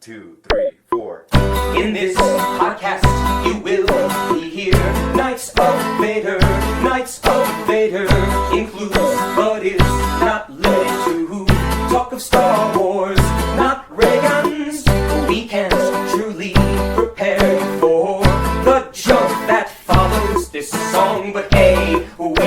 2, 3, 4. In this podcast, you will hear Knights of Vader. Knights of Vader includes, but is not limited to, talk of Star Wars, not ray guns. We can't truly prepare for the joke that follows this song, but hey, we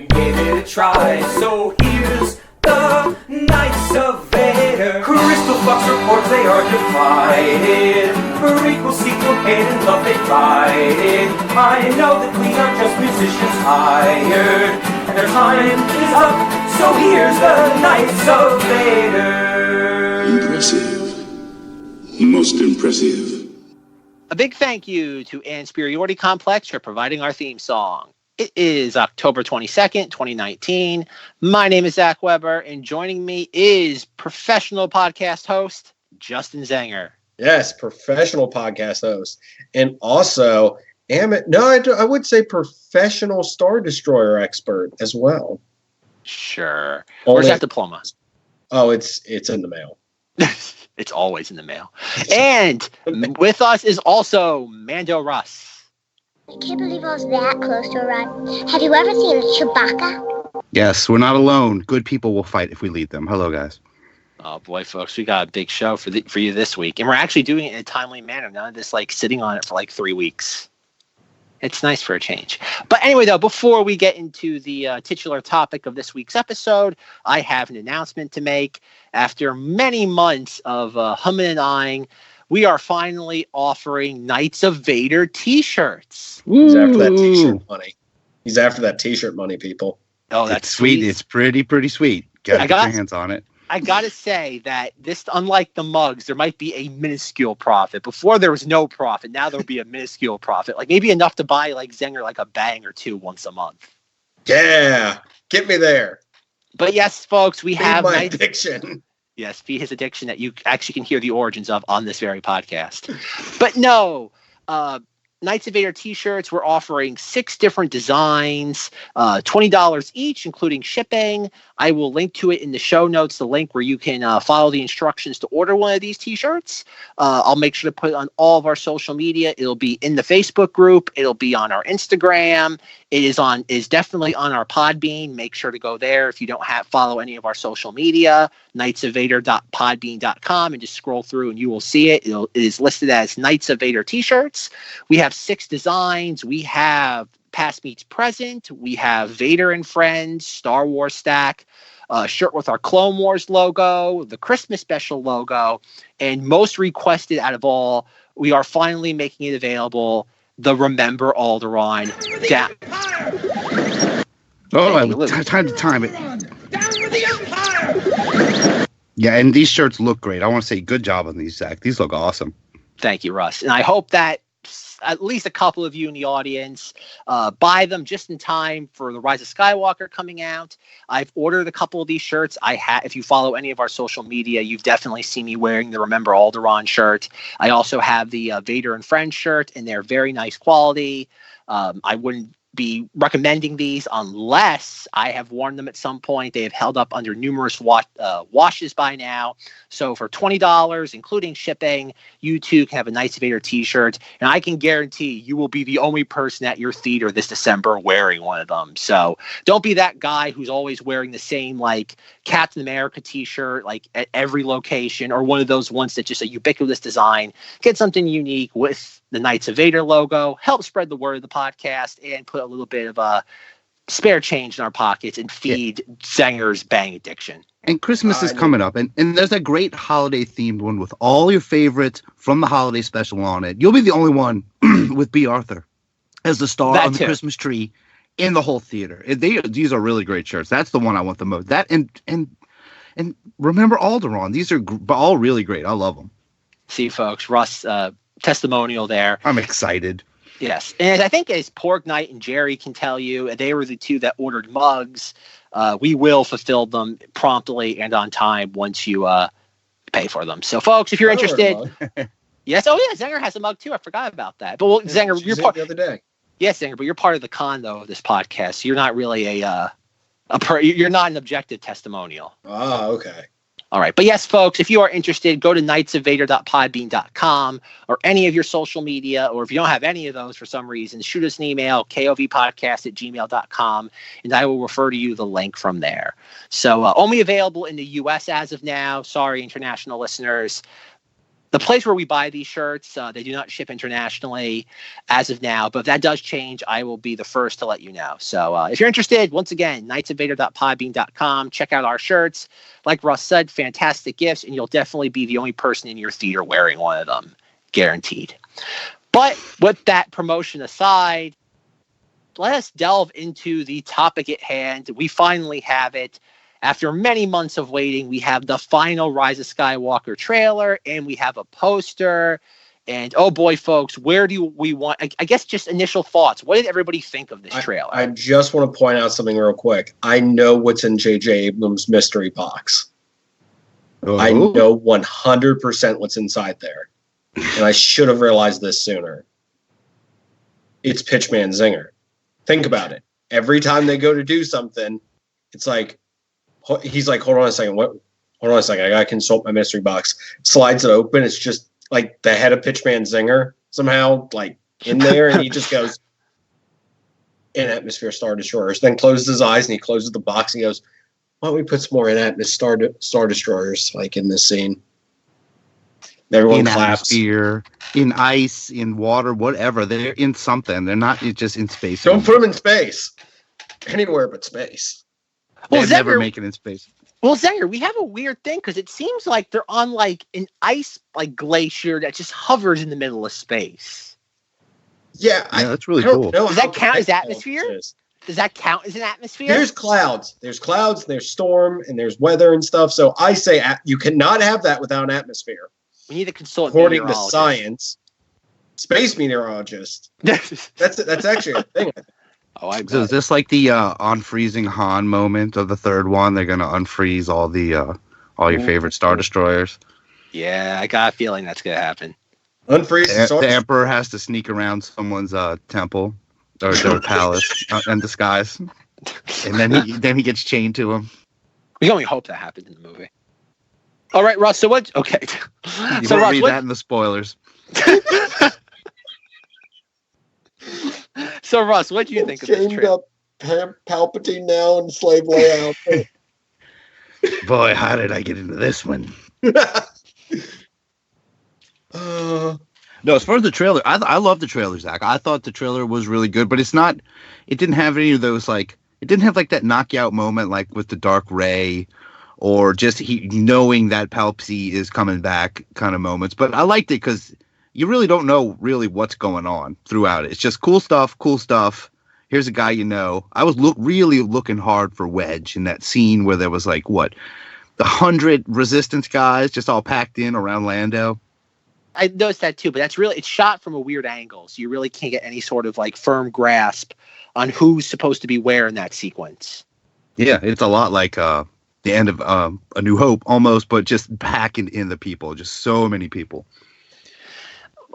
gave it a try. So here's the Knights of Vader. Crystal Fox reports they are divided. Prequel, sequel, hate and love they fighted. I know that we are just musicians tired, and their time is up. So here's the Knights of Vader. Impressive. Most impressive. A big thank you to An Insperiority Complex for providing our theme song. It is October 22nd, 2019. My name is Zach Weber, and joining me is professional podcast host Justin Zenger. Yes, professional podcast host. And also, I would say professional Star Destroyer expert as well. Sure. Where's that diploma? Oh, it's in the mail. It's always in the mail. And with us is also Mando Rus. I can't believe I was that close to a ride. Have you ever seen Chewbacca? Yes, we're not alone. Good people will fight if we lead them. Hello, guys. Oh boy, folks, we got a big show for you this week, and we're actually doing it in a timely manner. None of this sitting on it for 3 weeks. It's nice for a change. But anyway, though, before we get into the titular topic of this week's episode, I have an announcement to make. After many months of humming and eyeing, we are finally offering Knights of Vader t-shirts. He's after that t-shirt money. He's after that t-shirt money, people. Oh, that's sweet. It's pretty sweet. Get your hands on it. I got to say that this, unlike the mugs, there might be a minuscule profit. Before there was no profit. Now there'll be a minuscule profit. Maybe enough to buy Zenger a bang or two once a month. Yeah. Get me there. But yes, folks, we have my addiction. Yes, feed his addiction that you actually can hear the origins of on this very podcast. But no, Knights of Vader t-shirts, we're offering 6 different designs, $20 each, including shipping. I will link to it in the show notes, the link where you can follow the instructions to order one of these t-shirts. I'll make sure to put it on all of our social media. It'll be in the Facebook group. It'll be on our Instagram. It is definitely on our Podbean. Make sure to go there if you don't follow any of our social media, knightsofvader.podbean.com, and just scroll through and you will see it. It is listed as Knights of Vader t-shirts. We have 6 designs. We have Past Meets Present. We have Vader and Friends, Star Wars stack, shirt with our Clone Wars logo, the Christmas special logo, and most requested out of all, we are finally making it available, the Remember Alderaan. Time to time it. Down with the Empire! Yeah, and these shirts look great. I want to say good job on these, Zach. These look awesome. Thank you, Russ. And I hope that at least a couple of you in the audience buy them just in time for the Rise of Skywalker coming out. I've ordered a couple of these shirts. If you follow any of our social media, you've definitely seen me wearing the Remember Alderaan shirt. I also have the Vader and Friends shirt, and they're very nice quality. I wouldn't be recommending these unless I have worn them at some point. They have held up under numerous washes by now. So for $20, including shipping, you too can have a Knights of Vader t-shirt. And I can guarantee you will be the only person at your theater this December wearing one of them. So don't be that guy who's always wearing the same Captain America t-shirt at every location, or one of those ones that's just a ubiquitous design. Get something unique with the Knights of Vader logo, help spread the word of the podcast, and put a little bit of a spare change in our pockets and feed Zenger's bang addiction. And Christmas is coming up, and there's a great holiday-themed one with all your favorites from the holiday special on it. You'll be the only one with B. Arthur as the star on the Christmas tree in the whole theater. These are really great shirts. That's the one I want the most. That and Remember Alderaan. These are all really great. I love them. See, folks, Russ, testimonial there. I'm excited. Yes. And I think as Porg Knight and Jerry can tell you, they were the 2 that ordered mugs. We will fulfill them promptly and on time once you pay for them. So, folks, if you're interested. Yes. Oh, yeah. Zenger has a mug, too. I forgot about that. But, Zenger, you're part the other day. Yes, Zenger, but you're part of the con, though, of this podcast. So you're not really you're not an objective testimonial. Oh, okay. All right. But yes, folks, if you are interested, go to knightsofvader.podbean.com or any of your social media, or if you don't have any of those for some reason, shoot us an email, kovpodcast@gmail.com, and I will refer to you the link from there. So only available in the U.S. as of now. Sorry, international listeners. The place where we buy these shirts, they do not ship internationally as of now. But if that does change, I will be the first to let you know. So if you're interested, once again, knightsofvader.podbean.com. Check out our shirts. Like Russ said, fantastic gifts, and you'll definitely be the only person in your theater wearing one of them. Guaranteed. But with that promotion aside, let us delve into the topic at hand. We finally have it. After many months of waiting, we have the final Rise of Skywalker trailer, and we have a poster. And oh boy, folks, where do we want? I guess just initial thoughts. What did everybody think of this trailer? I just want to point out something real quick. I know what's in J.J. Abrams' mystery box. Oh. I know 100% what's inside there, and I should have realized this sooner. It's Pitchman Zenger. Think about it. Every time they go to do something, it's like. He's like, hold on a second. Hold on a second. I got to consult my mystery box. Slides it open. It's just like the head of Pitchman Zenger somehow like in there. And he just goes, in atmosphere Star Destroyers. Then closes his eyes and he closes the box and he goes, why don't we put some more in atmosphere Star Destroyers like in this scene? Everyone claps. Atmosphere, in ice, in water, whatever. They're in something. They're not just in space. Don't put them in space. Anywhere but space. Well, Zenger, never make it in space. Well, Zenger, we have a weird thing because it seems like they're on like an ice like glacier that just hovers in the middle of space. Yeah, that's really cool. Does that count as atmosphere? Does that count as an atmosphere? There's clouds. There's storm, and there's weather and stuff. So I say you cannot have that without an atmosphere. We need to consult according to science. Space meteorologist. That's actually a thing. So is this like the unfreezing Han moment of the third one? They're gonna unfreeze all your favorite Star Destroyers. Yeah, I got a feeling that's gonna happen. Unfreeze. The Emperor has to sneak around someone's temple or their palace in disguise, and then he gets chained to him. We only hope that happens in the movie. All right, Russ. So what? Okay. You so Russ, read that in the spoilers. So, Russ, what do you think of this trailer? Chained up Palpatine now in slave layout. Boy, how did I get into this one? No, as far as the trailer, I love the trailer, Zach. I thought the trailer was really good, but it didn't have any of those, like, it didn't have, like, that knockout moment, like, with the Dark Ray, or just knowing that Palpatine is coming back kind of moments. But I liked it because you really don't know really what's going on throughout it. It's just cool stuff. Here's a guy you know. I was really looking hard for Wedge in that scene where there was like, the 100 Resistance guys just all packed in around Lando. I noticed that too, but it's shot from a weird angle, so you really can't get any sort of like firm grasp on who's supposed to be where in that sequence. Yeah, it's a lot like the end of A New Hope almost, but just packing in the people, just so many people.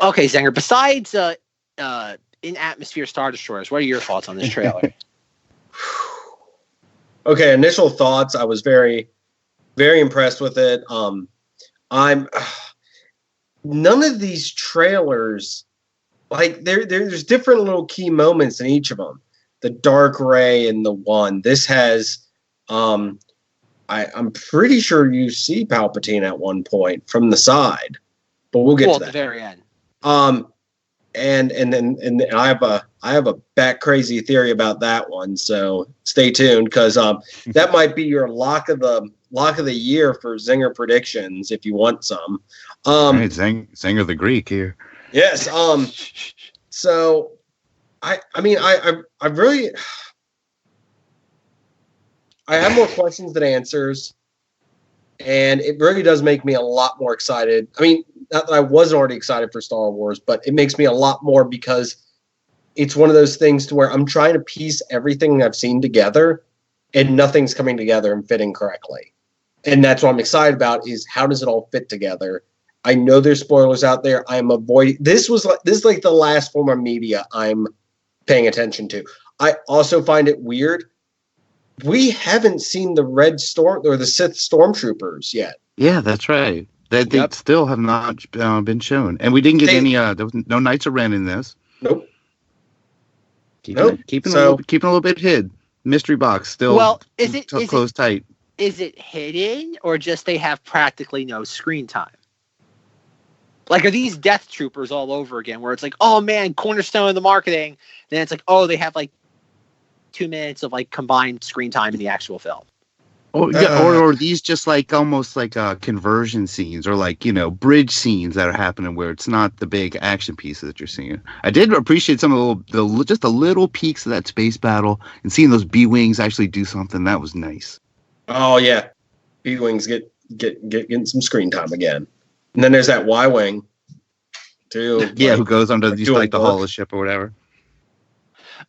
Okay, Zenger, besides in atmosphere Star Destroyers, what are your thoughts on this trailer? Okay, initial thoughts. I was very, very impressed with it. None of these trailers, like there's different little key moments in each of them. The Dark Ray and the one. This has, I'm pretty sure you see Palpatine at one point from the side, but we'll get to that at the very end. And I have a bat crazy theory about that one, so stay tuned because that might be your lock of the year for Zenger predictions if you want some. Right, Zenger the Greek here. Yes. So I really have more questions than answers, and it really does make me a lot more excited. I mean, not that I wasn't already excited for Star Wars, but it makes me a lot more because it's one of those things to where I'm trying to piece everything I've seen together and nothing's coming together and fitting correctly. And that's what I'm excited about is how does it all fit together? I know there's spoilers out there. I'm avoiding this is like the last form of media I'm paying attention to. I also find it weird We haven't seen the Red Storm or the Sith Stormtroopers yet. Yeah, that's right. They still have not been shown, and we didn't get any. There was no Knights of Ren in this. Nope. Keeping a little bit hid. Mystery box still. Well, is it closed tight? Is it hidden, or just they have practically no screen time? Like, are these Death Troopers all over again? Where it's like, oh man, cornerstone of the marketing. Then it's like, oh, they have like 2 minutes of like combined screen time in the actual film. Or are these just like almost like conversion scenes or like, bridge scenes that are happening where it's not the big action pieces that you're seeing? I did appreciate some of the little peaks of that space battle and seeing those B-Wings actually do something. That was nice. Oh yeah. B-Wings getting some screen time again. And then there's that Y-Wing too. Yeah, who goes under the hull ship or whatever.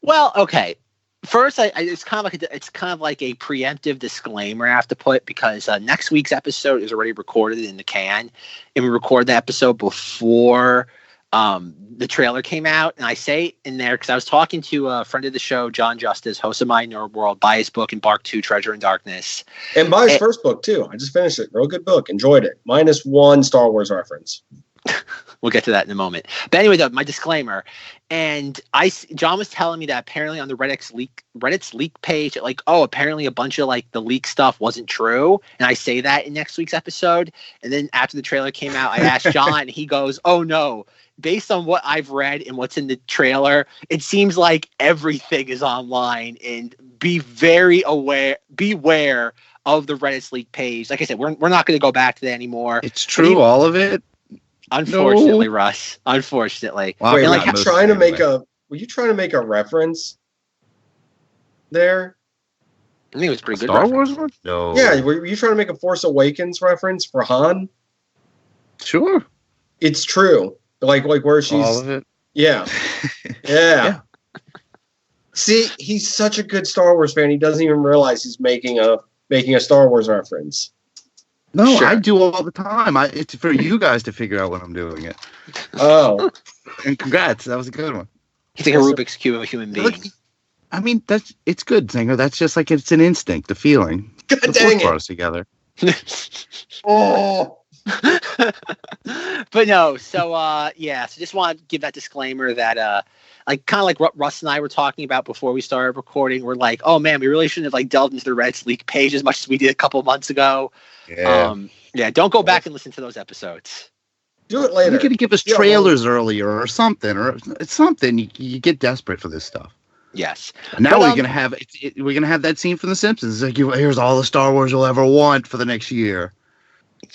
Well, okay. First, it's kind of like a preemptive disclaimer I have to put, because next week's episode is already recorded in the can, and we recorded the episode before the trailer came out. And I say in there because I was talking to a friend of the show, John Justice, host of My Nerd World, buy his book Embark 2, Treasure in Darkness, and buy his first book too. I just finished it. Real good book. Enjoyed it. -1 Star Wars reference. We'll get to that in a moment. But anyway, though, my disclaimer. And John was telling me that apparently on the Reddit's leak page, apparently a bunch of like the leak stuff wasn't true. And I say that in next week's episode. And then after the trailer came out, I asked John, and he goes, "Oh no, based on what I've read and what's in the trailer, it seems like everything is online. And beware of the Reddit's leak page." Like I said, we're not going to go back to that anymore. It's true, all of it. Unfortunately, no. Russ. Unfortunately. Wait, were you trying to make a reference there? I think it was pretty good. Star Wars one? No. Yeah, were you trying to make a Force Awakens reference for Han? Sure. It's true. Like where she's all of it. Yeah. Yeah. See, he's such a good Star Wars fan. He doesn't even realize he's making a Star Wars reference. No, sure. I do all the time. It's for you guys to figure out when I'm doing it. Oh. And congrats. That was a good one. He's like a Rubik's Cube of a human being. I mean, it's good, Zenger. That's just like it's an instinct, a feeling. God dang it. For us together. Oh. But no, so just want to give that disclaimer that kind of like what Russ and I were talking about before we started recording. We're like, oh man, we really shouldn't have like delved into the Reddit's leak page as much as we did a couple of months ago. Yeah. Don't go back and listen to those episodes. Do it later. You're gonna give us trailers earlier or something, it's something. You get desperate for this stuff. Yes. Now we're gonna have that scene from The Simpsons. It's like, here's all the Star Wars you'll ever want for the next year.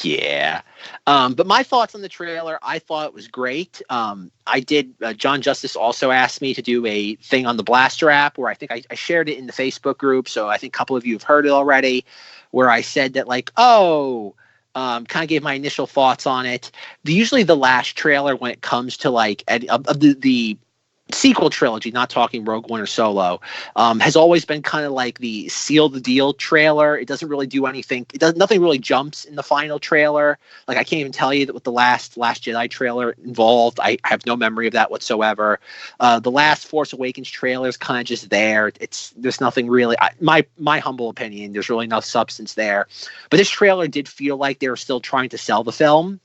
Yeah. But my thoughts on the trailer, I thought it was great. I did. John Justice also asked me to do a thing on the Blaster app where I think I shared it in the Facebook group. So I think a couple of you have heard it already, where I said that kind of gave my initial thoughts on it. Usually the last trailer when it comes to the sequel trilogy, not talking Rogue One or Solo, has always been kind of like the seal the deal trailer. It doesn't really do anything. Nothing really jumps in the final trailer. Like I can't even tell you that what the last Jedi trailer involved. I have no memory of that whatsoever. The last Force Awakens trailer is kind of just there. There's nothing really. My humble opinion, there's really no substance there. But this trailer did feel like they were still trying to sell the film.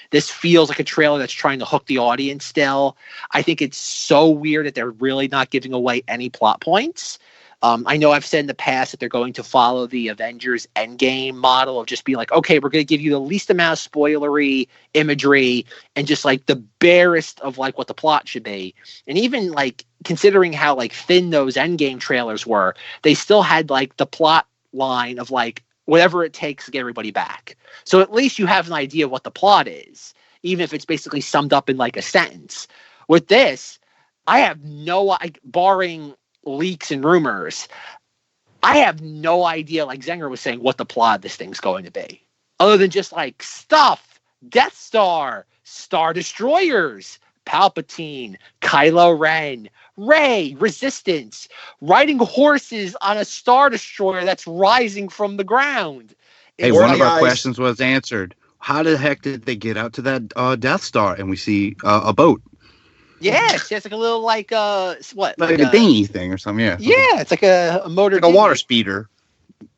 This feels like a trailer that's trying to hook the audience still. I think it's so weird that they're really not giving away any plot points. I know I've said in the past that they're going to follow the Avengers Endgame model of just being like, okay, we're going to give you the least amount of spoilery imagery and just like the barest of like what the plot should be. And even like considering how like thin those Endgame trailers were, they still had like the plot line of like whatever it takes to get everybody back. So at least you have an idea of what the plot is, even if it's basically summed up in like a sentence. With this, I have barring leaks and rumors, I have no idea, like Zenger was saying, what the plot of this thing's going to be. Other than just like stuff, Death Star, Star Destroyers, Palpatine, Kylo Ren, Rey, Resistance, riding horses on a Star Destroyer that's rising from the ground. Hey, one of our questions was answered. How the heck did they get out to that Death Star? And we see a boat. Yeah, it's like a little like a dinghy thing or something. Yeah. Yeah, it's like a motor, like a water speeder.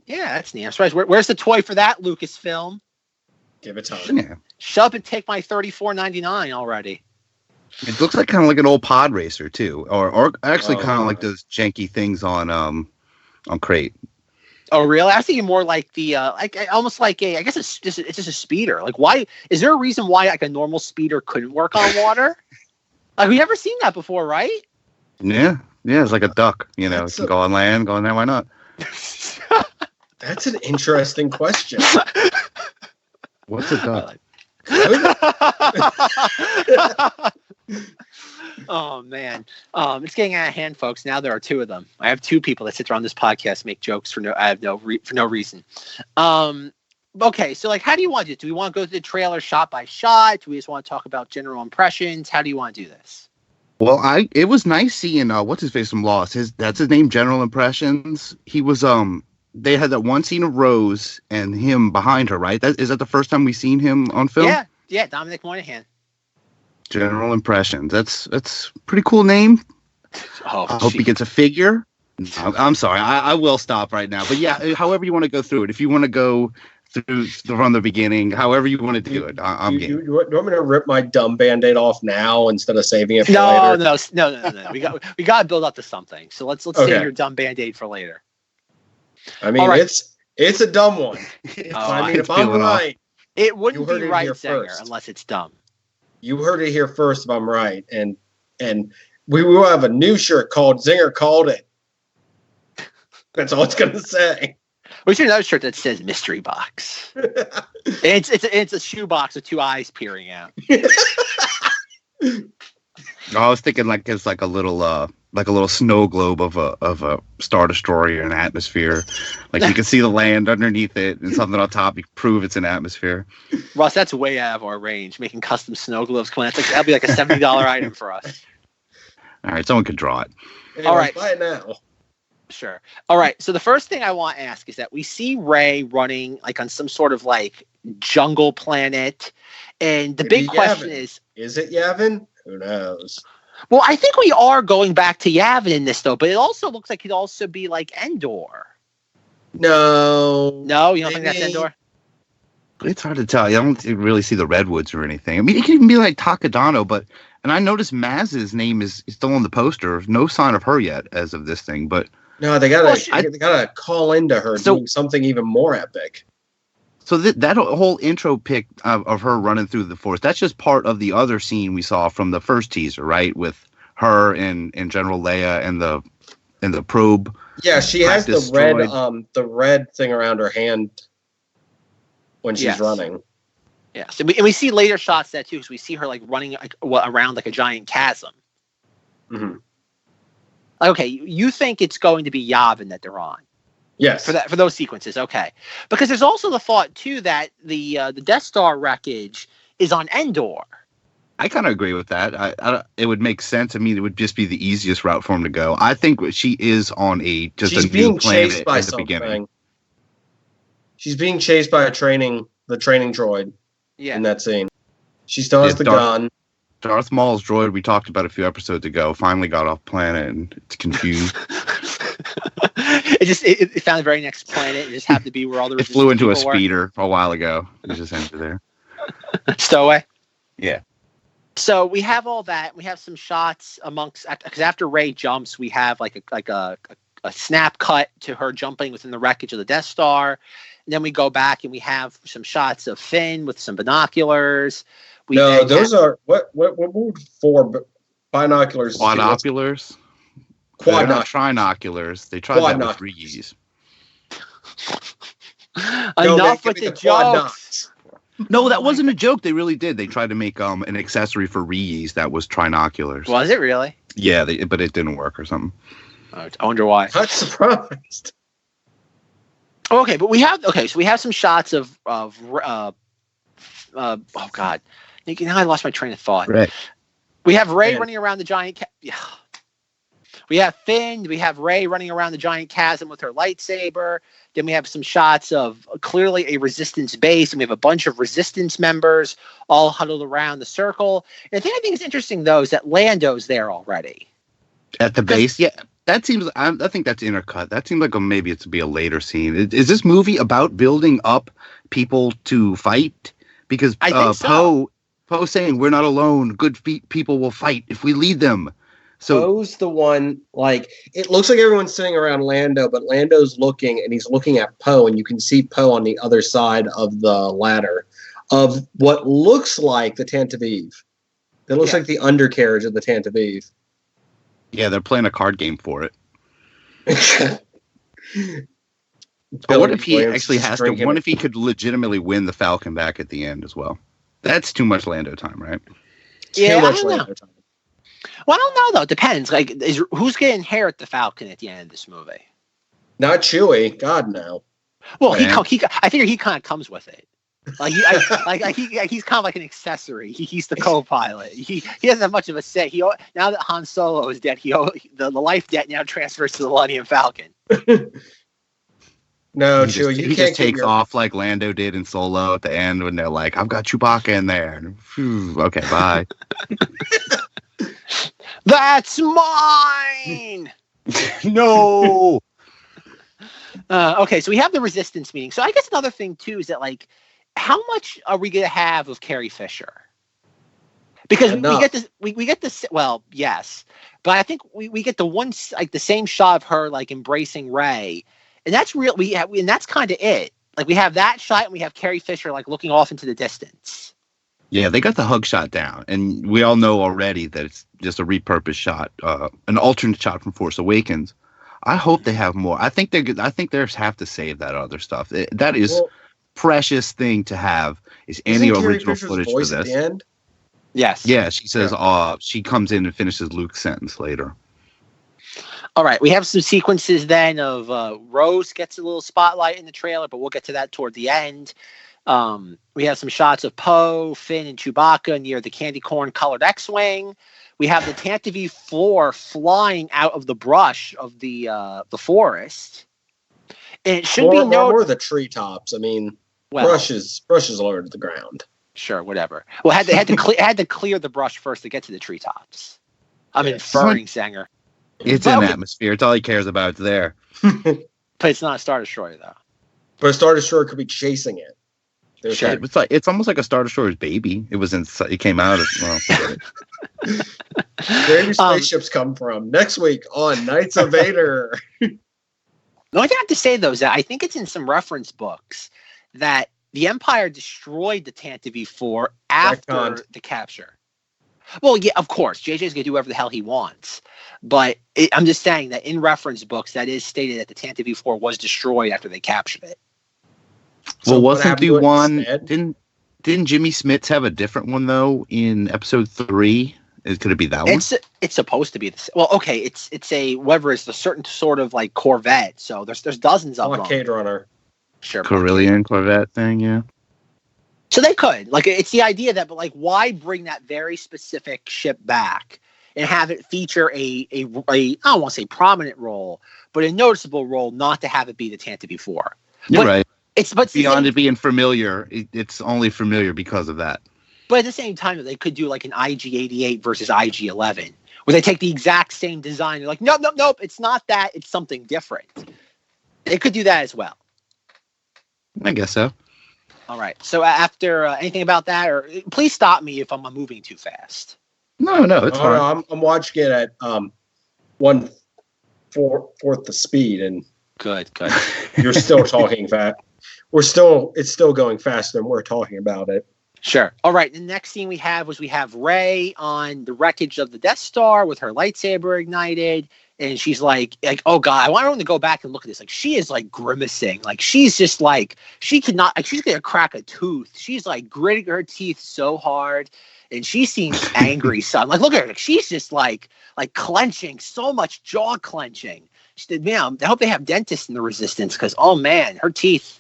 Yeah, that's neat. I'm surprised. Where's the toy for that, Lucasfilm? Give it time. Yeah. Shut up and take my $34.99 already. It looks like kind of like an old pod racer too, or actually kind of like those janky things on Crate. Oh, really? I was thinking more like the almost like I guess it's just a speeder. Like, why is there a reason why like a normal speeder couldn't work on water? Like, we've never seen that before, right? Yeah, it's like a duck. You know, it can go on land, go on there. Why not? That's an interesting question. What's a duck? Oh man, it's getting out of hand, folks. Now there are two of them. I have two people that sit around this podcast make jokes for no reason. Okay, so like, how do you want to do it? Do we want to go through the trailer shot by shot? Do we just want to talk about general impressions? How do you want to do this? Well, it was nice seeing what's his face from Lost. That's his name, General Impressions. He was they had that one scene of Rose and him behind her, right? Is that the first time we seen him on film? Yeah, Dominic Monaghan. General Impressions. That's a pretty cool name. Oh, I hope he gets a figure. I'm sorry, I will stop right now. But yeah, however you want to go through it. If you want to go through from the beginning, however you want to do it, I'm game. You want me to rip my dumb Band-Aid off now instead of saving it for later? No. We got to build up to something. So let's save your dumb Band-Aid for later. I mean, right. It's a dumb one. If I'm right, it wouldn't be right, Zenger, unless it's dumb. You heard it here first. If I'm right, and we will have a new shirt called "Zenger Called It." That's all it's gonna say. We should have another shirt that says "Mystery Box." It's a shoe box with two eyes peering out. I was thinking like it's like a little snow globe of a Star Destroyer in atmosphere. Like you can see the land underneath it and something on top. You prove it's an atmosphere. Russ, that's way out of our range. Making custom snow globes. That'll be like a $70 item for us. All right, someone could draw it. Anyway, all right, buy it now. Sure. All right. So the first thing I want to ask is that we see Rey running like on some sort of like jungle planet, and the big question is it Yavin? Who knows? Well, I think we are going back to Yavin in this, though, but it also looks like it'd also be like Endor. No, you don't think that's Endor? It's hard to tell. I don't really see the redwoods or anything. I mean, it could even be like Takadano, and I noticed Maz's name is still on the poster. No sign of her yet as of this thing, but no, they gotta call into her doing something even more epic. So that whole intro pic of her running through the forest, that's just part of the other scene we saw from the first teaser, right? With her and General Leia and the probe. Yeah, she has the red thing around her hand when she's running. Yes, and we see later shots that too, because we see her like running around like a giant chasm. Mm-hmm. Okay, you think it's going to be Yavin that they're on? Yes. For those sequences, okay. Because there's also the thought too that the Death Star wreckage is on Endor. I kind of agree with that. It would make sense. I mean, it would just be the easiest route for him to go. I think she is on a new planet at the beginning. She's being chased by the training droid. Yeah. In that scene, she still has the gun. Darth Maul's droid we talked about a few episodes ago finally got off planet and it's confused. It found the very next planet. It just happened to be where all the. It flew into a speeder a while ago. It just ended there. Stowaway. Yeah. So we have all that. We have some shots because after Rey jumps, we have like a snap cut to her jumping within the wreckage of the Death Star. And then we go back and we have some shots of Finn with some binoculars. Those are what for binoculars? Quadnoculars. They're not trinoculars. They tried that with Rees. Enough with the jokes. No, that wasn't a joke. They really did. They tried to make an accessory for Rees that was trinoculars. Was it really? Yeah, but it didn't work or something. I wonder why. I'm surprised. Okay, but we have some shots of oh god, now I lost my train of thought. Right. We have Rey running around the giant. We have Finn. We have Rey running around the giant chasm with her lightsaber. Then we have some shots of clearly a Resistance base, and we have a bunch of Resistance members all huddled around the circle. And the thing I think is interesting, though, is that Lando's there already. At the base, yeah. That seems. I think that's intercut. That seems like maybe it's to be a later scene. Is this movie about building up people to fight? Because I think so. Poe saying we're not alone. Good people will fight if we lead them. So Poe's the one. Like it looks like everyone's sitting around Lando, but Lando's looking and he's looking at Poe, and you can see Poe on the other side of the ladder of what looks like the Tantive. It looks like the undercarriage of the Tantive. Yeah, they're playing a card game for it. But what if he actually has to? What if he could legitimately win the Falcon back at the end as well? That's too much Lando time, right? Yeah, I don't know. Well, I don't know though. It depends. Like, who's going to inherit the Falcon at the end of this movie? Not Chewie. God no. Well, I figure he kind of comes with it. Like he's kind of like an accessory. He's the co-pilot. He doesn't have much of a say. Now that Han Solo is dead, the life debt now transfers to the Millennium Falcon. No, he Chewie, he just takes off like Lando did in Solo at the end when they're like, "I've got Chewbacca in there." And, okay, bye. That's mine. No. Okay, so we have the Resistance meeting. So I guess another thing too is that like, how much are we going to have of Carrie Fisher? Because we get this. Well, yes, but I think we get the one like the same shot of her like embracing Rey, and that's real. And that's kind of it. Like we have that shot, and we have Carrie Fisher like looking off into the distance. Yeah, they got the hug shot down, and we all know already that it's just a repurposed shot, an alternate shot from Force Awakens. I hope they have more. I think they have to save that other stuff. That is precious thing to have. Is any original footage for this? At the end? Yes. Yeah, she says. She comes in and finishes Luke's sentence later. All right, we have some sequences then of Rose gets a little spotlight in the trailer, but we'll get to that toward the end. We have some shots of Poe, Finn, and Chewbacca near the candy corn colored X-wing. We have the Tantive 4 flying out of the brush of the forest. And it should be noted, or the treetops. I mean, brush is lower to the ground. Sure, whatever. Well, had to clear the brush first to get to the treetops. I'm inferring, Zenger. It's in atmosphere. It's all he cares about. It's there. But it's not a Star Destroyer, though. But a Star Destroyer could be chasing it. Sure. It's almost like a Star Destroyer's baby. It came out of. Where do spaceships come from? Next week on Knights of Vader. The only thing I have to say, though, is that I think it's in some reference books that the Empire destroyed the Tantive 4 after the capture. Well, yeah, of course. JJ's going to do whatever the hell he wants. But I'm just saying that in reference books, that is stated that the Tantive 4 was destroyed after they captured it. Well, so wasn't the one... Didn't Jimmy Smits have a different one, though, in Episode 3? Could it be that one? It's supposed to be the... Well, okay, it's a... Whatever, it's a certain sort of, like, Corvette. So there's dozens of them. Blockade Runner. Sure. Corellian Corvette thing, yeah. So they could. Like, it's the idea that, but, like, why bring that very specific ship back and have it feature a I don't want to say prominent role, but a noticeable role, not to have it be the Tantive 4. You're right. But beyond it being familiar, it's only familiar because of that. But at the same time, they could do like an IG-88 versus IG-11, where they take the exact same design. They're like, nope, it's not that. It's something different. They could do that as well. I guess so. All right. So after anything about that, or please stop me if I'm moving too fast. No, it's fine. I'm watching it at 1/4 the speed, and good. You're still talking fast. It's still going faster than we're talking about it. Sure. All right. The next scene we have Rey on the wreckage of the Death Star with her lightsaber ignited. And she's like, oh God, I want everyone to go back and look at this. Like, she is like grimacing. Like, she's just like, she cannot, like, she's going to crack a tooth. She's like gritting her teeth so hard. And she seems angry, son. Like, look at her. Like, she's just like clenching, so much jaw clenching. She said, man, I hope they have dentists in the Resistance because, oh man, her teeth.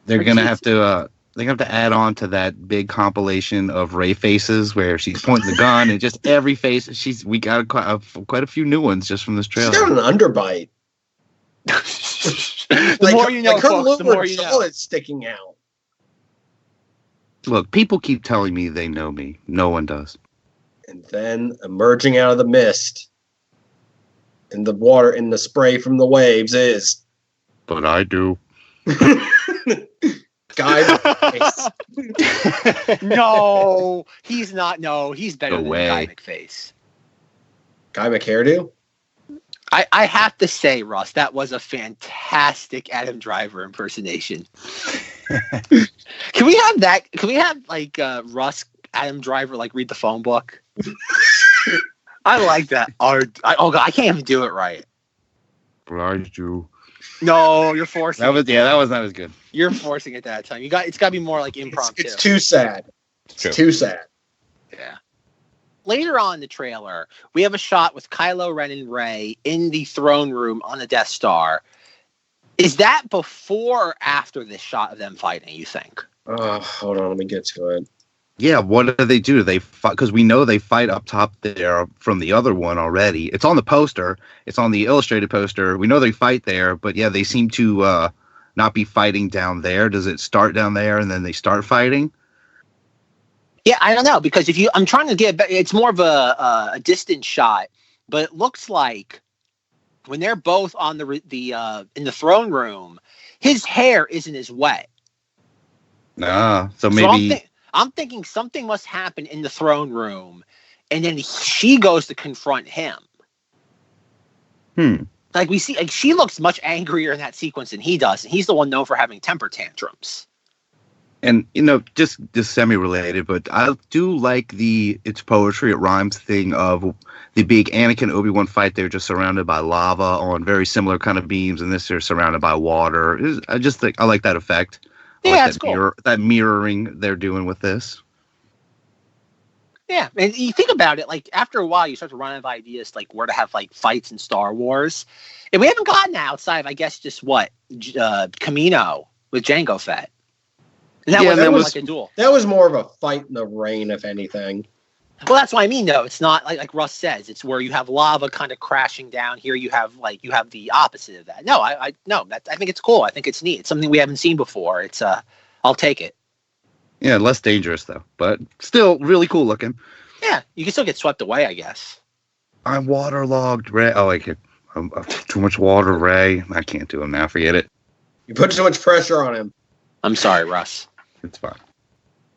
They're gonna have to add on to that big compilation of Rey faces where she's pointing the gun and just every face. We got quite a few new ones just from this trailer. She's got an underbite. The more you know, folks, the more you know. It's sticking out. Look, people keep telling me they know me. No one does. And then emerging out of the mist in the water, in the spray from the waves is. But I do. Guy. No, he's not. No, he's better No than way. Guy McFace. Guy McHairdo? I have to say, Russ, that was a fantastic Adam Driver impersonation. Can we have that? Can we have like Russ, Adam Driver, like read the phone book? I like that. Oh God, I can't even do it right. But I do. No, you're forcing. That was not as good. You're forcing it that time. It's got to be more like impromptu. It's too sad. It's too sad. Yeah. Later on in the trailer, we have a shot with Kylo Ren and Rey in the throne room on the Death Star. Is that before or after this shot of them fighting, you think? Hold on, let me get to it. Yeah, what do they do? They fight because we know they fight up top there from the other one already. It's on the poster. It's on the illustrated poster. We know they fight there, but yeah, they seem to not be fighting down there. Does it start down there and then they start fighting? Yeah, I don't know, because I'm trying to get, it's more of a distant shot, but it looks like when they're both on the in the throne room, his hair isn't as wet. So maybe. So I'm thinking something must happen in the throne room, and then she goes to confront him. Like we see, like she looks much angrier in that sequence than he does, and he's the one known for having temper tantrums. And, just semi-related, but I do like it's poetry, it rhymes thing of the big Anakin Obi-Wan fight. They're just surrounded by lava on very similar kind of beams, and this they're surrounded by water. I just think I like that effect. Yeah, it's cool. That mirroring they're doing with this. Yeah, and you think about it, like after a while, you start to run out of ideas, like where to have like fights in Star Wars, and we haven't gotten outside of, I guess, just Camino with Jango Fett. And that was like a duel. That was more of a fight in the rain, if anything. Well, that's what I mean, though. It's not like Russ says. It's where you have lava kind of crashing down. Here you have the opposite of that. No, I think it's cool. I think it's neat. It's something we haven't seen before. It's I'll take it. Yeah, less dangerous though, but still really cool looking. Yeah, you can still get swept away, I guess. I'm waterlogged, Ray. Oh, too much water, Ray. I can't do him now. Forget it. You put too much pressure on him. I'm sorry, Russ. It's fine.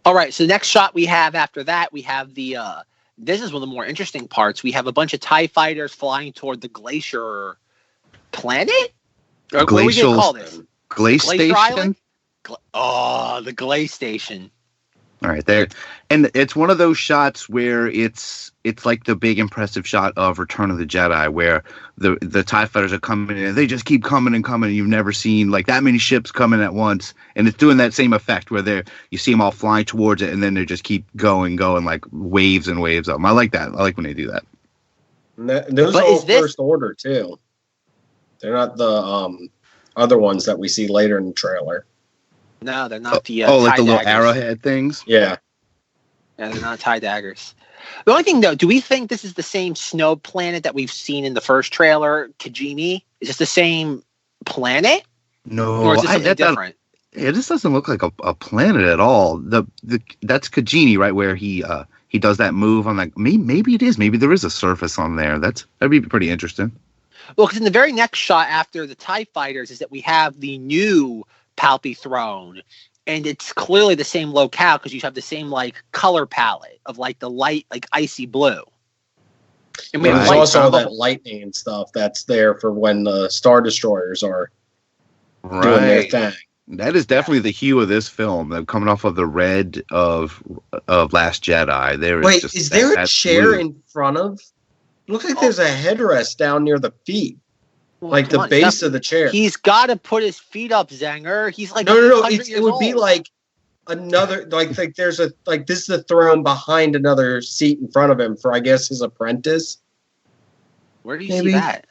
All right, so the next shot we have after that, we have this is one of the more interesting parts. We have a bunch of TIE fighters flying toward the glacier planet? Or what are we going to call this? Glacier Station? Island? The Glacier Station. All right, there. And it's one of those shots where it's like the big impressive shot of Return of the Jedi, where the TIE fighters are coming in and they just keep coming and coming. And you've never seen like that many ships coming at once. And it's doing that same effect where you see them all flying towards it and then they just keep going like waves and waves of them. I like that. I like when they do that. Those are all First Order too. They're not the other ones that we see later in the trailer. No, they're not the like TIE the little daggers. arrowhead things? Yeah. Yeah, they're not TIE daggers. The only thing, though, do we think this is the same snow planet that we've seen in the first trailer, Kijimi? Is this the same planet? No. Or is this something different? This doesn't look like a planet at all. That's Kijimi, right, where he does that move. I'm like, maybe it is. Maybe there is a surface on there. That'd be pretty interesting. Well, because in the very next shot after the TIE fighters is that we have the new Palpy throne, and it's clearly the same locale because you have the same like color palette of like the light, like icy blue. And there's also that lightning and stuff that's there for when the Star Destroyers are doing their thing. That is definitely the hue of this film. They're coming off of the red of Last Jedi. Is there a chair in front of? Looks like there's a headrest down near the feet. Like the base of the chair. He's got to put his feet up, Zenger. He's like no. It would be like another like there's a like this is the throne behind another seat in front of him for I guess his apprentice. Where do you see that?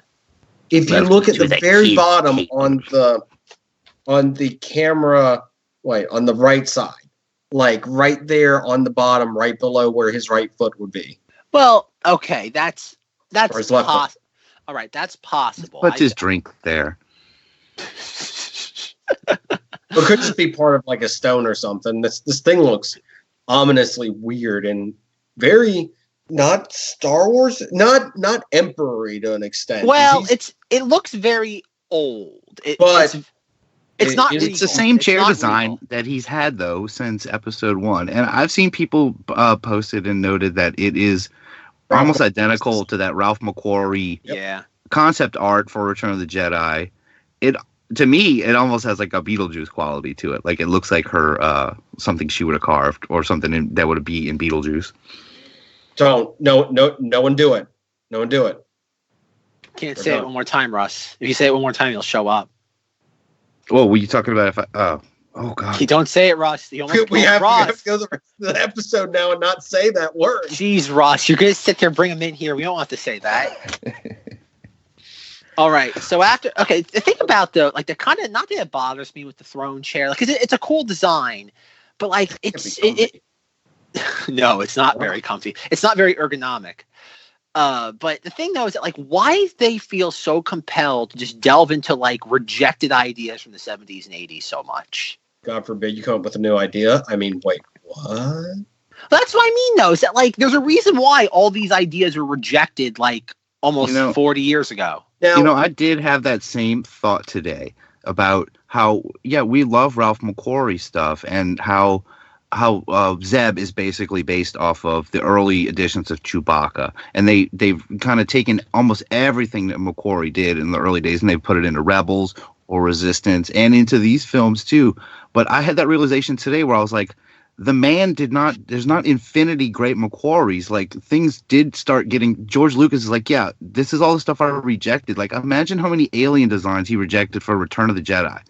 If you look at the very bottom on the camera, on the right side, like right there on the bottom, right below where his right foot would be. Well, okay, that's possible. All right, that's possible. Put his drink there. It could just be part of like a stone or something. This thing looks ominously weird and very not Star Wars, not Emperor to an extent. Well, it looks very old. It's not. It's the same chair design that he's had though since episode 1, and I've seen people posted and noted that it is almost identical to that Ralph McQuarrie concept art for Return of the Jedi. To me, it almost has like a Beetlejuice quality to it. Like it looks like her something she would have carved or something that would be in Beetlejuice. No one do it. No one do it. Can't say it one more time, Russ. If you say it one more time, you'll show up. Well, were you talking about if I... oh, God. You don't say it, Russ. We have to go the rest of the episode now and not say that word. Jeez, Russ. You're going to sit there and bring him in here. We don't have to say that. All right. So the thing about the kind of, not that it bothers me with the throne chair, like, 'cause it's a cool design, but like no, it's not very comfy. It's not very ergonomic. But the thing though is that like, why they feel so compelled to just delve into like rejected ideas from the 70s and 80s so much. God forbid you come up with a new idea. I mean, wait, what? That's what I mean though, is that like, there's a reason why all these ideas were rejected like almost 40 years ago. Now, I did have that same thought today about how, we love Ralph McQuarrie stuff and how Zeb is basically based off of the early editions of Chewbacca. And they've kind of taken almost everything that McQuarrie did in the early days and they've put it into Rebels or Resistance and into these films too. But I had that realization today where I was like, there's not infinity great McQuarries. Like things did start getting, George Lucas is like, this is all the stuff I rejected. Like imagine how many alien designs he rejected for Return of the Jedi.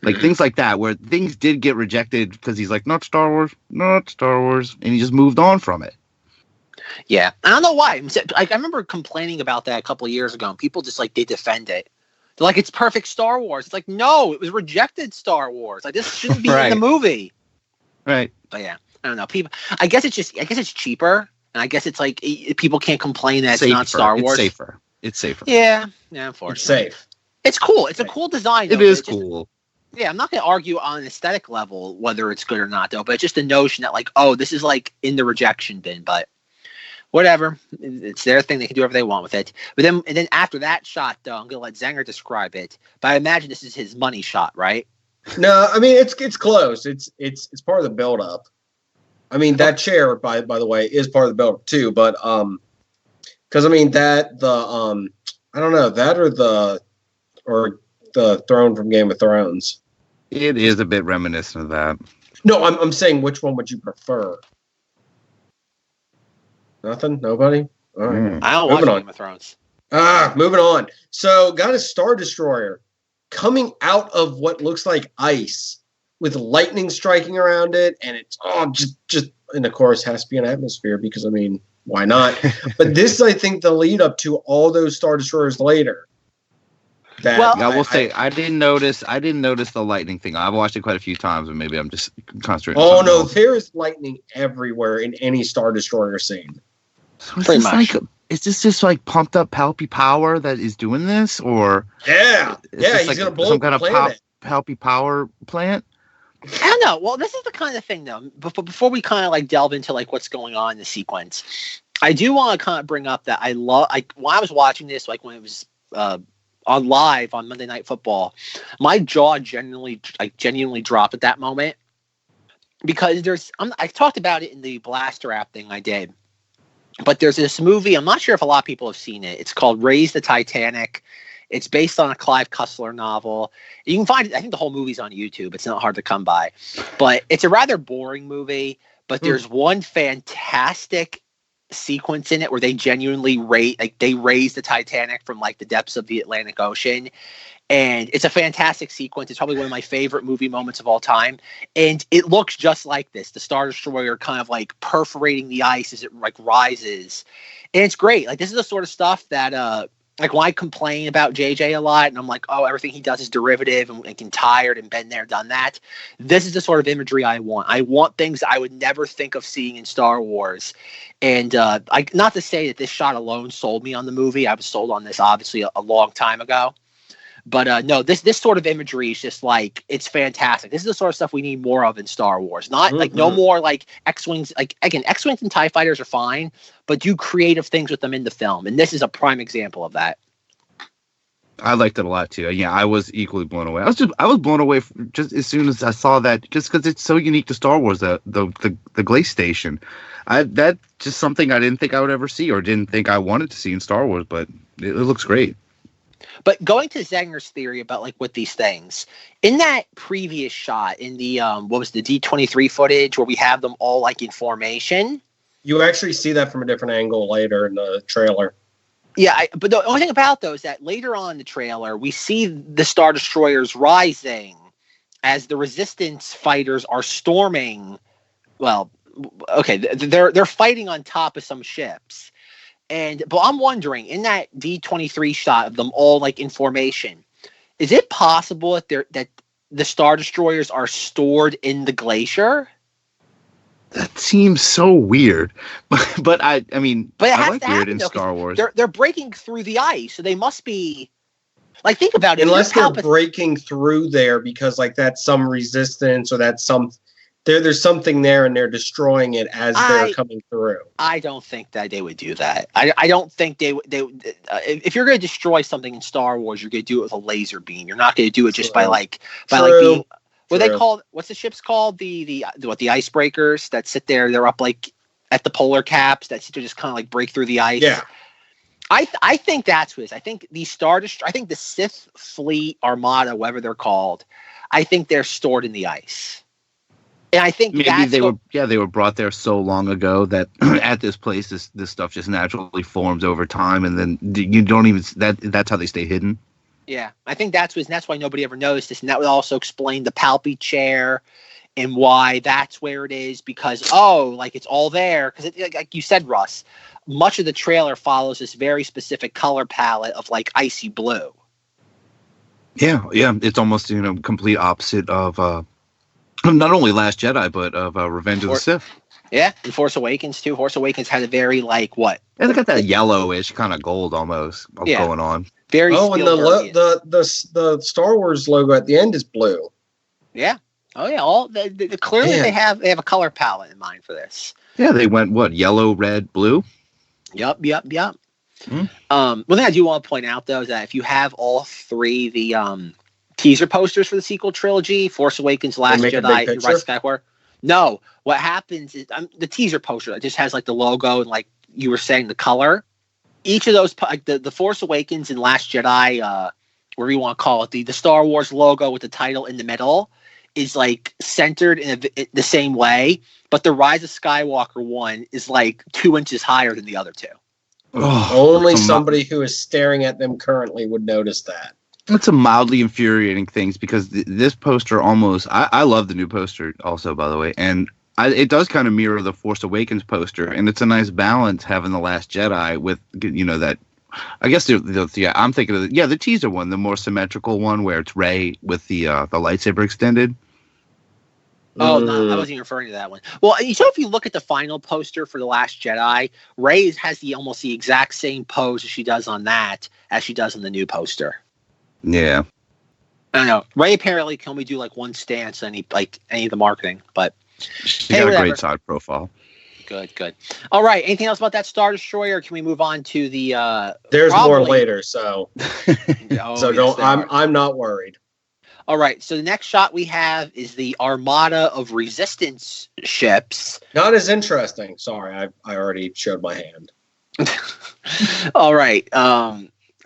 Like things like that, where things did get rejected because he's like, not Star Wars. And he just moved on from it. Yeah. I don't know why. Like, I remember complaining about that a couple of years ago and people just like, they defend it. They're like, it's perfect Star Wars. It's like, no, it was rejected Star Wars. Like this shouldn't be in the movie. Right. But yeah, I don't know. People, I guess it's cheaper. And I guess it's like people can't complain that it's not Star Wars. It's safer. Yeah. Unfortunately. It's safe. It's cool. It's a cool design. It is cool. Yeah, I'm not going to argue on an aesthetic level whether it's good or not, though. But it's just the notion that, like, oh, this is like in the rejection bin. But whatever, it's their thing. They can do whatever they want with it. But then after that shot, though, I'm going to let Zenger describe it. But I imagine this is his money shot, right? No, I mean it's close. It's part of the build up. I mean that chair, by the way, is part of the build up too. But because I mean that I don't know that or the throne from Game of Thrones. It is a bit reminiscent of that. No, I'm saying which one would you prefer? Nothing? Nobody? All right. I don't watch Game of Thrones. Moving on. So got a Star Destroyer coming out of what looks like ice with lightning striking around it, and it's just and of course has to be an atmosphere because I mean, why not? But this is I think the lead up to all those Star Destroyers later. I will say I didn't notice the lightning thing. I've watched it quite a few times, and maybe I'm just concentrating. Oh no, there is lightning everywhere in any Star Destroyer scene. So is this just like pumped up Palpy power that is doing this, or he's gonna blow some kind of Palpy power plant? I don't know. Well, this is the kind of thing though. Before we kind of like delve into like what's going on in the sequence, I do want to kind of bring up that when I was watching this, like when it was on live on Monday Night Football, my jaw genuinely dropped at that moment because I talked about it in the Blaster app thing I did, but there's this movie. I'm not sure if a lot of people have seen it. It's called Raise the Titanic. It's based on a Clive Cussler novel. You can find it. I think the whole movie's on YouTube. It's not hard to come by, but it's a rather boring movie. But there's one fantastic sequence in it where they genuinely raise the Titanic from like the depths of the Atlantic Ocean, and it's a fantastic sequence. It's probably one of my favorite movie moments of all time, and it looks just like this, the Star Destroyer kind of like perforating the ice as it like rises, and it's great. Like this is the sort of stuff that like when I complain about JJ a lot and I'm like, oh, everything he does is derivative and getting tired and been there, done that. This is the sort of imagery I want. I want things I would never think of seeing in Star Wars. And not to say that this shot alone sold me on the movie. I was sold on this obviously a long time ago. But no, this sort of imagery is just like, it's fantastic. This is the sort of stuff we need more of in Star Wars. Not like no more like X-Wings. Like again, X-Wings and TIE fighters are fine, but do creative things with them in the film. And this is a prime example of that. I liked it a lot too. Yeah, I was equally blown away. I was blown away just as soon as I saw that, just because it's so unique to Star Wars. The Glace Station, that's just something I didn't think I would ever see, or didn't think I wanted to see in Star Wars. But it looks great. But going to Zenger's theory about like with these things, in that previous shot in the what was the D23 footage where we have them all like in formation, you actually see that from a different angle later in the trailer. Yeah, but the only thing about those is that later on in the trailer, we see the Star Destroyers rising as the Resistance fighters are storming. Well, okay, they're fighting on top of some ships, but I'm wondering, in that D23 shot of them all like in formation, is it possible that the Star Destroyers are stored in the glacier? That seems so weird, but I mean, but I like weird in Star Wars. They're breaking through the ice, so they must be like, think about it. Unless they're breaking through there because like that's some resistance or that's some there's something there and they're destroying it as they're coming through. I don't think that they would do that. I don't think they if you're going to destroy something in Star Wars, you're going to do it with a laser beam. You're not going to do it just by being. What they called? What's the ships called? The icebreakers that sit there. They're up like at the polar caps that sit there just kind of like break through the ice. Yeah, I think that's what it is. I think I think the Sith fleet armada, whatever they're called, I think they're stored in the ice. And I think maybe they were brought there so long ago that at this place this stuff just naturally forms over time, and then you don't even that's how they stay hidden. Yeah, I think that's why nobody ever noticed this, and that would also explain the Palpy chair and why that's where it is, because like it's all there, because like you said, Russ, much of the trailer follows this very specific color palette of like icy blue. Yeah, it's almost complete opposite of not only Last Jedi but of Revenge of the Sith. Yeah, and Force Awakens too. Force Awakens had a very like what? And they got that yellowish kind of gold almost going on. Very and the Star Wars logo at the end is blue. Yeah. Oh yeah. Clearly they have a color palette in mind for this. Yeah, they went yellow, red, blue. Yep. One thing I do want to point out though is that if you have all three the teaser posters for the sequel trilogy, Force Awakens, Last Jedi, and Rise of Skywalker. No, what happens is the teaser poster just has like the logo and like you were saying the color. Each of those, like the Force Awakens and Last Jedi, whatever you want to call it, the Star Wars logo with the title in the middle is like centered in the same way, but the Rise of Skywalker one is like 2 inches higher than the other two. Only somebody who is staring at them currently would notice that. It's a mildly infuriating thing because this poster almost. I love the new poster also, by the way, and it does kind of mirror the Force Awakens poster, and it's a nice balance having the Last Jedi with that. I guess I'm thinking of the teaser one, the more symmetrical one where it's Rey with the lightsaber extended. Oh, no, I wasn't even referring to that one. Well, if you look at the final poster for The Last Jedi, Rey has almost the exact same pose as she does on that as she does on the new poster. Yeah. I don't know. Rey apparently can only do like one stance any of the marketing, but she got a great side profile. Good. All right. Anything else about that Star Destroyer? Or can we move on to the? There's more later, so I'm not worried. All right. So the next shot we have is the armada of Resistance ships. Not as interesting. Sorry, I already showed my hand. All right.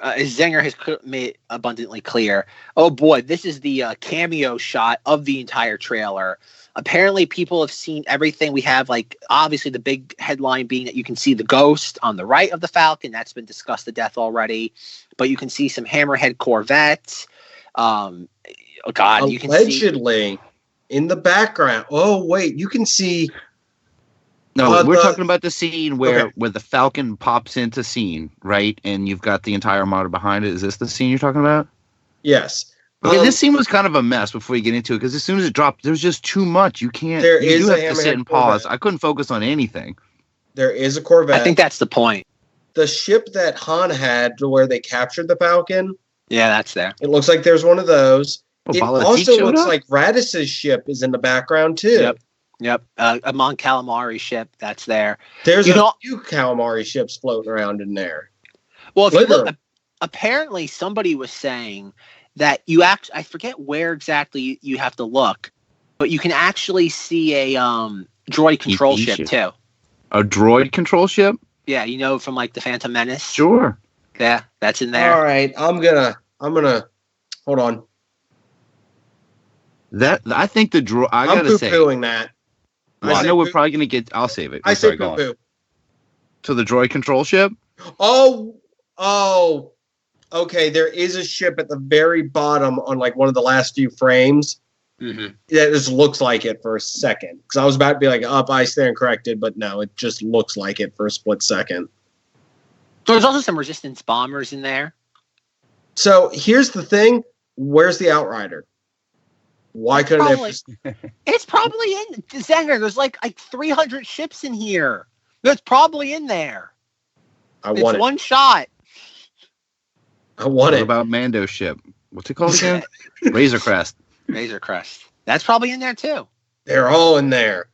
As Zenger has made abundantly clear. Oh boy, this is the cameo shot of the entire trailer. Apparently, people have seen everything. We have, like, obviously the big headline being that you can see the ghost on the right of the Falcon. That's been discussed to death already. But you can see some Hammerhead Corvettes. You can allegedly in the background. Oh wait, you can see. No, we're talking about the scene where the Falcon pops into scene, right? And you've got the entire armada behind it. Is this the scene you're talking about? Yes. Okay, this scene was kind of a mess before you get into it, because as soon as it dropped, there's just too much. You can't. You do have to sit and pause. Corvette. I couldn't focus on anything. There is a Corvette. I think that's the point. The ship that Han had, to where they captured the Falcon, Yeah, that's there. It looks like there's one of those. Oh, it Balatik also showed looks up? like Radiss's ship is in the background too. Yep. A Mon Calamari ship that's there. There's a few calamari ships floating around in there. Well, if you look, apparently somebody was saying that I forget where exactly you have to look, but you can actually see a droid control ship too. A droid control ship? Yeah, from like the Phantom Menace. Sure. Yeah, that's in there. All right, I'm gonna hold on. I think the droid. I'm poo-pooing that. Well, I know we're probably gonna get. I'll save it. I say poo-poo. To the droid control ship. Oh. Okay, there is a ship at the very bottom on like one of the last few frames. Mm-hmm. That just looks like it for a second. Because I was about to be like, I stand corrected, but no, it just looks like it for a split second. There's also some Resistance bombers in there. So here's the thing: where's the Outrider? Why couldn't It's probably in Zenger. There's like 300 ships in here. It's probably in there. It's one shot. I want it. What about Mando's ship? What's it called again? Razor Crest. Razor Crest. That's probably in there too. They're all in there.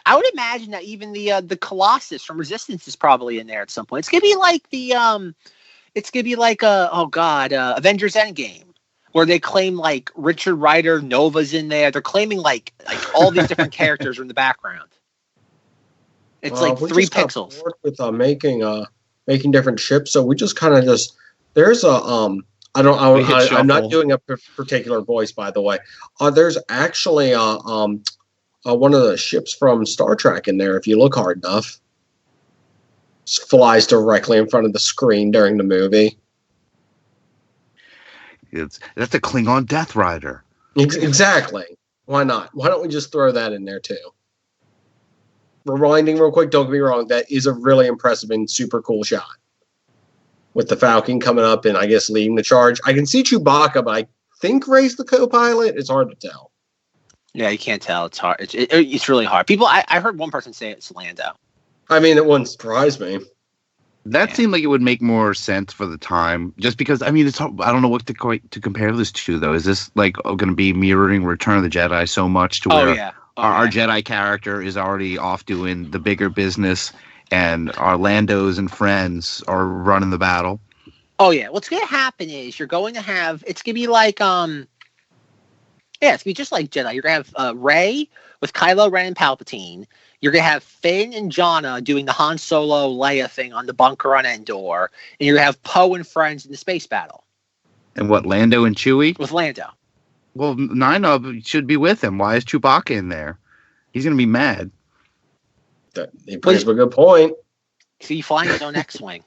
I would imagine that even the Colossus from Resistance is probably in there at some point. It's gonna be like Avengers Endgame, where they claim like Richard Rider, Nova's in there. They're claiming like all these different characters are in the background. It's like 3 pixels. With making different ships, so we just kind of there's a I'm not doing a particular voice, by the way. There's actually one of the ships from Star Trek in there. If you look hard enough, flies directly in front of the screen during the movie. That's a Klingon Death Rider. Exactly. Why not? Why don't we just throw that in there too? Rewinding real quick. Don't get me wrong. That is a really impressive and super cool shot. With the Falcon coming up and I guess leading the charge. I can see Chewbacca, but I think Rey's the co-pilot. It's hard to tell. Yeah, you can't tell. It's hard. It's really hard. People, I heard one person say it's Lando. I mean, it wouldn't surprise me. That seemed like it would make more sense for the time, just because. I mean, I don't know what to compare this to, though. Is this like going to be mirroring Return of the Jedi so much to where our Jedi character is already off doing the bigger business, and our Landos and friends are running the battle? Oh yeah, what's going to happen is you're going to have. It's going to be like it's going to be just like Jedi. You're going to have Rey with Kylo Ren and Palpatine. You're going to have Finn and Jannah doing the Han Solo Leia thing on the bunker on Endor. And you're going to have Poe and friends in the space battle. And what, Lando and Chewie? With Lando. Well, Ninub should be with him. Why is Chewbacca in there? He's going to be mad. He brings up a good point. See, flying his own X-Wing.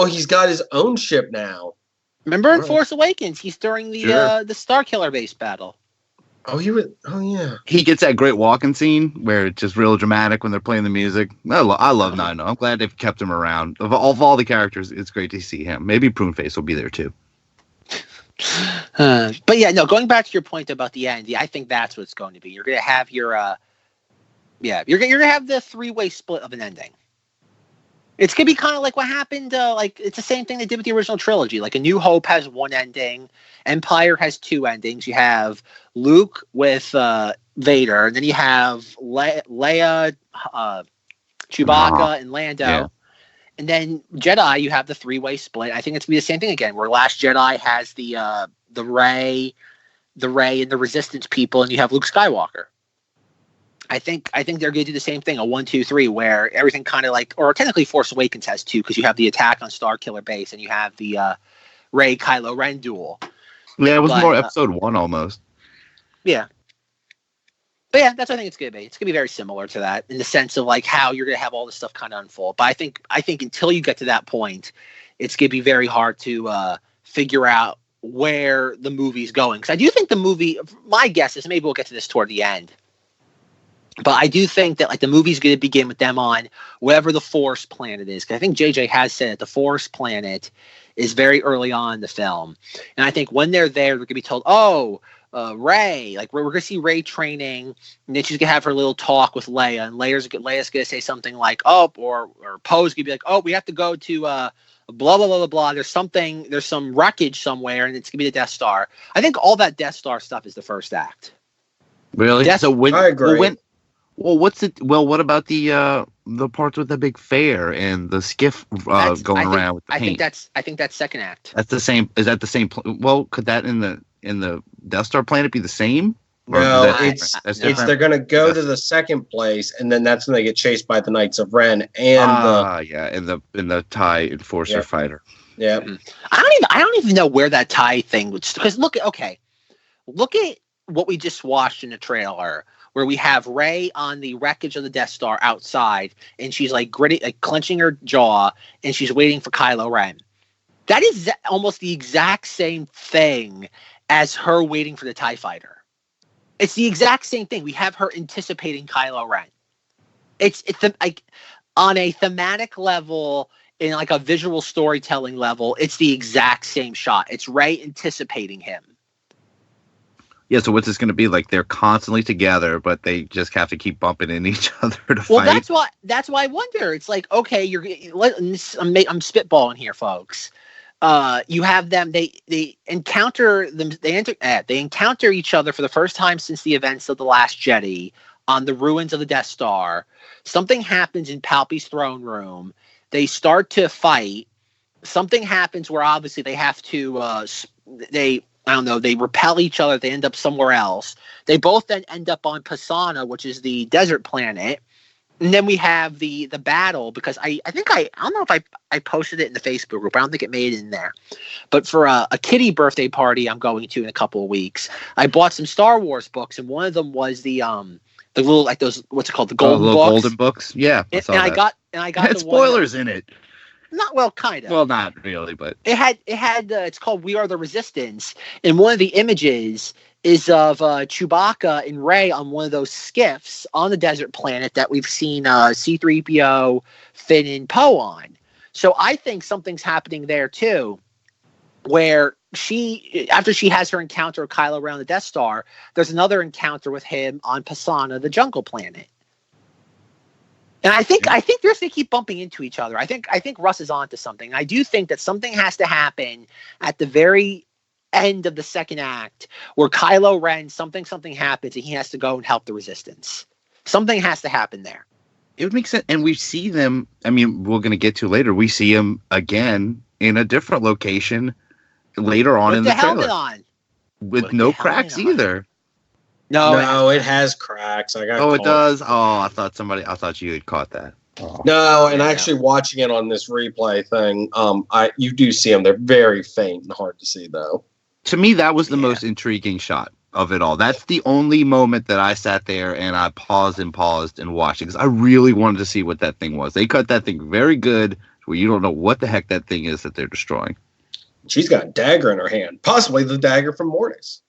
He's got his own ship now. Remember in Force Awakens, he's during the Starkiller base battle. Oh, yeah. He gets that great walking scene where it's just real dramatic when they're playing the music. I love Nino. I'm glad they've kept him around. Of all the characters, it's great to see him. Maybe Pruneface will be there too. But yeah, no. Going back to your point about the end, I think that's what it's going to be. You're going to have your, you're going to have the 3-way split of an ending. It's going to be kind of like what happened, it's the same thing they did with the original trilogy. Like A New Hope has one ending, Empire has 2 endings. You have Luke with Vader, and then you have Leia, Chewbacca, and Lando. Yeah. And then Jedi, you have the 3-way split. I think it's going to be the same thing again, where Last Jedi has the Rey and the Resistance people, and you have Luke Skywalker. I think they're going to do the same thing, a 1, 2, 3, where everything kind of or technically Force Awakens has 2, because you have the attack on Starkiller Base and you have the Rey Kylo Ren duel. Yeah, it was more Episode 1 almost. Yeah. But yeah, that's what I think it's going to be. It's going to be very similar to that in the sense of how you're going to have all this stuff kind of unfold. But I think until you get to that point, it's going to be very hard to figure out where the movie's going. Because I do think the movie, my guess is, maybe we'll get to this toward the end, but I do think that the movie's going to begin with them on whatever the Force planet is. Because I think JJ has said that the Force planet is very early on in the film. And I think when they're there, they're going to be told, Rey. Like we're gonna see Rey training, and then she's gonna have her little talk with Leia, and Leia's gonna say something like, "Oh," or Poe's gonna be like, "Oh, we have to go to blah blah blah blah blah. There's some wreckage somewhere, and it's gonna be the Death Star." I think all that Death Star stuff is the first act. Really? Yes, so when, I agree. What about the parts with the big fair and the skiff going around with the paint? I think that's second act. That's the same. Is that the same? Well, could that in the Death Star planet be the same? No, they're going to go to the second place, and then that's when they get chased by the Knights of Ren and in the TIE Enforcer fighter. Yeah, I don't even know where that TIE thing would, because look at what we just watched in the trailer, where we have Rey on the wreckage of the Death Star outside, and she's like clenching her jaw, and she's waiting for Kylo Ren. That is almost the exact same thing as her waiting for the TIE fighter. It's the exact same thing. We have her anticipating Kylo Ren. It's like on a thematic level, in like a visual storytelling level, it's the exact same shot. It's Rey anticipating him. Yeah, so what's this going to be like? They're constantly together, but they just have to keep bumping into each other to fight. Well, that's why I wonder. It's like, okay, I'm spitballing here, folks. You have them. They encounter them. They encounter each other for the first time since the events of The Last Jedi on the ruins of the Death Star. Something happens in Palpy's throne room. They start to fight. Something happens where obviously they have to. They repel each other. They end up somewhere else. They both then end up on Pisana, which is the desert planet. And then we have the battle, because I don't know if I posted it in the Facebook group. I don't think it made it in there. But for a kitty birthday party I'm going to in a couple of weeks, I bought some Star Wars books, and one of them was the little, like those, what's it called, the golden books. Golden books, yeah. I got it had spoilers in it. Kind of. Well, not really, but it had. It's called "We Are the Resistance," and one of the images is of Chewbacca and Rey on one of those skiffs on the desert planet that we've seen C-3PO, Finn, and Poe on. So I think something's happening there too, where after she has her encounter with Kylo Ren on the Death Star, there's another encounter with him on Pisana, the jungle planet. And I think they're going to keep bumping into each other. I think Rus is onto something. I do think that something has to happen at the very end of the second act where Kylo Ren, something happens, and he has to go and help the Resistance. Something has to happen there. It would make sense. And we see them, I mean, we're going to get to later, we see him again in a different location later on in the trailer. With the helmet on. With no cracks either. No, it has cracks. I got. Oh, it does. Oh, I thought you had caught that. Oh. No, and actually watching it on this replay thing, you do see them. They're very faint and hard to see, though. To me, that was the most intriguing shot of it all. That's the only moment that I sat there and I paused and watched it, because I really wanted to see what that thing was. They cut that thing very good, where you don't know what the heck that thing is that they're destroying. She's got a dagger in her hand, possibly the dagger from Mortis.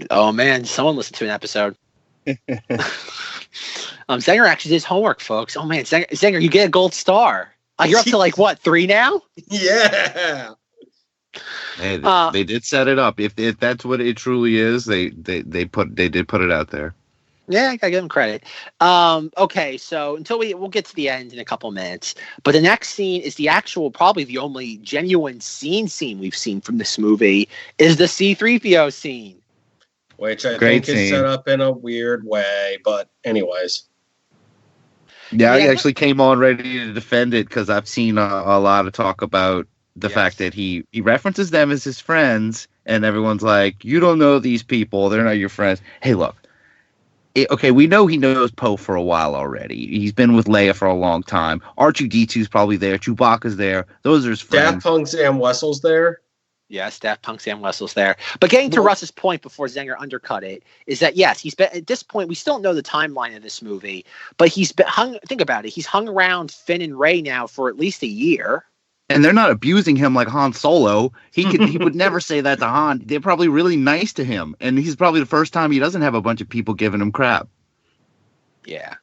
Oh man, someone listened to an episode. Zenger actually did his homework, folks. Oh man, Zenger, you get a gold star. You're up to like what, 3 now? Yeah. Hey, they did set it up. If that's what it truly is, they did put it out there. Yeah, I gotta give them credit. Okay, so we'll get to the end in a couple minutes. But the next scene is the actual, probably the only genuine scene we've seen from this movie is the C-3PO scene. Which I think is set up in a weird way, but anyways. Yeah, I actually came on ready to defend it, because I've seen a lot of talk about the fact that he references them as his friends, and everyone's like, you don't know these people, they're not your friends. Hey, look, okay, we know he knows Poe for a while already. He's been with Leia for a long time. R2-D2's probably there. Chewbacca's there. Those are his friends. Daft Punk Sam Wessel's there. Yes, Daft Punk Sam Wessel's there. But getting to Russ's point before Zenger undercut it, is that yes, he's been, at this point, we still don't know the timeline of this movie, but he's been think about it, he's hung around Finn and Rey now for at least a year. And they're not abusing him like Han Solo. He would never say that to Han. They're probably really nice to him. And he's probably the first time he doesn't have a bunch of people giving him crap. Yeah.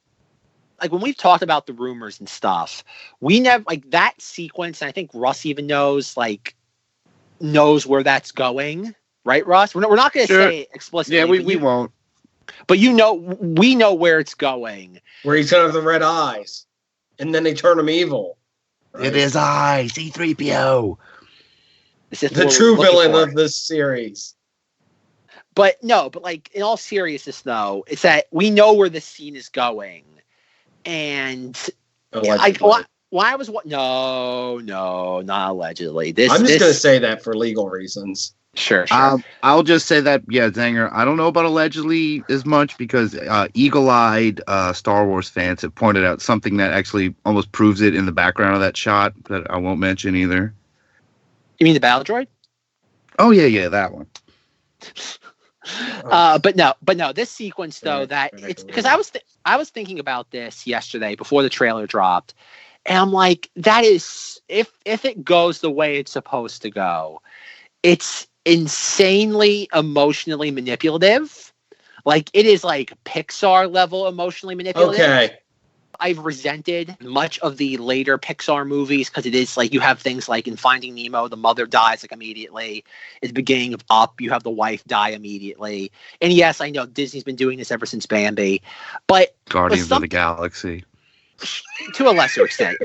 Like when we've talked about the rumors and stuff, we never, like that sequence, and I think Rus even knows where that's going. right, Russ? We're not going to say it explicitly. Yeah, we won't. But we know where it's going. Where he's gonna have the red eyes, and then they turn him evil. Right? It is C-3PO. The true villain of this series. But like in all seriousness, though, it's that we know where the scene is going, and why was what? No, not allegedly. I'm just gonna say that for legal reasons. Sure. I'll just say that, Zenger, I don't know about allegedly as much because eagle-eyed Star Wars fans have pointed out something that actually almost proves it in the background of that shot that I won't mention either. You mean the battle droid? Oh, yeah, that one. But no, this sequence though, that it's because I was thinking about this yesterday before the trailer dropped, and I'm like, that is if it goes the way it's supposed to go, it's insanely emotionally manipulative. Like it is like Pixar level emotionally manipulative. Okay. I've resented much of the later Pixar movies because it is like you have things like in Finding Nemo, the mother dies like immediately. At the beginning of Up, you have the wife die immediately. And yes, I know Disney's been doing this ever since Bambi, but Guardians of the Galaxy. To a lesser extent.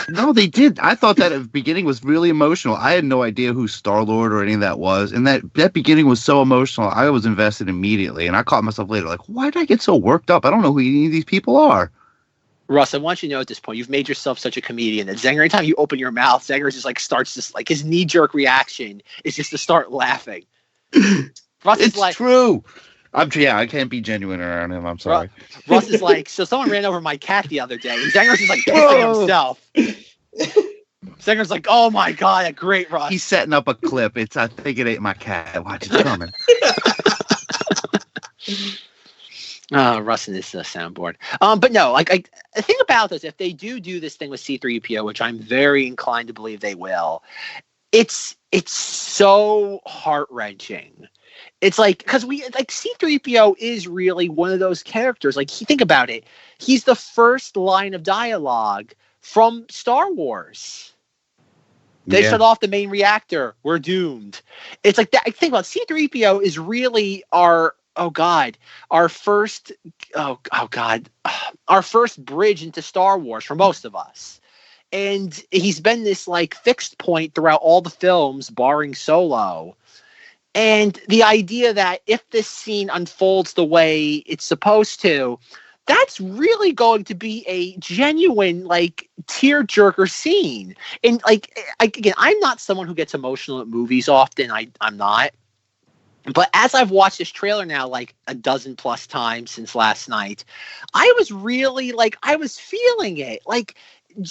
No, they did. I thought that at the beginning was really emotional. I had no idea who Star-Lord or any of that was. And that beginning was so emotional. I was invested immediately. And I caught myself later like, why did I get so worked up? I don't know who any of these people are. Russ, I want you to know at this point, you've made yourself such a comedian that Zenger, anytime you open your mouth, Zenger just like starts this, like his knee-jerk reaction is just to start laughing. Russ it's is like, true. I can't be genuine around him. I'm sorry. Russ is like, so someone ran over my cat the other day, and Zenger's just like pissing himself. Zenger's like, oh my God, a great Russ. He's setting up a clip. I think it ain't my cat. Watch it coming. Russ and his soundboard. But no, like I think about this, if they do this thing with C-3PO, which I'm very inclined to believe they will, it's so heart-wrenching. It's like, because C-3PO is really one of those characters. Like, think about it. He's the first line of dialogue from Star Wars. They shut off the main reactor. We're doomed. It's like that. I think about C-3PO is really our first bridge into Star Wars for most of us. And he's been this like fixed point throughout all the films, barring Solo. And the idea that if this scene unfolds the way it's supposed to, that's really going to be a genuine like tearjerker scene. And like, again, I'm not someone who gets emotional at movies often. I'm not. But as I've watched this trailer now like a dozen plus times since last night, I was really like, I was feeling it. Like,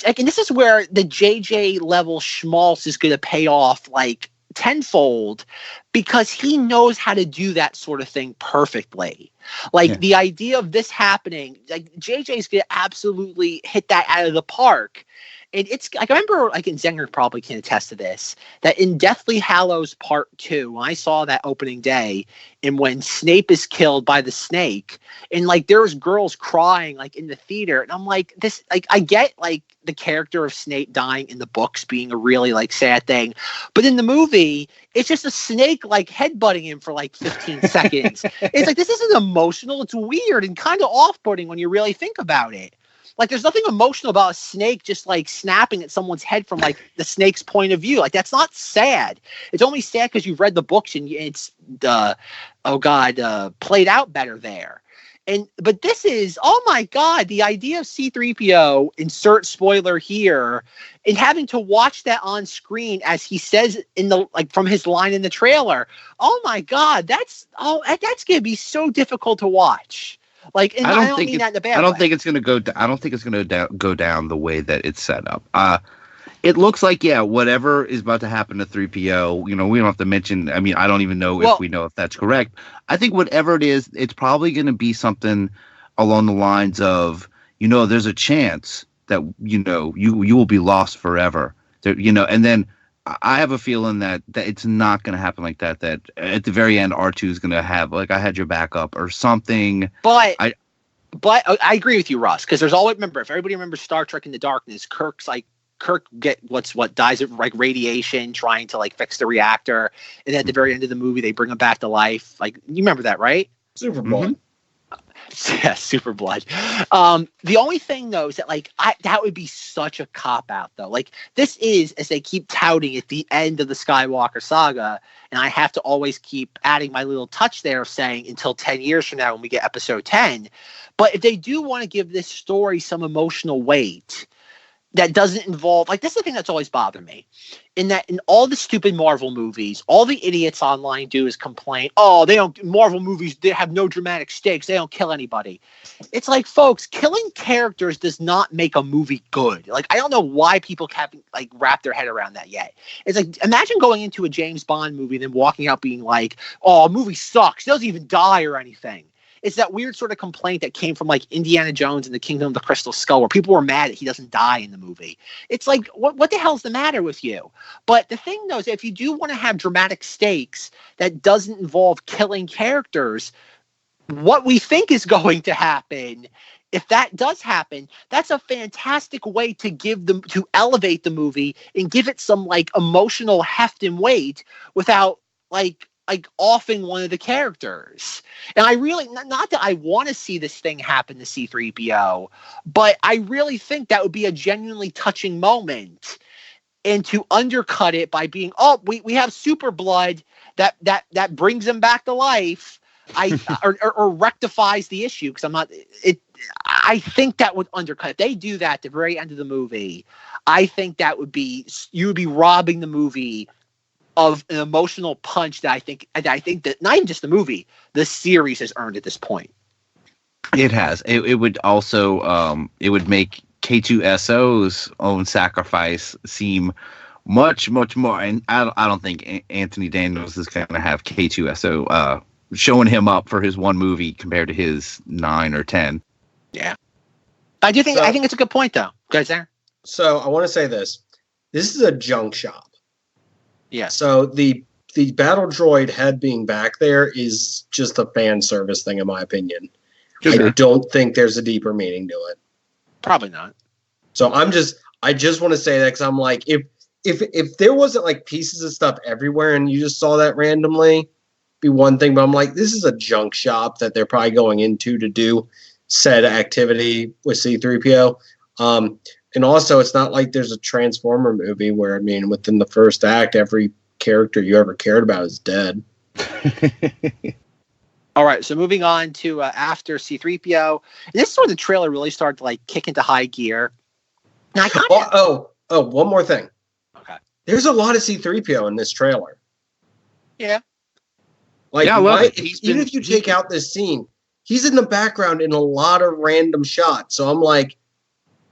and this is where the JJ level schmaltz is going to pay off like tenfold, because he knows how to do that sort of thing perfectly. Like the idea of this happening, like JJ's going to absolutely hit that out of the park. And it's like, I remember, like, and Zenger probably can attest to this, that in Deathly Hallows Part 2, when I saw that opening day, and when Snape is killed by the snake, and like there was girls crying like in the theater, and I'm like, this, like, I get like the character of Snape dying in the books being a really like sad thing, but in the movie, it's just a snake like headbutting him for like 15 seconds. It's like, this isn't emotional. It's weird and kind of off-putting when you really think about it. Like, there's nothing emotional about a snake just, like, snapping at someone's head from, like, the snake's point of view. Like, that's not sad. It's only sad because you've read the books and it's, played out better there. But this is, oh, my God, the idea of C-3PO, insert spoiler here, and having to watch that on screen as he says from his line in the trailer. Oh, my God, that's going to be so difficult to watch. Like, and I don't mean that in a bad way. I don't think it's going to go. I don't think it's going to go down the way that it's set up. It looks like whatever is about to happen to 3PO. We don't have to mention. I mean, I don't even know if we know if that's correct. I think whatever it is, it's probably going to be something along the lines of, there's a chance that you will be lost forever. And then I have a feeling that it's not going to happen like that. That at the very end, R2 is going to have like, I had your backup or something. But I agree with you, Russ, because there's always, remember, if everybody remembers Star Trek Into Darkness, Kirk's like Kirk dies of like radiation trying to like fix the reactor, and at the very end of the movie they bring him back to life. Like, you remember that, right? Super Bowl. Yeah, super blood. The only thing though is that like that would be such a cop out though. Like, this is, as they keep touting, at the end of the Skywalker saga, and I have to always keep adding my little touch there of saying until 10 years from now when we get episode 10. But if they do want to give this story some emotional weight that doesn't involve, like, this is the thing that's always bothered me, in that in all the stupid Marvel movies, all the idiots online do is complain, Marvel movies, they have no dramatic stakes, they don't kill anybody. It's like, folks, killing characters does not make a movie good. Like, I don't know why people haven't like wrapped their head around that yet. It's like, imagine going into a James Bond movie and then walking out being like, oh, a movie sucks, he doesn't even die or anything. It's that weird sort of complaint that came from like Indiana Jones and the Kingdom of the Crystal Skull, where people were mad that he doesn't die in the movie. It's like, what the hell's the matter with you? But the thing though is, if you do want to have dramatic stakes that doesn't involve killing characters, what we think is going to happen, if that does happen, that's a fantastic way to to elevate the movie and give it some like emotional heft and weight without like offing one of the characters. And I really, not that I want to see this thing happen to C-3PO, but I really think that would be a genuinely touching moment. And to undercut it by being, we have super blood that brings him back to life, or rectifies the issue, because I think that would undercut. If they do that at the very end of the movie, I think that you would be robbing the movie of an emotional punch that I think that not even just the movie, the series has earned at this point. It has. It would also it would make K2SO's own sacrifice seem much, much more. And I don't think Anthony Daniels is going to have K2SO showing him up for his one movie compared to his 9 or 10. Yeah, I do think. I think it's a good point though. Go ahead, Zack. So I want to say this. This is a junk shop. Yeah. So the battle droid head being back there is just a fan service thing, in my opinion. Sure. I don't think there's a deeper meaning to it. Probably not. So I just want to say that, because I'm like, if there wasn't like pieces of stuff everywhere and you just saw that randomly, be one thing. But I'm like, this is a junk shop that they're probably going into to do said activity with C-3PO. And also, it's not like there's a Transformer movie where, I mean, within the first act, every character you ever cared about is dead. All right, so moving on to after C-3PO. And this is where the trailer really started to like kick into high gear. And I one more thing. Okay. There's a lot of C-3PO in this trailer. Yeah. Like, even if you take out this scene, he's in the background in a lot of random shots. So I'm like,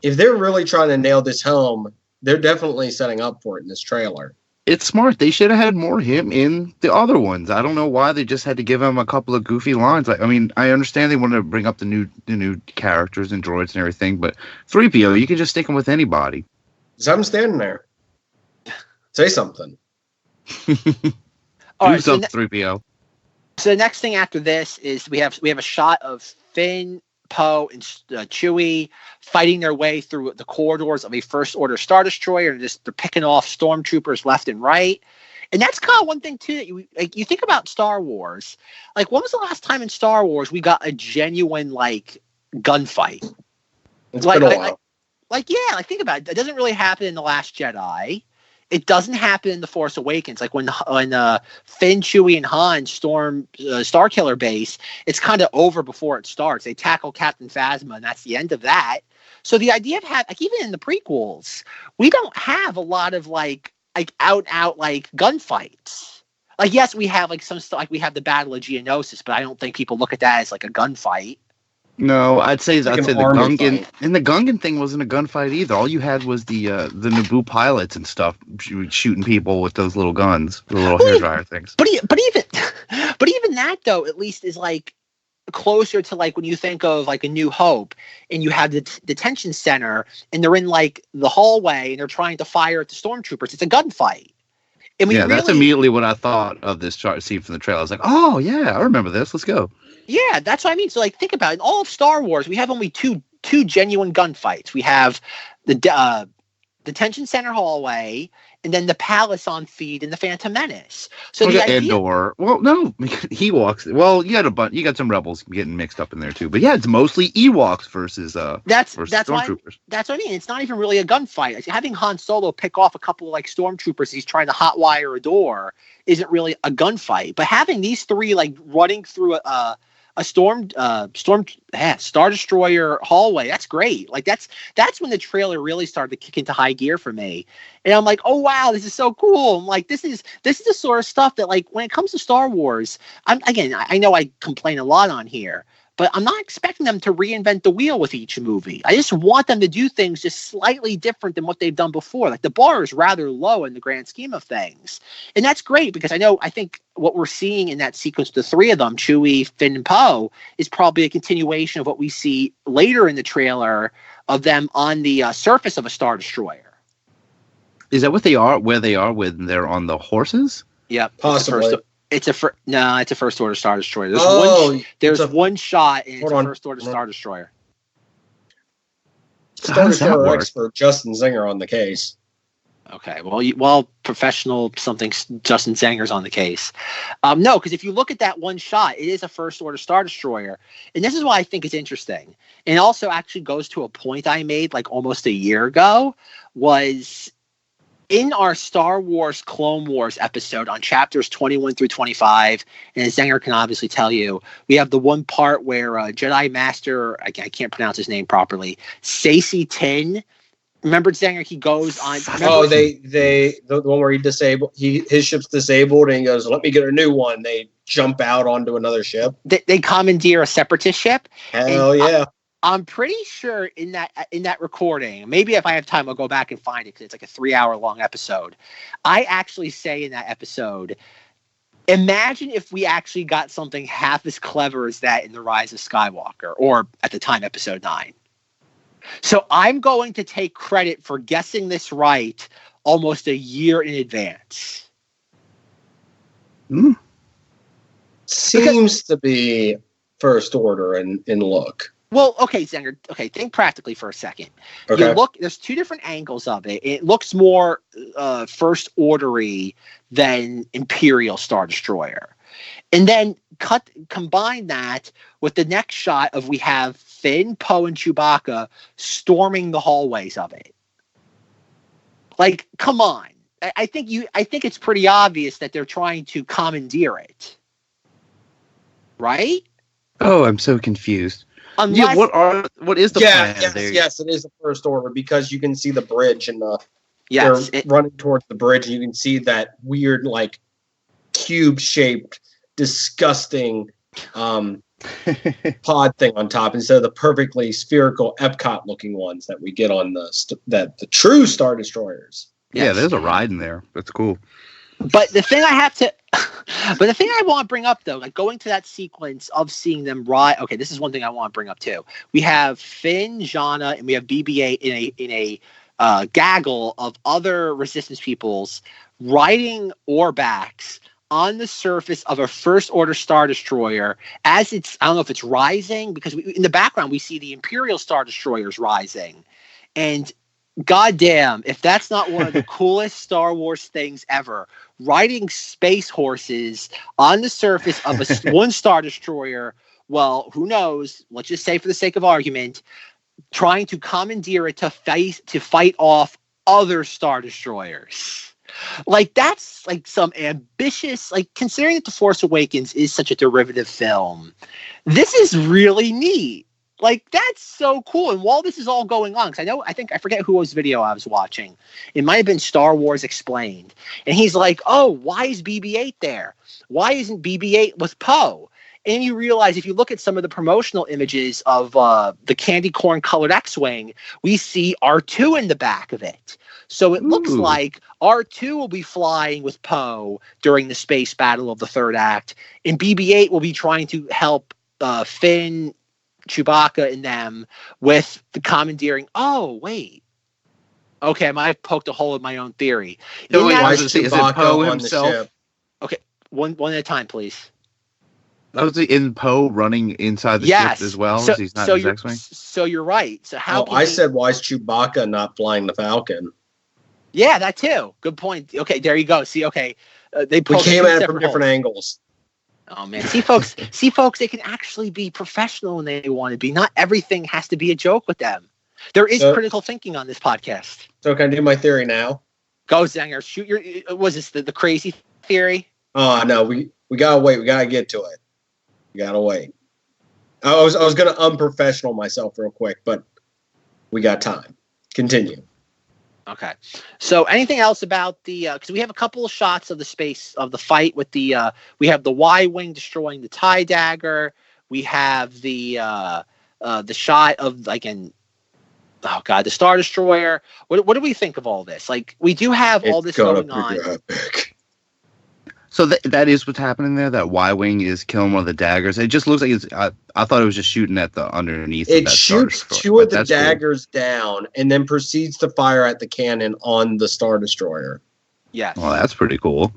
if they're really trying to nail this home, they're definitely setting up for it in this trailer. It's smart. They should have had more him in the other ones. I don't know why they just had to give him a couple of goofy lines. I mean, I understand they wanted to bring up the new characters and droids and everything, but 3PO, you can just stick him with anybody. Just have him standing there. Say something. All right, something, 3PO. So the next thing after this is we have a shot of Finn, Poe, and Chewie fighting their way through the corridors of a First Order Star Destroyer, and they're picking off stormtroopers left and right. And that's kind of one thing too that you think about Star Wars. Like, when was the last time in Star Wars we got a genuine like gunfight? It's been a while. Think about it. It doesn't really happen in The Last Jedi. It doesn't happen in The Force Awakens. Like when Finn, Chewie, and Han storm Starkiller Base, it's kind of over before it starts. They tackle Captain Phasma, and that's the end of that. So the idea of even in the prequels, we don't have a lot of like out like gunfights. Like, yes, we have like some stuff. Like we have the Battle of Geonosis, but I don't think people look at that as like a gunfight. No, I'd say the Gungan fight. And the Gungan thing wasn't a gunfight either. All you had was the Naboo pilots and stuff shooting people with those little guns, the little hairdryer things. But even that though, at least is like closer to like when you think of like A New Hope, and you have the detention center, and they're in like the hallway, and they're trying to fire at the stormtroopers. It's a gunfight. And that's immediately what I thought of this scene from the trailer. I was like, oh yeah, I remember this. Let's go. Yeah, that's what I mean. So, like, think about it. In all of Star Wars, we have only two genuine gunfights. We have the detention center hallway, and then the palace on feed in the Phantom Menace. So the idea, Endor. Well, no, he walks. Well, you got some rebels getting mixed up in there too, but yeah, it's mostly Ewoks versus stormtroopers. That's what I mean. It's not even really a gunfight. Like, having Han Solo pick off a couple of like stormtroopers he's trying to hotwire a door isn't really a gunfight. But having these three like running through a Star Destroyer hallway, that's great. Like that's when the trailer really started to kick into high gear for me. And I'm like, oh wow, this is so cool. I'm like, this is the sort of stuff that, like, when it comes to Star Wars, I know I complain a lot on here, but I'm not expecting them to reinvent the wheel with each movie. I just want them to do things just slightly different than what they've done before. Like, the bar is rather low in the grand scheme of things. And that's great, because I think what we're seeing in that sequence, the three of them, Chewie, Finn, and Poe, is probably a continuation of what we see later in the trailer of them on the surface of a Star Destroyer. Is that what they are, where they are when they're on the horses? Yep. Possibly. It's a first order Star Destroyer. There's one shot, and it's a first order Star Destroyer. Star Destroyer expert Justin Zenger on the case. Okay, well, professional something Justin Zenger's on the case. No, because if you look at that one shot, it is a first order Star Destroyer, and this is why I think it's interesting. And it also actually goes to a point I made like almost a year ago, was in our Star Wars Clone Wars episode on chapters 21 through 25, and as Zenger can obviously tell you, we have the one part where Jedi Master, I can't pronounce his name properly, Saesee Tiin. Remember, Zenger, he goes on. The one where his ship's disabled, and he goes, "Let me get a new one." They jump out onto another ship. They commandeer a separatist ship. Hell yeah. I'm pretty sure in that recording, maybe if I have time, I'll go back and find it, because it's like a 3-hour long episode. I actually say in that episode, imagine if we actually got something half as clever as that in The Rise of Skywalker, or at the time, episode 9. So I'm going to take credit for guessing this right almost a year in advance. Seems to be first order in look. Well, okay, Zenger. Okay, think practically for a second. Okay. You look. There's two different angles of it. It looks more first ordery than Imperial Star Destroyer, and then combine that with the next shot of we have Finn, Poe, and Chewbacca storming the hallways of it. Like, come on! I think it's pretty obvious that they're trying to commandeer it, right? Oh, I'm so confused. Unless, what is the plan? Yes, it is a first order, because you can see the bridge, and they're running towards the bridge, and you can see that weird, like, cube-shaped, disgusting pod thing on top, instead of the perfectly spherical Epcot-looking ones that we get on the true Star Destroyers. Yes. Yeah, there's a ride in there. That's cool. But the thing I want to bring up, though, like going to that sequence of seeing them ride. Okay, this is one thing I want to bring up too. We have Finn, Jannah, and we have BB-8 in a gaggle of other Resistance peoples riding Orbaks on the surface of a first order Star Destroyer. As it's, I don't know if it's rising, because in the background we see the Imperial Star Destroyers rising, and goddamn, if that's not one of the coolest Star Wars things ever, riding space horses on the surface of one Star Destroyer. Well, who knows? Let's just say, for the sake of argument, trying to commandeer it to fight off other Star Destroyers. Like, that's like some ambitious, like, considering that The Force Awakens is such a derivative film, this is really neat. Like, that's so cool. And while this is all going on, because I forget whose video I was watching. It might have been Star Wars Explained. And he's like, oh, why is BB-8 there? Why isn't BB-8 with Poe? And you realize, if you look at some of the promotional images of the candy corn colored X-Wing, we see R2 in the back of it. So it looks like R2 will be flying with Poe during the space battle of the third act. And BB-8 will be trying to help Finn, Chewbacca, and them with the commandeering. Oh, wait. Okay, I might have poked a hole in my own theory. No, is it Poe himself? Ship? Okay, one at a time, please. That was in Poe running inside the ship as well. So, he's not in his X-Wing. So you're right. So how? I said, why is Chewbacca not flying the Falcon? Yeah, that too. Good point. Okay, there you go. See, okay, we came at it from different angles. Oh man, see, folks, they can actually be professional when they want to be. Not everything has to be a joke with them. There is critical thinking on this podcast. So can I do my theory now? Go, Zenger. Shoot your. Was this the crazy theory? Oh no, we gotta wait. We gotta get to it. We gotta wait. I was gonna unprofessional myself real quick, but we got time. Continue. Okay. So anything else about the because we have a couple of shots of the space of the fight with the we have the Y-wing destroying the TIE dagger. We have the shot of the Star Destroyer. What do we think of all this? Like, we do have all this going on. Epic. So that is what's happening there. That Y-wing is killing one of the daggers. It just looks like it's. I thought it was just shooting at the underneath. It shoots two of the daggers down and then proceeds to fire at the cannon on the Star Destroyer. Yeah. Well, that's pretty cool.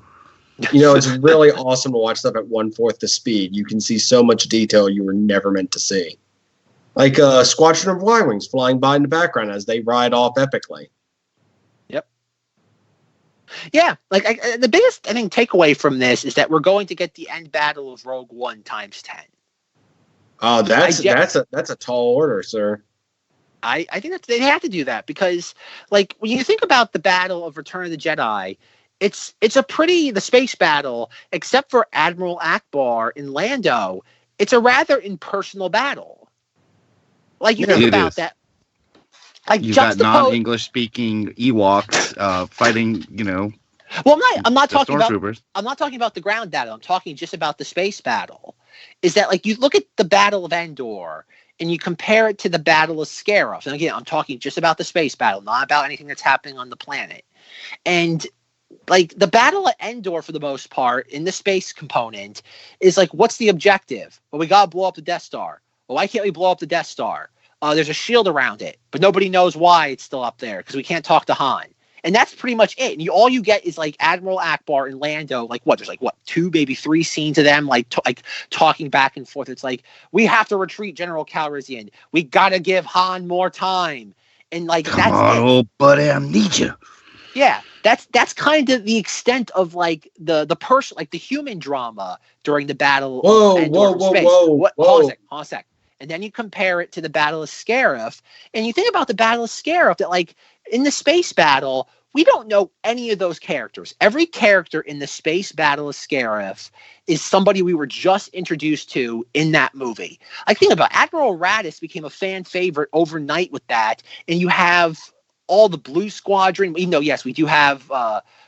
You know, it's really awesome to watch stuff at 1/4 the speed. You can see so much detail you were never meant to see. Like a squadron of Y-wings flying by in the background as they ride off epically. Yeah, like the biggest takeaway from this is that we're going to get the end battle of Rogue One times 10. Oh, that's a tall order, sir. I think that they have to do that because, like, when you think about the battle of Return of the Jedi, it's the space battle, except for Admiral Akbar in Lando, it's a rather impersonal battle. Like, you think about that. Like, you've got non-English speaking Ewoks fighting, Well, I'm not talking about the ground battle. I'm talking just about the space battle. Is that, like, you look at the Battle of Endor and you compare it to the Battle of Scarif. And again, I'm talking just about the space battle, not about anything that's happening on the planet. And, like, the Battle of Endor, for the most part, in the space component, is like, what's the objective? Well, we got to blow up the Death Star. Well, why can't we blow up the Death Star? There's a shield around it, but nobody knows why it's still up there because we can't talk to Han. And that's pretty much it. And all you get is, like, Admiral Akbar and Lando, like, there's 2, maybe 3 scenes of them, like talking back and forth. It's like, we have to retreat, General Calrissian. We got to give Han more time. And, like, Come on, old buddy, I need you. Yeah, that's kind of the extent of, like, the person, like, the human drama during the battle of Endor from space. Hold on a sec. And then you compare it to the Battle of Scarif, and you think about the Battle of Scarif, that, like, in the space battle, we don't know any of those characters. Every character in the space Battle of Scarif is somebody we were just introduced to in that movie. I think about Admiral Raddus became a fan favorite overnight with that, and you have all the Blue Squadron, even though, yes, we do have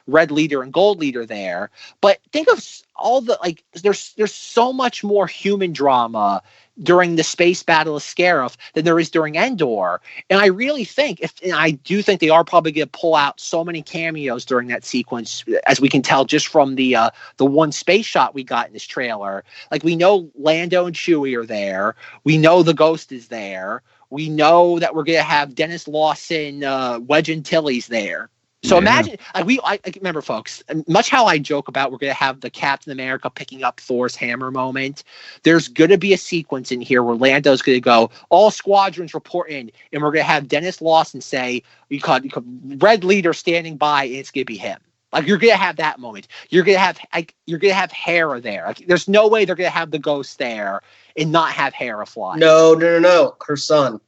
Red Leader and Gold Leader there, but think of all the, like, there's so much more human drama during the space battle of Scarif than there is during Endor. And I really think, I do think they are probably going to pull out so many cameos during that sequence, as we can tell just from the one space shot we got in this trailer. Like, we know Lando and Chewie are there. We know the Ghost is there. We know that we're going to have Dennis Lawson, Wedge Antilles there. So imagine, I remember, folks, much how I joke about we're going to have the Captain America picking up Thor's hammer moment. There's going to be a sequence in here where Lando's going to go, all squadrons report in, and we're going to have Dennis Lawson say, you call Red Leader standing by, and it's going to be him. Like, you're going to have that moment. You're going to have Hera there. Like, there's no way they're going to have the Ghost there and not have Hera fly. No. Her son.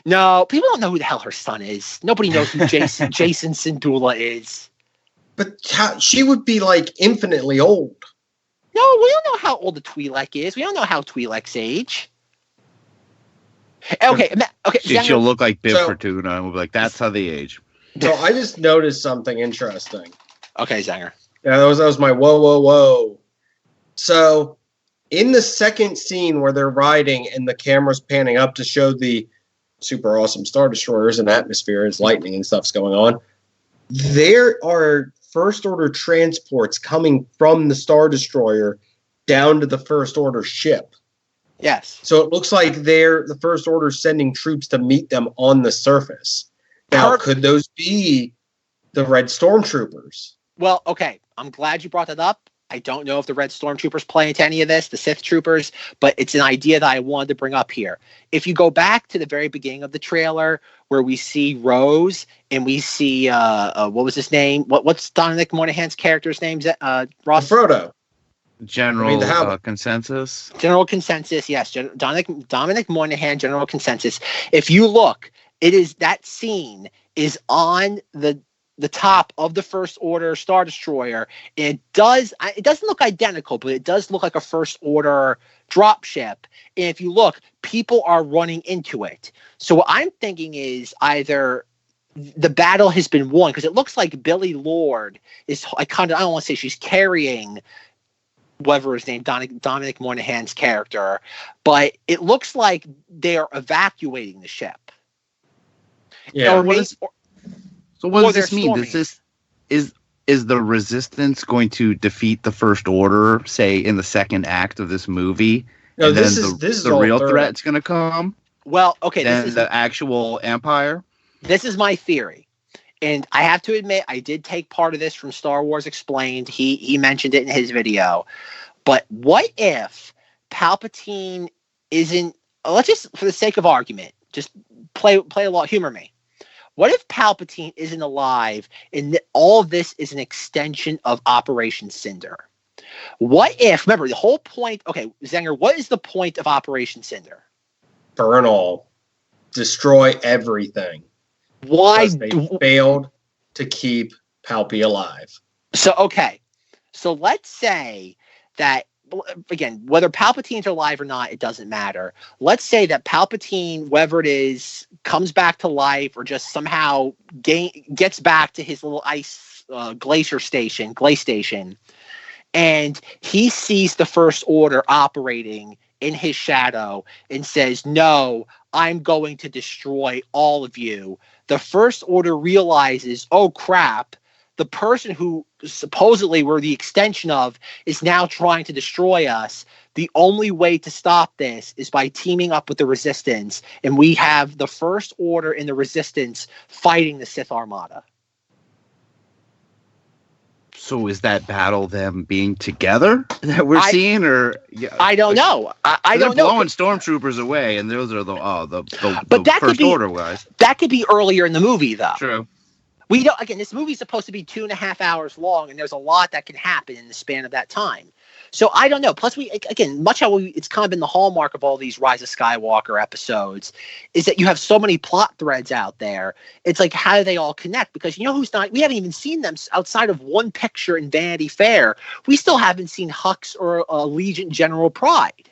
No, people don't know who the hell her son is. Nobody knows who Jason Syndulla is. But she would be, like, infinitely old. No, we don't know how old the Twi'lek is. We don't know how Twi'leks age. Okay. She'll look like Bib Fortuna, and we'll be like, that's how they age. So I just noticed something interesting. Okay, Zenger. Yeah, that was my whoa. So in the second scene where they're riding and the camera's panning up to show the super awesome Star Destroyers and atmosphere, as lightning and stuff's going on, there are First Order transports coming from the Star Destroyer down to the First Order ship. Yes. So it looks like the First Order sending troops to meet them on the surface. Now, could those be the Red Stormtroopers? Well, okay. I'm glad you brought that up. I don't know if the Red Stormtroopers play into any of this, the Sith Troopers, but it's an idea that I wanted to bring up here. If you go back to the very beginning of the trailer where we see Rose and we see, what was his name? What's Dominic Monaghan's character's name? Ross? Frodo. General Consensus. General Consensus, yes. Dominic Monaghan, General Consensus. If you look, that scene is on the top of the First Order Star Destroyer. And it doesn't look identical, but it does look like a First Order dropship. And if you look, people are running into it. So what I'm thinking is either the battle has been won, because it looks like Billy Lord is, I don't want to say she's carrying whatever his name, Dominic Monaghan's character, but it looks like they're evacuating the ship. Yeah. So what does this mean? Is the Resistance going to defeat the First Order, say, in the second act of this movie? No, and this then is the real threat's going to come? Well, okay. Then this is the actual Empire? This is my theory. And I have to admit, I did take part of this from Star Wars Explained. He mentioned it in his video. But what if Palpatine isn't... Let's just, for the sake of argument, just play along, humor me. What if Palpatine isn't alive and all of this is an extension of Operation Cinder? What if, remember, the whole point, okay, Zenger, what is the point of Operation Cinder? Burn all. Destroy everything. Why? They failed to keep Palpy alive. So, okay. So let's say that, again, whether Palpatine's alive or not, it doesn't matter. Let's say that Palpatine, whether it is, comes back to life or just somehow gets back to his little ice glacier station, and he sees the First Order operating in his shadow and says, no, I'm going to destroy all of you. The First Order realizes, oh crap, the person who supposedly we're the extension of is now trying to destroy us. The only way to stop this is by teaming up with the Resistance, and we have the First Order and the Resistance fighting the Sith Armada. So is that battle them being together that we're seeing, or I don't know. I don't know. Blowing stormtroopers away, and those are the First Order guys. That could be earlier in the movie, though. True. We don't. Again, this movie's supposed to be 2.5 hours long, and there's a lot that can happen in the span of that time. So I don't know. Plus, it's kind of been the hallmark of all these Rise of Skywalker episodes, is that you have so many plot threads out there. It's like, how do they all connect? Because you know who's not? We haven't even seen them outside of one picture in Vanity Fair. We still haven't seen Hux or Allegiant General Pride.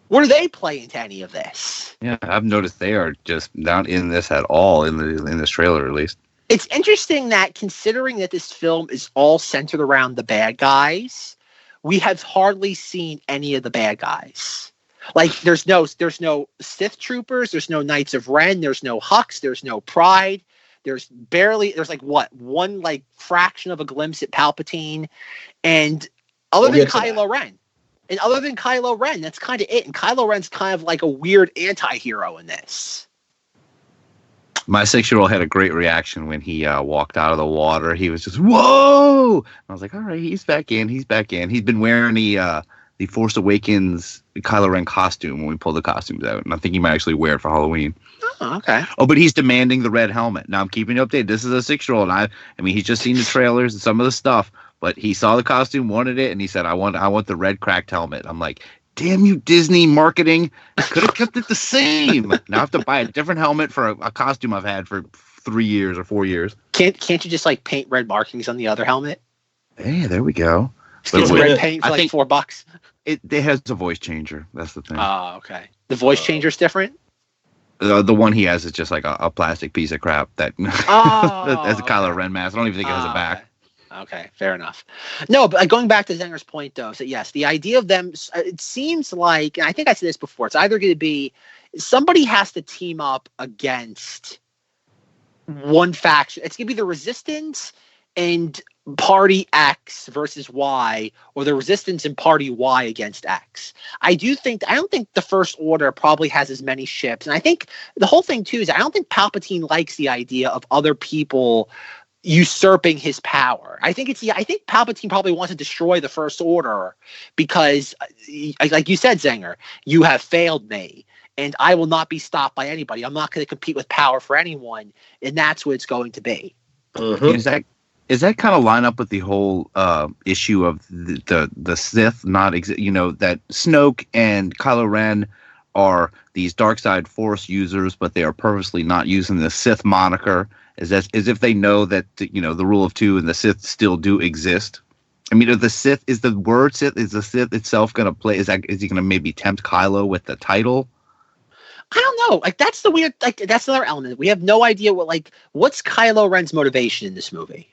Where do they play into any of this? Yeah, I've noticed they are just not in this at all in this trailer, at least. It's interesting that, considering that this film is all centered around the bad guys, we have hardly seen any of the bad guys. Like, there's no Sith Troopers, there's no Knights of Ren, there's no Hux, there's no Pride, there's one fraction of a glimpse at Palpatine, and other than Kylo Ren, that's kind of it. And Kylo Ren's kind of like a weird anti-hero in this. My 6-year-old had a great reaction when he walked out of the water. He was just, whoa! I was like, all right, he's back in. He's been wearing the Force Awakens Kylo Ren costume when we pulled the costumes out. And I think he might actually wear it for Halloween. Oh, okay. Oh, but he's demanding the red helmet. Now, I'm keeping you updated. This is a 6-year-old. I mean, he's just seen the trailers and some of the stuff. But he saw the costume, wanted it, and he said, I want the red cracked helmet. I'm like, damn you, Disney marketing. Could have kept it the same. Now I have to buy a different helmet for a costume I've had for 3 years or 4 years. Can't you just paint red markings on the other helmet? Hey, there we go. It's red paint for $4. It has a voice changer. That's the thing. Oh, okay. The voice changer's different? The one he has is just like a plastic piece of crap that that's a Kylo Ren mask. I don't even think it has a back. Okay, fair enough. No, but going back to Zenger's point, though, so yes, the idea of them, it seems like, and I think I said this before, it's either going to be somebody has to team up against one faction. It's going to be the Resistance and Party X versus Y, or the Resistance and Party Y against X. I don't think the First Order probably has as many ships. And I think the whole thing, too, is I don't think Palpatine likes the idea of other people usurping his power. I think Palpatine probably wants to destroy the First Order because, like you said, Zenger, you have failed me, and I will not be stopped by anybody. I'm not going to compete with power for anyone, and that's what it's going to be. Mm-hmm. Is that kind of line up with the whole issue of the Sith not that Snoke and Kylo Ren are these dark side Force users, but they are purposely not using the Sith moniker, as if they know that the rule of two and the Sith still do exist. I mean, is the Sith itself going to play? Is he going to maybe tempt Kylo with the title? I don't know. Like, that's the weird. Like, that's another element. We have no idea what's Kylo Ren's motivation in this movie.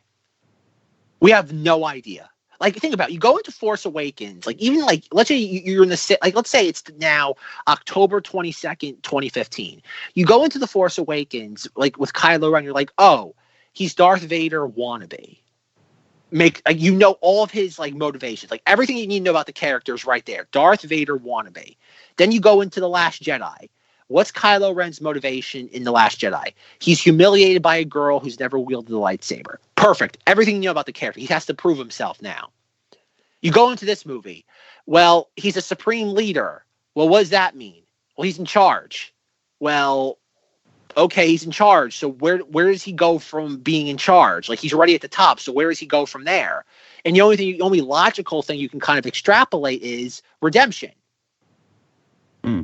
We have no idea. Like, think about it. You go into Force Awakens, like, even like, let's say you're in the, like, let's say it's now October 22nd, 2015. You go into the Force Awakens, like, with Kylo Ren, you're like, oh, he's Darth Vader wannabe. All of his, like, motivations, like, everything you need to know about the character is right there. Darth Vader wannabe. Then you go into The Last Jedi. What's Kylo Ren's motivation in The Last Jedi? He's humiliated by a girl who's never wielded a lightsaber. Perfect. Everything you know about the character. He has to prove himself now. You go into this movie. Well, he's a supreme leader. Well, what does that mean? Well, he's in charge. Well, okay, he's in charge. So where does he go from being in charge? Like, he's already at the top. So where does he go from there? And the only logical thing you can kind of extrapolate is redemption.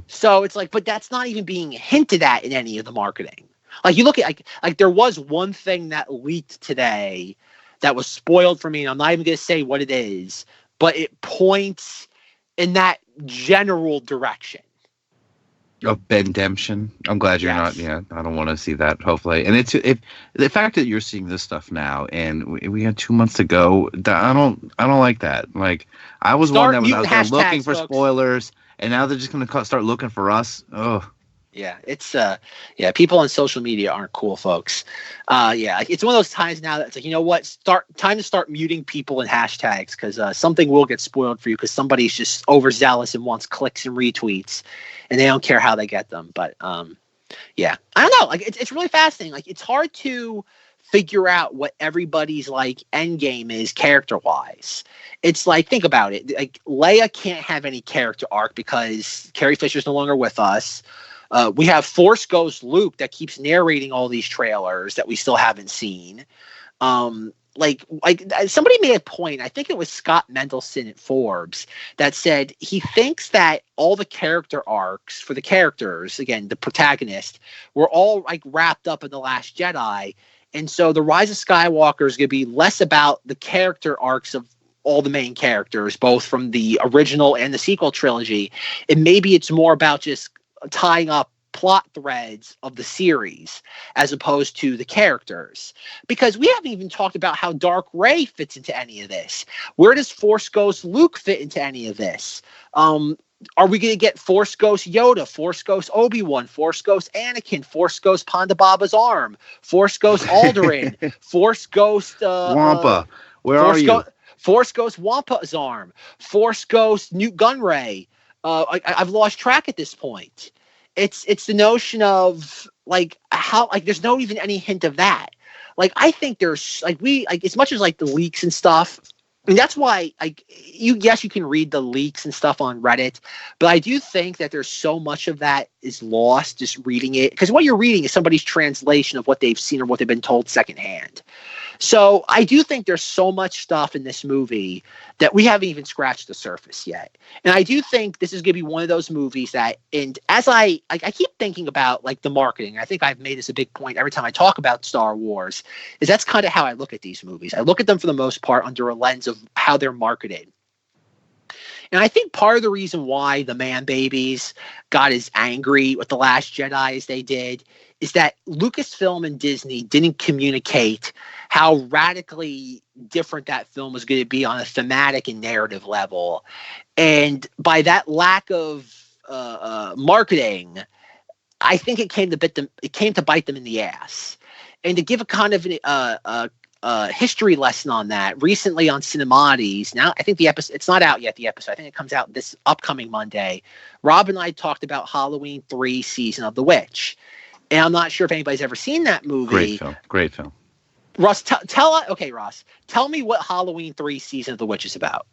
So it's like, but that's not even being hinted at in any of the marketing. Like, you look at, like there was one thing that leaked today that was spoiled for me, and I'm not even going to say what it is, but it points in that general direction. Of Bendemption. I'm glad you're not. Yeah, I don't want to see that. Hopefully, and the fact that you're seeing this stuff now, and we had 2 months to go. I don't like that. Like, I was one that was out there looking for spoilers. And now they're just going to start looking for us. Oh, yeah. It's people on social media aren't cool, folks. It's one of those times now that it's like, you know what? Time to start muting people in hashtags, because something will get spoiled for you because somebody's just overzealous and wants clicks and retweets, and they don't care how they get them. But I don't know. Like, it's really fascinating. Like, it's hard to figure out what everybody's like end game is character wise. It's like, think about it. Like, Leia can't have any character arc because Carrie Fisher's no longer with us. We have Force Ghost Luke that keeps narrating all these trailers that we still haven't seen. Like somebody made a point. I think it was Scott Mendelson at Forbes that said he thinks that all the character arcs for the characters, again, the protagonist, were all like wrapped up in The Last Jedi. And so The Rise of Skywalker is going to be less about the character arcs of all the main characters, both from the original and the sequel trilogy. And maybe it's more about just tying up plot threads of the series as opposed to the characters. Because we haven't even talked about how Dark Rey fits into any of this. Where does Force Ghost Luke fit into any of this? Are we going to get Force Ghost Yoda, Force Ghost Obi-Wan, Force Ghost Anakin, Force Ghost Ponda Baba's arm, Force Ghost Alderaan, Force Ghost Wampa? Where are you? Force Ghost Wampa's arm, Force Ghost Newt Gunray. I've lost track at this point. It's the notion of like how, like, there's no even any hint of that. Like, I think there's as much as like the leaks and stuff. And that's why, you can read the leaks and stuff on Reddit, but I do think that there's so much of that is lost just reading it, because what you're reading is somebody's translation of what they've seen or what they've been told secondhand. So I do think there's so much stuff in this movie that we haven't even scratched the surface yet. And I do think this is going to be one of those movies that, and as I keep thinking about like the marketing, I think I've made this a big point every time I talk about Star Wars, is that's kind of how I look at these movies. I look at them for the most part under a lens of how they're marketed. And I think part of the reason why the man babies got as angry with The Last Jedi as they did is that Lucasfilm and Disney didn't communicate how radically different that film was going to be on a thematic and narrative level. And by that lack of marketing, I think it came to bite them in the ass. And to give a kind of a history lesson on that, recently on Cinemoddities, now I think the episode, it's not out yet, the episode, I think it comes out this upcoming Monday, Rob and I talked about Halloween 3 Season of the Witch. And I'm not sure if anybody's ever seen that movie. Great film. Russ, Russ, tell me what Halloween 3 Season of the Witch is about.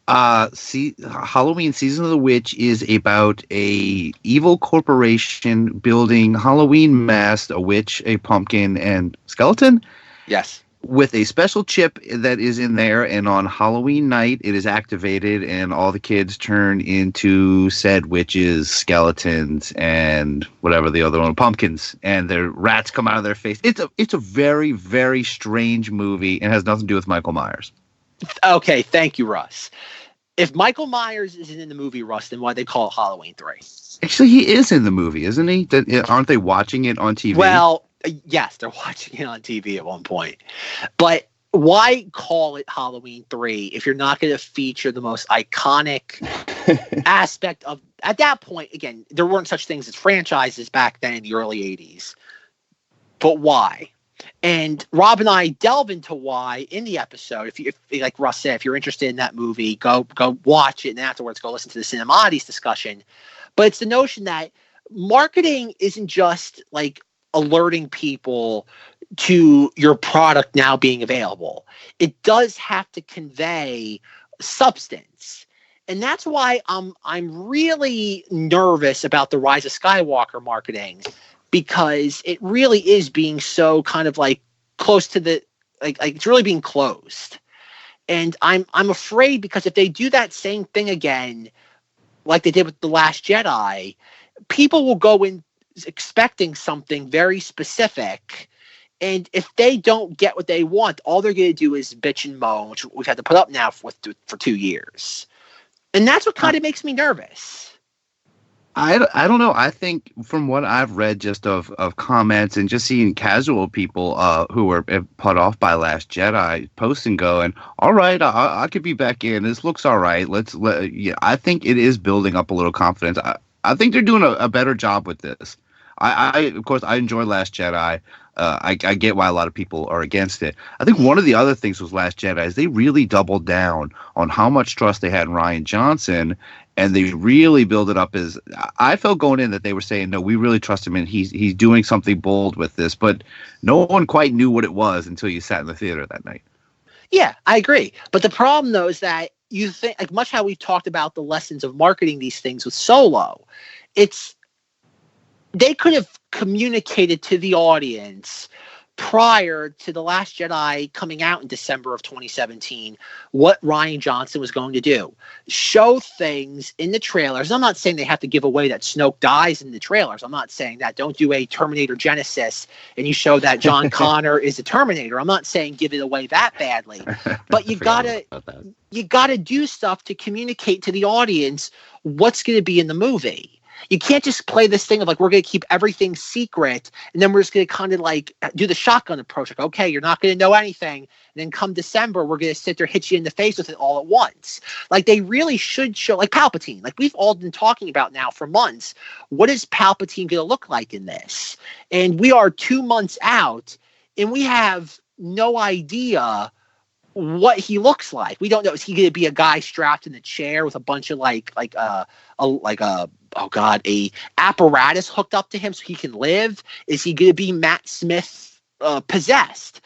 Halloween Season of the Witch is about a evil corporation building Halloween masks, a witch, a pumpkin, and skeleton. Yes. With a special chip that is in there, and on Halloween night, it is activated, and all the kids turn into said witches, skeletons, and whatever the other one, pumpkins, and their rats come out of their face. It's a very, very strange movie, and has nothing to do with Michael Myers. Okay, thank you, Russ. If Michael Myers isn't in the movie, Russ, then why they call it Halloween 3? Actually, he is in the movie, isn't he? Aren't they watching it on TV? Well, yes, they're watching it on TV at one point. But why call it Halloween 3 if you're not going to feature the most iconic aspect of... At that point, again, there weren't such things as franchises back then in the early 80s. But why? And Rob and I delve into why in the episode. If like Russ said, if you're interested in that movie, go watch it, and afterwards go listen to the Cinemoddities discussion. But it's the notion that marketing isn't just like alerting people to your product now being available. It does have to convey substance. And that's why I'm really nervous about the Rise of Skywalker marketing, because it really is being so kind of like close to the like it's really being closed. And I'm afraid, because if they do that same thing again, like they did with The Last Jedi, people will go in expecting something very specific. And if they don't get what they want, all they're going to do is bitch and moan, which we've had to put up now for 2 years. And that's what kind of makes me nervous. I don't know. I think from what I've read just of comments and just seeing casual people who were put off by Last Jedi post and go, and all right, I could be back in. This looks all right. I think it is building up a little confidence. I think they're doing a better job with this. Of course, I enjoy Last Jedi. I get why a lot of people are against it. I think one of the other things with Last Jedi is they really doubled down on how much trust they had in Rian Johnson, and they really build it up as I felt going in that they were saying, no, we really trust him, and he's doing something bold with this, but no one quite knew what it was until you sat in the theater that night. Yeah, I agree. But the problem, though, is that you think, like much how we've talked about the lessons of marketing these things with Solo, they could have communicated to the audience prior to The Last Jedi coming out in December of 2017 what Rian Johnson was going to do. Show things in the trailers. I'm not saying they have to give away that Snoke dies in the trailers. I'm not saying that. Don't do a Terminator Genesis and you show that John Connor is a Terminator. I'm not saying give it away that badly. But you gotta do stuff to communicate to the audience what's going to be in the movie. You can't just play this thing of like, we're going to keep everything secret, and then we're just going to kind of like do the shotgun approach. Like, okay, you're not going to know anything. And then come December, we're going to sit there, hit you in the face with it all at once. Like, they really should show, like Palpatine. Like, we've all been talking about now for months. What is Palpatine going to look like in this? And we are 2 months out, and we have no idea what he looks like. We don't know. Is he going to be a guy strapped in a chair with a bunch of a apparatus hooked up to him so he can live? Is he going to be Matt Smith possessed?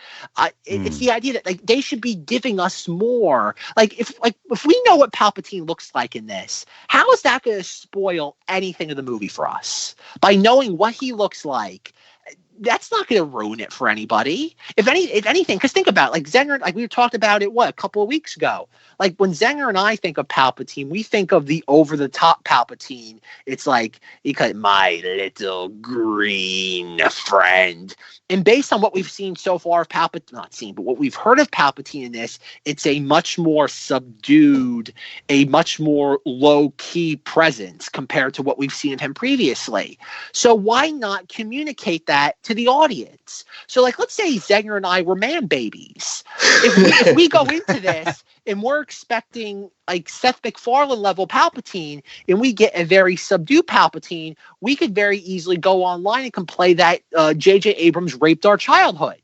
It's the idea that like they should be giving us more. If we know what Palpatine looks like in this, how is that going to spoil anything of the movie for us? By knowing what he looks like, that's not going to ruin it for anybody. If anything, because think about it, like Zenger, like we talked about it, a couple of weeks ago. Like when Zenger and I think of Palpatine, we think of the over-the-top Palpatine. It's like, my little green friend. And based on what we've seen so far of Palpatine, not seen, but what we've heard of Palpatine in this, it's a much more subdued, a much more low-key presence compared to what we've seen of him previously. So why not communicate that to the audience? So like, let's say Zenger and I were man babies. If we go into this and we're expecting like Seth MacFarlane level Palpatine, and we get a very subdued Palpatine, we could very easily go online and can play that J.J. Abrams raped our childhood.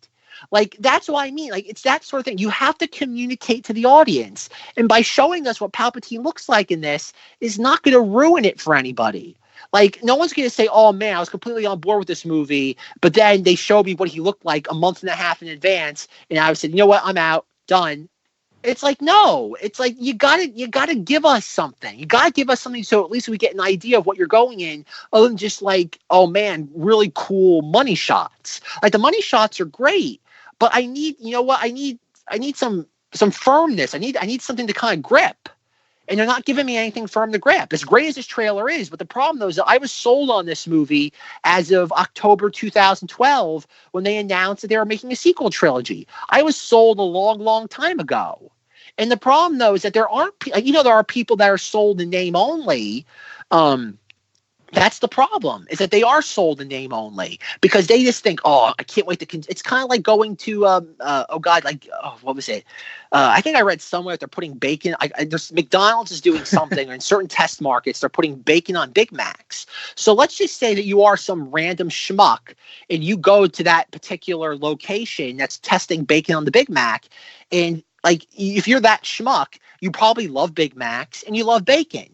Like, that's what I mean. Like, it's that sort of thing. You have to communicate to the audience. And by showing us what Palpatine looks like in this is not going to ruin it for anybody. Like, no one's going to say, oh, man, I was completely on board with this movie, but then they showed me what he looked like a month and a half in advance, and I said, you know what, I'm out, done. It's like, no. It's like, you gotta give us something. You gotta give us something so at least we get an idea of what you're going in, other than just like, oh, man, really cool money shots. Like, the money shots are great, but I need, you know what, I need some firmness. I need something to kind of grip. And they're not giving me anything firm to grip. As great as this trailer is, but the problem, though, is that I was sold on this movie as of October 2012 when they announced that they were making a sequel trilogy. I was sold a long, long time ago. And the problem, though, is that there are people that are sold in name only. That's the problem, is that they are sold in name only because they just think, oh, I can't wait to. It's kind of like going to, what was it? I think I read somewhere that they're putting bacon. McDonald's is doing something, or in certain test markets, they're putting bacon on Big Macs. So let's just say that you are some random schmuck and you go to that particular location that's testing bacon on the Big Mac. And like, if you're that schmuck, you probably love Big Macs and you love bacon.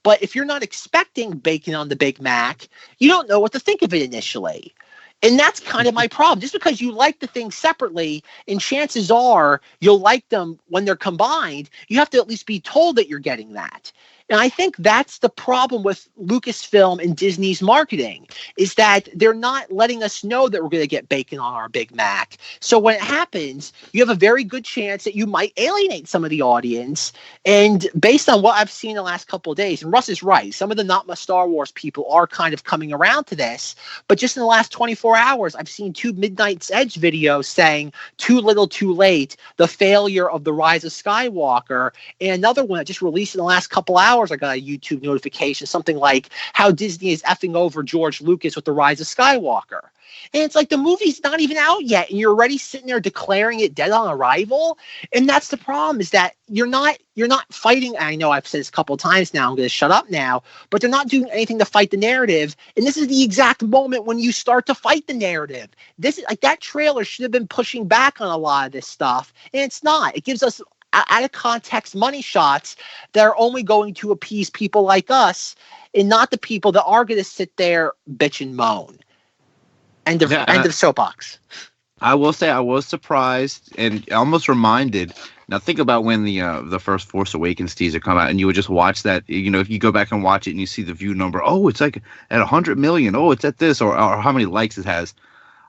But if you're not expecting bacon on the Big Mac, you don't know what to think of it initially. And that's kind of my problem. Just because you like the things separately, and chances are you'll like them when they're combined, you have to at least be told that you're getting that. And I think that's the problem with Lucasfilm and Disney's marketing, is that they're not letting us know that we're going to get bacon on our Big Mac. So when it happens, you have a very good chance that you might alienate some of the audience. And based on what I've seen the last couple of days, and Russ is right, some of the not much Star Wars people are kind of coming around to this. But just in the last 24 hours, I've seen 2 Midnight's Edge videos saying too little too late, the failure of the Rise of Skywalker. And another one that just released in the last couple hours, I got a YouTube notification, something like how Disney is effing over George Lucas with the Rise of Skywalker. And it's like, the movie's not even out yet, and you're already sitting there declaring it dead on arrival. And that's the problem, is that you're not fighting. I know I've said this a couple of times now, I'm going to shut up now, but they're not doing anything to fight the narrative. And this is the exact moment when you start to fight the narrative. This is like, that trailer should have been pushing back on a lot of this stuff, and it's not. It gives us out of context money shots that are only going to appease people like us, and not the people that are going to sit there, bitch and moan. End of soapbox. I will say I was surprised and almost reminded. Now think about when the first Force Awakens teaser come out, and you would just watch that. You know, if you go back and watch it and you see the view number, oh, it's like at 100 million. Oh, it's at this, or how many likes it has.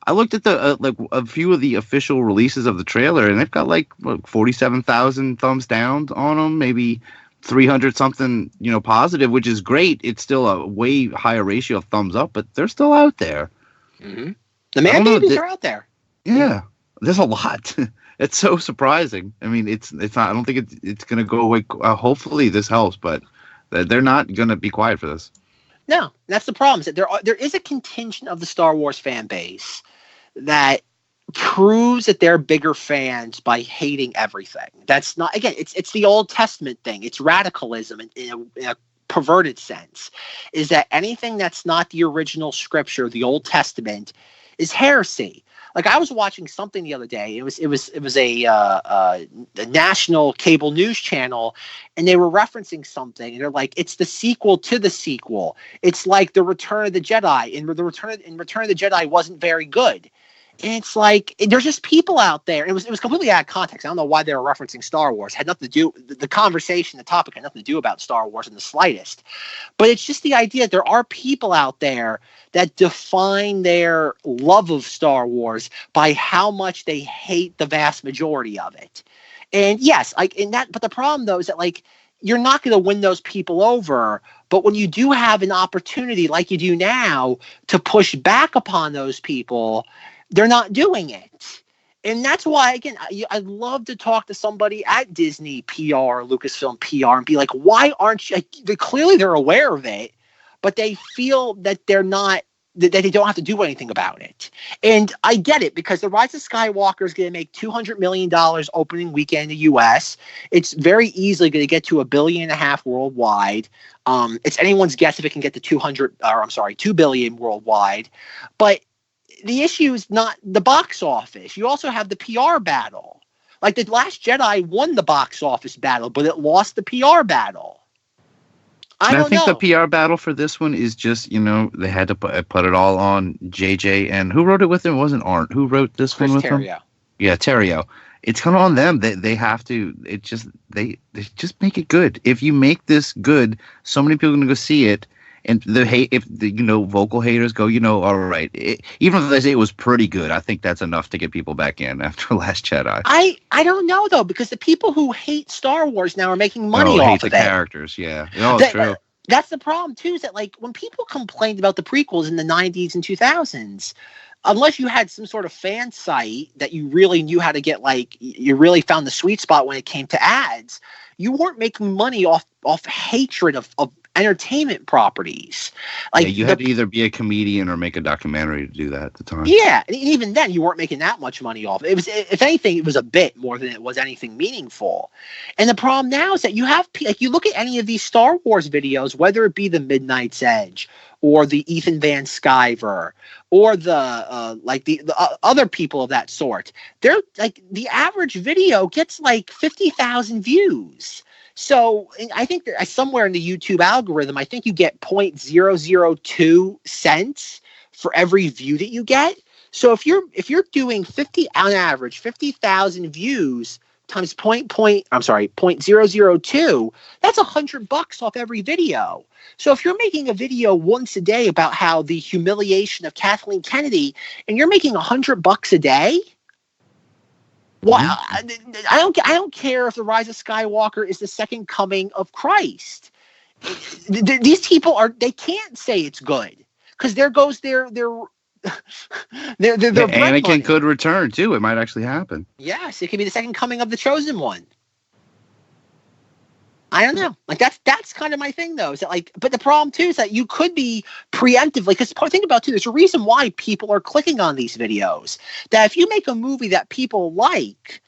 I looked at the like a few of the official releases of the trailer, and they've got like 47,000 thumbs down on them, maybe 300 something, positive, which is great. It's still a way higher ratio of thumbs up, but they're still out there. Mm-hmm. The man babies are out there. Yeah, there's a lot. It's so surprising. I mean, it's not. I don't think it's going to go away. Hopefully, this helps, but they're not going to be quiet for this. No, that's the problem. Is that there is a contingent of the Star Wars fan base that proves that they're bigger fans by hating everything. That's not, again, it's the Old Testament thing. It's radicalism in a perverted sense, is that anything that's not the original scripture, the Old Testament, is heresy. Like, I was watching something the other day. It was a national cable news channel, and they were referencing something, and they're like, it's the sequel to the sequel. It's like the Return of the Jedi, and Return of the Jedi wasn't very good. And it's like, there's just people out there. It was completely out of context. I don't know why they were referencing Star Wars. It had nothing to do, the conversation, the topic had nothing to do about Star Wars in the slightest. But it's just the idea that there are people out there that define their love of Star Wars by how much they hate the vast majority of it. And yes, but the problem though is that, like, you're not going to win those people over. But when you do have an opportunity like you do now to push back upon those people, they're not doing it. And that's why, again, I'd love to talk to somebody at Disney PR, Lucasfilm PR, and be like, why aren't you? Clearly they're aware of it, but they feel that they're not, that they don't have to do anything about it. And I get it, because The Rise of Skywalker is going to make $200 million opening weekend in the U.S. It's very easily going to get to $1.5 billion worldwide. It's anyone's guess if it can get to $2 billion worldwide. But the issue is not the box office. You also have the PR battle. Like, The Last Jedi won the box office battle, but it lost the PR battle. I think the PR battle for this one is just, they had to put it all on JJ. And who wrote it with him? It wasn't Arndt. Who wrote this one with him? Yeah, Terrio. It's kind of on them. They have to. They just make it good. If you make this good, so many people are gonna go see it. And if the vocal haters go, all right. Even if they say it was pretty good, I think that's enough to get people back in after Last Jedi. I don't know though, because the people who hate Star Wars now are making money off of the characters. Yeah, true. That's the problem too. Is that when people complained about the prequels in the 90s and 2000s, unless you had some sort of fan site that you really knew how to get, you really found the sweet spot when it came to ads, you weren't making money off hatred of entertainment properties. You had to either be a comedian or make a documentary to do that at the time. Yeah, and even then you weren't making that much money off it. Was, if anything, it was a bit more than it was anything meaningful. And the problem now is that you have, you look at any of these Star Wars videos, whether it be the Midnight's Edge or the Ethan Van Sciver or the other people of that sort, they're the average video gets 50,000 views. So I think that somewhere in the YouTube algorithm, I think you get 0.002 cents for every view that you get. So if you're doing 50,000 views times 0.002, that's $100 off every video. So if you're making a video once a day about how the humiliation of Kathleen Kennedy, and you're making $100 a day. Well, I don't care if the Rise of Skywalker is the second coming of Christ. These people they can't say it's good, because there goes their Anakin could return too. It might actually happen. Yes, it could be the second coming of the chosen one. I don't know. That's kind of my thing though. Is that but the problem too is that you could be preemptively, because think about too, there's a reason why people are clicking on these videos. That if you make a movie that people like,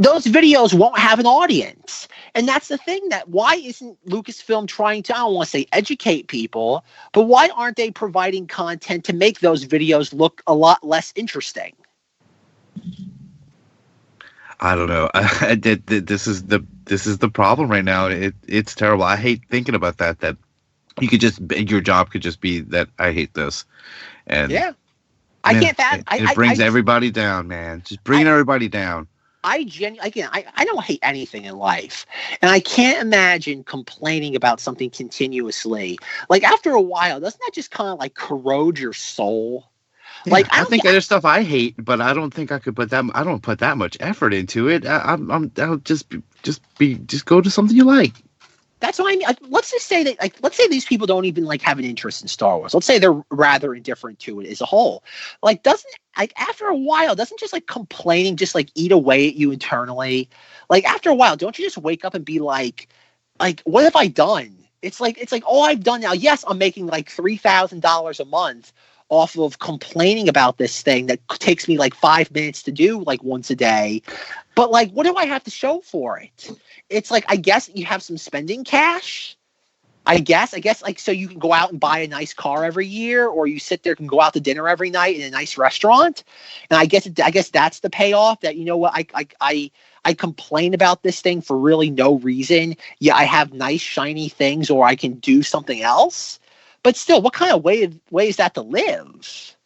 those videos won't have an audience. And that's the thing, that why isn't Lucasfilm trying to, I don't want to say educate people, but why aren't they providing content to make those videos look a lot less interesting? I don't know. This is the problem right now. It's terrible. I hate thinking about that. That you could your job could just be that I hate this, and yeah, I can't. It brings everybody down, man. Just bringing everybody down. I don't hate anything in life, and I can't imagine complaining about something continuously. After a while, doesn't that just kind of corrode your soul? Yeah, I think there's stuff I hate, but I don't think I could put that. I don't put that much effort into it. I'll just go to something you like. That's what I mean. Let's just say that, let's say these people don't even have an interest in Star Wars. Let's say they're rather indifferent to it as a whole. After a while, doesn't just complaining just eat away at you internally? After a while, don't you just wake up and be like, what have I done? It's all I've done now. Yes, I'm making $3,000 a month off of complaining about this thing that takes me 5 minutes to do once a day. But what do I have to show for it? It's I guess you have some spending cash. I guess so you can go out and buy a nice car every year, or you sit there and go out to dinner every night in a nice restaurant. And I guess that's the payoff, that, I complain about this thing for really no reason. Yeah, I have nice shiny things, or I can do something else. But still, what kind of way is that to live?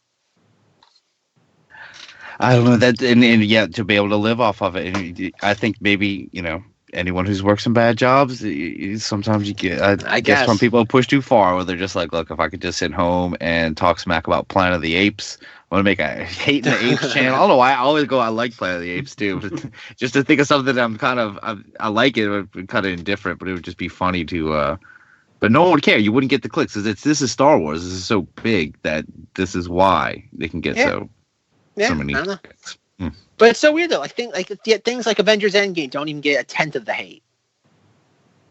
I don't know that, and yet to be able to live off of it. And I think maybe anyone who's worked some bad jobs, sometimes you get. I guess some people push too far, where they're just look, if I could just sit home and talk smack about Planet of the Apes, I want to make a Hating the Apes channel. I don't know why I always go, I like Planet of the Apes too, but just to think of something that I like it, I'm kind of indifferent, but it would just be funny to. But no one would care. You wouldn't get the clicks, because this is Star Wars. This is so big that this is why they can get so many clicks. But it's so weird though. I think things like Avengers Endgame don't even get a tenth of the hate.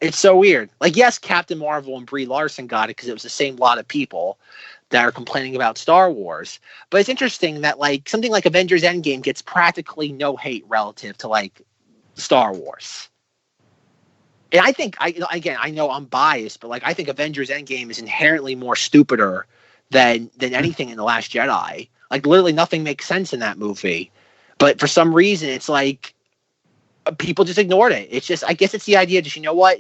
It's so weird. Yes, Captain Marvel and Brie Larson got it because it was the same lot of people that are complaining about Star Wars. But it's interesting that something like Avengers Endgame gets practically no hate relative to Star Wars. And I think, I know I'm biased, but I think Avengers Endgame is inherently more stupider than anything in The Last Jedi. Literally nothing makes sense in that movie. But for some reason, it's people just ignored it. It's just, I guess it's the idea, just, you know what?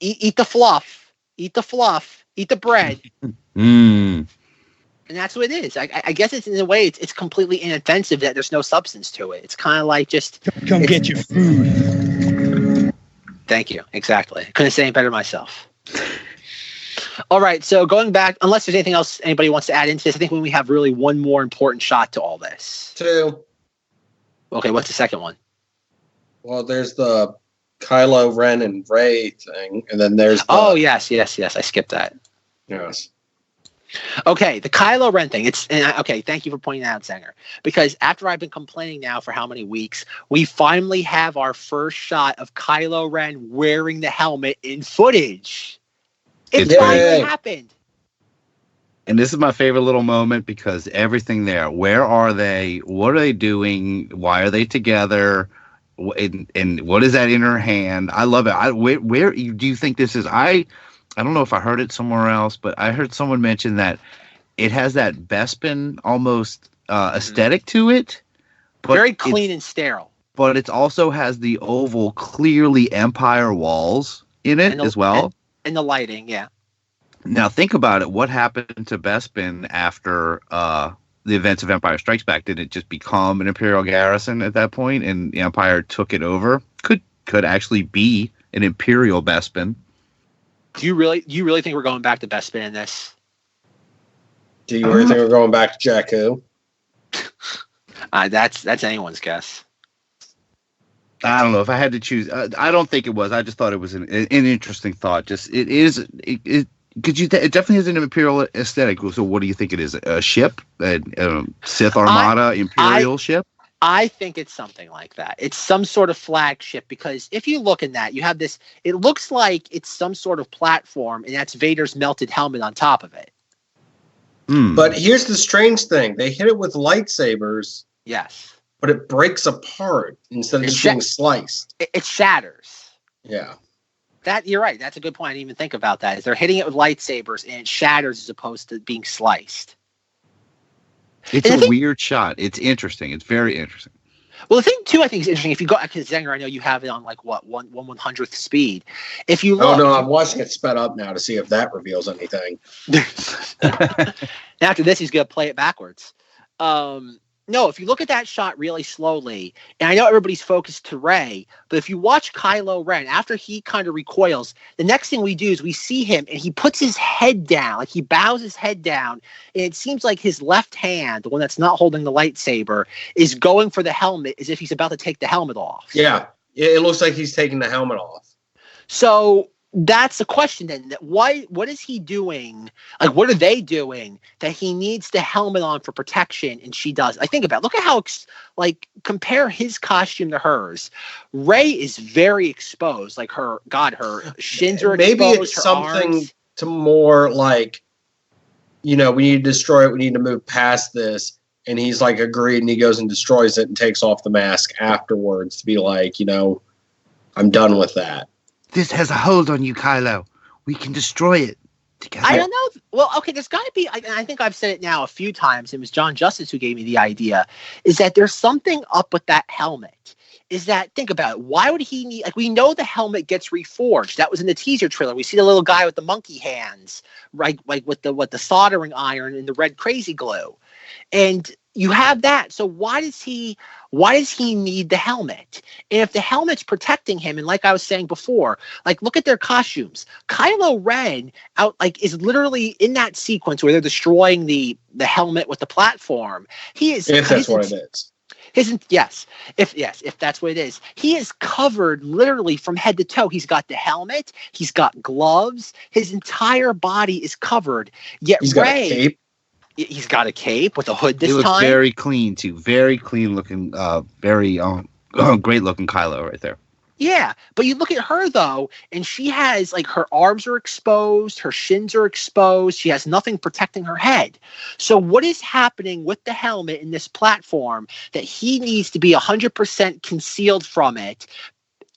eat the fluff, eat the bread. Mm. And that's what it is. I guess it's in a way it's completely inoffensive that there's no substance to it. It's kind of like just come get your food. Thank you. Exactly. Couldn't say any better myself. All right. So going back, unless there's anything else anybody wants to add into this, I think we have really one more important shot to all this. 2. Okay. What's the second one? Well, there's the Kylo Ren and Rey thing, and then there's the, oh yes. I skipped that. Yes. Okay, the Kylo Ren thing. Okay. Thank you for pointing that out, Zenger. Because after I've been complaining now for how many weeks, we finally have our first shot of Kylo Ren wearing the helmet in footage. It finally happened. And this is my favorite little moment because everything there. Where are they? What are they doing? Why are they together? And what is that in her hand? I love it. Where do you think this is? I don't know if I heard it somewhere else, but I heard someone mention that it has that Bespin almost aesthetic to it. But very clean and sterile. But it also has the oval, clearly Empire walls in it as well. And the lighting, yeah. Now think about it. What happened to Bespin after the events of Empire Strikes Back? Did it just become an Imperial garrison at that point, and the Empire took it over? Could actually be an Imperial Bespin. Do you really think we're going back to Bespin in this? Do you really think we're going back to Jakku? That's anyone's guess. I don't know if I had to choose. I don't think it was. I just thought it was an interesting thought. Just it is. It definitely has an Imperial aesthetic. So what do you think it is? A ship, a Sith Armada Imperial ship? I think it's something like that. It's some sort of flagship because if you look in that, you have this. It looks like it's some sort of platform, and that's Vader's melted helmet on top of it. But here's the strange thing: they hit it with lightsabers. Yes, but it breaks apart instead of just being sliced. It shatters. Yeah. That you're right. That's a good point. I didn't even think about that. Is they're hitting it with lightsabers and it shatters as opposed to being sliced. It's a weird shot. It's interesting. It's very interesting. Well, the thing too, I think is interesting. If you go, because Zenger, I know you have it on like what 1/100th speed. If you look, I'm watching it sped up now to see if that reveals anything. After this, he's gonna play it backwards. No, if you look at that shot really slowly, and I know everybody's focused to Rey, but if you watch Kylo Ren, after he kind of recoils, the next thing we do is we see him and he puts his head down, like he bows his head down, and it seems like his left hand, the one that's not holding the lightsaber, is going for the helmet as if he's about to take the helmet off. Yeah, it looks like he's taking the helmet off. So that's the question then. What is he doing? Like, what are they doing that he needs the helmet on for protection and she does? I think about it. Look at how, compare his costume to hers. Rey is very exposed. Like her shins are exposed. Maybe it's something arms. To more like, we need to destroy it. We need to move past this. And he's like agreed and he goes and destroys it and takes off the mask afterwards to be like, I'm done with that. This has a hold on you, Kylo. We can destroy it together. I don't know. Well, okay, there's got to be, I think I've said it now a few times. It was John Justice who gave me the idea, is that there's something up with that helmet. Is that, think about it, why would he need, we know the helmet gets reforged. That was in the teaser trailer. We see the little guy with the monkey hands, right? Like with the soldering iron and the red crazy glue. And you have that. So why does he need the helmet? And if the helmet's protecting him, and like I was saying before, look at their costumes. Kylo Ren is literally in that sequence where they're destroying the helmet with the platform. He is, if that's what it is. If that's what it is. He is covered literally from head to toe. He's got the helmet. He's got gloves. His entire body is covered. Yet he's got a cape. He's got a cape with a hood this time. He looks very clean, too. Very clean looking, very great looking Kylo right there. Yeah, but you look at her, though, and she has, her arms are exposed, her shins are exposed, she has nothing protecting her head. So what is happening with the helmet in this platform that he needs to be 100% concealed from it,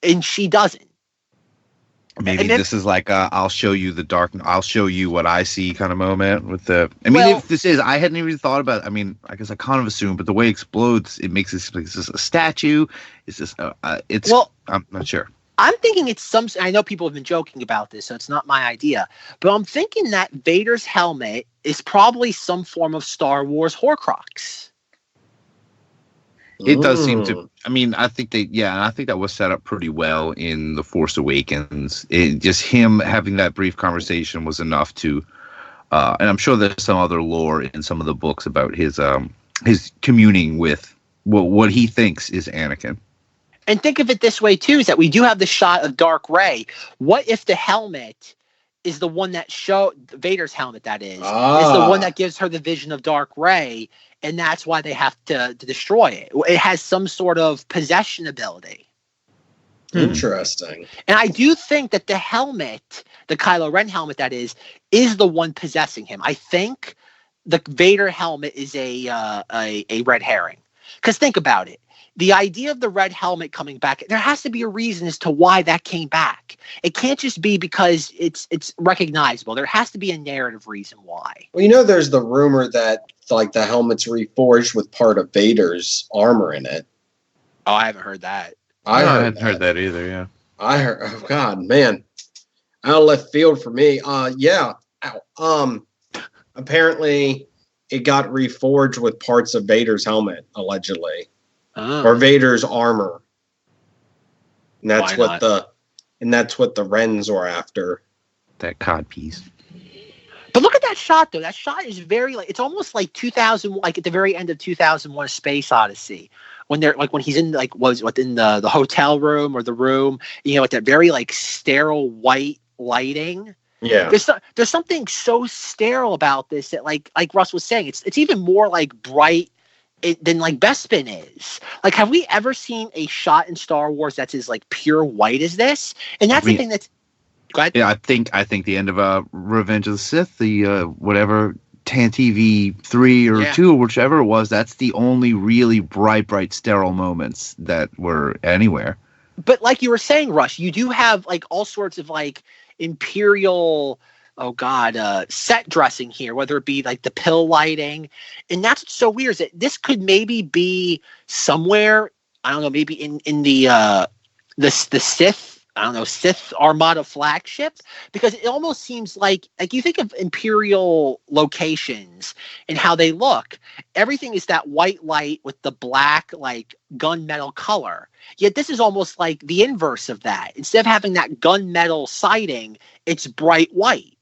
and she doesn't? Maybe this is I'll show you I'll show you what I see kind of moment with the. If this is, I hadn't even thought about. I guess I kind of assumed, but the way it explodes, it makes it like, is this a statue? Is this? I'm not sure. I'm thinking it's some. I know people have been joking about this, so it's not my idea. But I'm thinking that Vader's helmet is probably some form of Star Wars Horcrux. It does seem to. I mean, I think I think that was set up pretty well in The Force Awakens. Just him having that brief conversation was enough to. And I'm sure there's some other lore in some of the books about his communing with what he thinks is Anakin. And think of it this way, too, is that we do have the shot of Dark Rey. What if the helmet is the one that Vader's helmet, that is the one that gives her the vision of Dark Rey, and that's why they have to destroy it. It has some sort of possession ability. Interesting. And I do think that the helmet, the Kylo Ren helmet, that is the one possessing him. I think the Vader helmet is a red herring. Because think about it. The idea of the red helmet coming back, there has to be a reason as to why that came back. It can't just be because it's recognizable. There has to be a narrative reason why. Well, there's the rumor that like the helmet's reforged with part of Vader's armor in it. Oh, I haven't heard that. I hadn't heard that either, yeah. I heard, oh God, man. Out of left field for me. Yeah. Apparently it got reforged with parts of Vader's helmet, allegedly. Or Vader's armor. And that's what the Wrens were after. That codpiece. But look at that shot, though. That shot is very it's almost like 2000, like at the very end of 2001: A Space Odyssey, when they're when he's in in the hotel room or the room, with that very sterile white lighting. Yeah. There's something so sterile about this that like Russ was saying, it's even more bright than Bespin is. Have we ever seen a shot in Star Wars that's as pure white as this? And that's the thing that's. Go ahead. Yeah, I think the end of Revenge of the Sith, the whatever TV 3 or 2 or whichever it was, that's the only really bright sterile moments that were anywhere. But like you were saying, Russ, you do have all sorts of Imperial set dressing here, whether it be the pill lighting, and that's what's so weird is that this could maybe be somewhere, I don't know, maybe in the Sith, I don't know, Sith Armada flagship, because it almost seems like you think of Imperial locations and how they look, everything is that white light with the black gunmetal color. Yet this is almost like the inverse of that. Instead of having that gunmetal siding, it's bright white.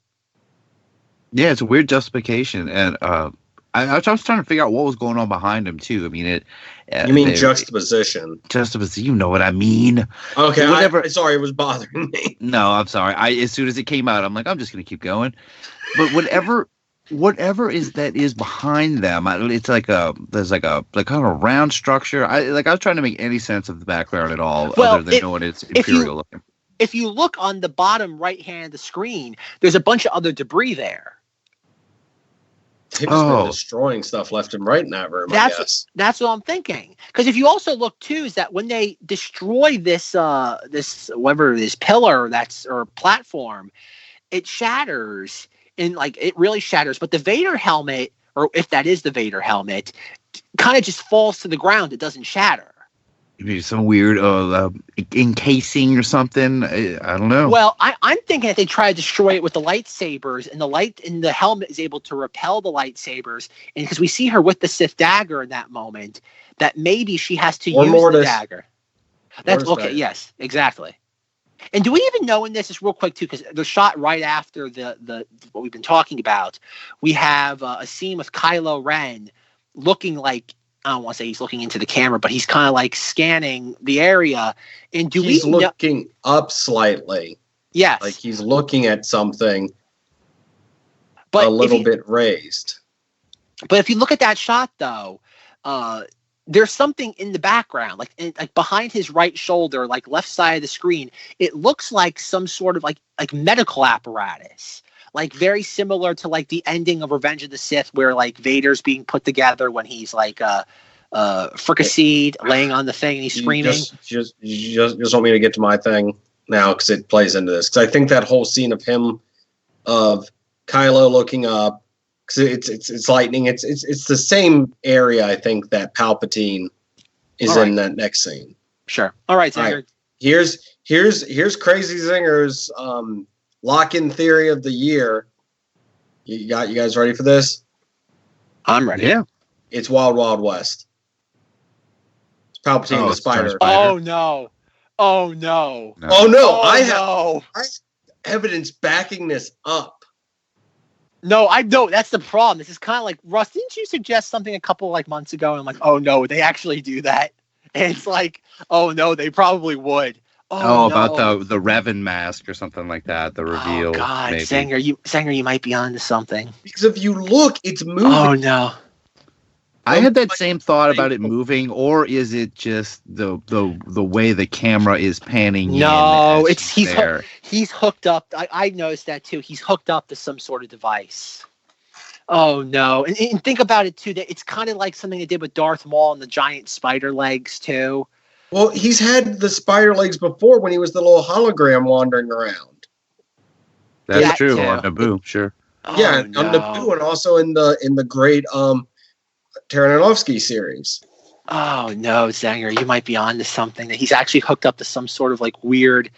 Yeah, it's a weird justification, and I was trying to figure out what was going on behind him too. I mean, you mean juxtaposition? Juxtaposition, you know what I mean? Okay, sorry, it was bothering me. No, I'm sorry. As soon as it came out, I'm like, I'm just gonna keep going. But whatever is behind them, it's there's kind of a round structure. I was trying to make any sense of the background at all, other than knowing it's Imperial looking. If you look on the bottom right hand of the screen, there's a bunch of other debris there. They've just been destroying stuff left and right in that room, I guess. That's what I'm thinking. Because if you also look too, is that when they destroy this pillar or platform, it shatters and it really shatters. But the Vader helmet, or if that is the Vader helmet, kind of just falls to the ground. It doesn't shatter. Maybe some weird encasing or something. I don't know. Well, I'm thinking that they try to destroy it with the lightsabers, and the helmet is able to repel the lightsabers. And because we see her with the Sith dagger in that moment, that maybe she has to use the dagger. That's okay. Yes, exactly. And do we even know in this, just real quick too, because the shot right after the what we've been talking about, we have a scene with Kylo Ren looking like. I don't want to say he's looking into the camera, but he's kind of scanning the area. And he's looking up slightly. Yes. He's looking at something a little bit raised. But if you look at that shot, though, there's something in the background, behind his right shoulder, left side of the screen. It looks like some sort of medical apparatus. Very similar to the ending of Revenge of the Sith, where Vader's being put together when he's fricasseed, laying on the thing and he's screaming. Just want me to get to my thing now because it plays into this. Because I think that whole scene of him, of Kylo looking up, because it's lightning. It's the same area I think that Palpatine is in that next scene. Sure. All right, Zenger. Here's Crazy Zinger's lock-in theory of the year. You guys ready for this? I'm ready. Yeah. It's Wild Wild West. It's Palpatine the Spider. Oh no. Oh no. Oh no. I have evidence backing this up. No, I know that's the problem. This is kind of like, Russ, didn't you suggest something a couple like months ago? And I'm like, oh no, they actually do that. And it's like, oh no, they probably would. Oh, no. About the Revan mask or something like that. The reveal. Oh God, maybe. Zenger, you might be onto something. Because if you look, it's moving. Oh no. I had that same thought about it moving, or is it just the way the camera is panning? No, he's hooked up. I noticed that too. He's hooked up to some sort of device. Oh no! And think about it too. That it's kind of like something they did with Darth Maul and the giant spider legs too. Well, he's had the spider legs before when he was the little hologram wandering around. That's true. On Naboo, sure. Yeah, on Naboo, and also in the great Tartakovsky series. Oh no, Zenger, you might be on to something. That he's actually hooked up to some sort of like weird,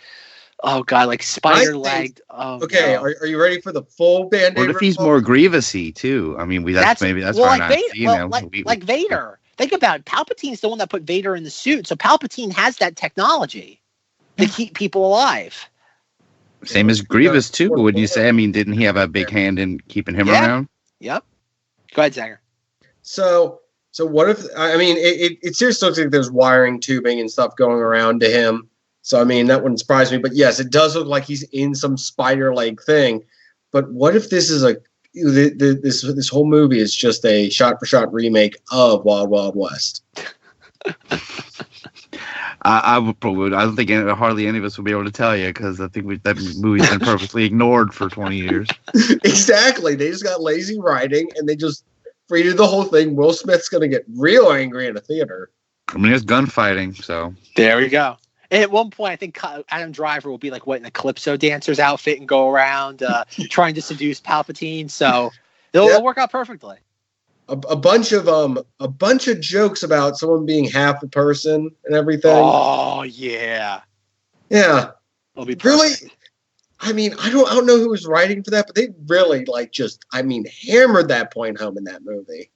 oh God, like spider legged. Oh, okay, no. Are you ready for the full Band-Aid? What if he's more Grievous-y too? I mean, that's why like Vader. Think about it. Palpatine's the one that put Vader in the suit, so Palpatine has that technology to keep people alive. Same as Grievous too, wouldn't you say? I mean, didn't he have a big hand in keeping him around? Yep. Go ahead, Zanger. So what if? I mean, it seriously looks like there's wiring, tubing, and stuff going around to him. So I mean, that wouldn't surprise me. But yes, it does look like he's in some spider leg thing. But what if this is this whole movie is just a shot-for-shot remake of Wild Wild West? I don't think hardly any of us would be able to tell you, because I think that movie's been perfectly ignored for 20 years. Exactly. They just got lazy writing, and they just redid the whole thing. Will Smith's going to get real angry in a theater. I mean, it's gunfighting, so. There we go. And at one point, I think Adam Driver will be like an Calypso dancer's outfit and go around trying to seduce Palpatine. So it'll work out perfectly. A bunch of jokes about someone being half a person and everything. Oh yeah, yeah. It'll be perfect. Really. I mean, I don't know who was writing for that, but they really hammered that point home in that movie.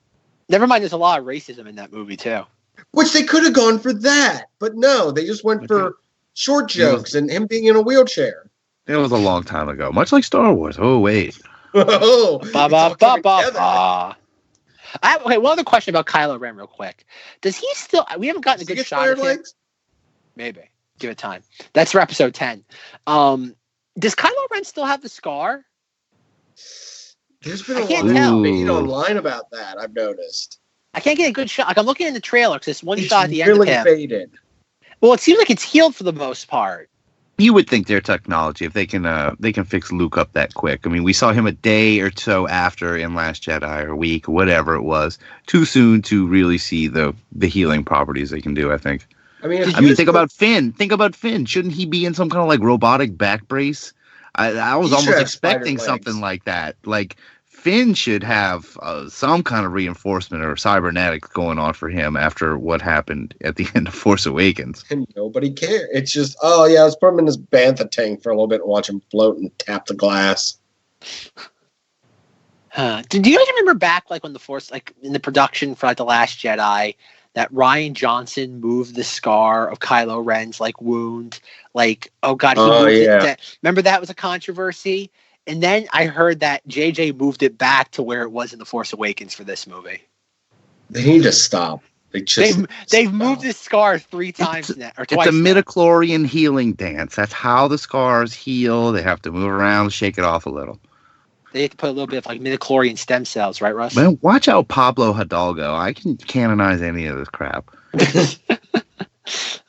Never mind, there's a lot of racism in that movie too. Which they could have gone for that, but no, they just went for short jokes and him being in a wheelchair. It was a long time ago, much like Star Wars. Oh wait. Oh. Okay, one other question about Kylo Ren, real quick. Does he still? We haven't gotten a good shot of him. Legs? Maybe. Give it time. That's for episode 10. Does Kylo Ren still have the scar? There's been a lot of debate online about that, I've noticed. I can't get a good shot. Like, I'm looking in the trailer because it's one shot at the end of him. It's really faded. Well, it seems like it's healed for the most part. You would think their technology, if they can fix Luke up that quick. I mean, we saw him a day or so after in Last Jedi, or a week, or whatever it was. Too soon to really see the healing properties they can do, I think. I mean, think about Finn. Shouldn't he be in some kind of like robotic back brace? I was almost expecting something like that. Like, Finn should have some kind of reinforcement or cybernetics going on for him after what happened at the end of Force Awakens. And nobody cared. It's just, let's put him in this bantha tank for a little bit and watch him float and tap the glass. Do you guys remember back, like, when the Force, like, in the production for, like, The Last Jedi, that Rian Johnson moved the scar of Kylo Ren's, like, wound? Like, oh, God, he moved it. Remember that was a controversy? And then I heard that JJ moved it back to where it was in The Force Awakens for this movie. They need to stop. They've moved the scar 3 times now, or twice. It's a midichlorian healing dance. That's how the scars heal. They have to move around, shake it off a little. They have to put a little bit of like midichlorian stem cells, right, Russ? Man, watch out, Pablo Hidalgo. I can canonize any of this crap.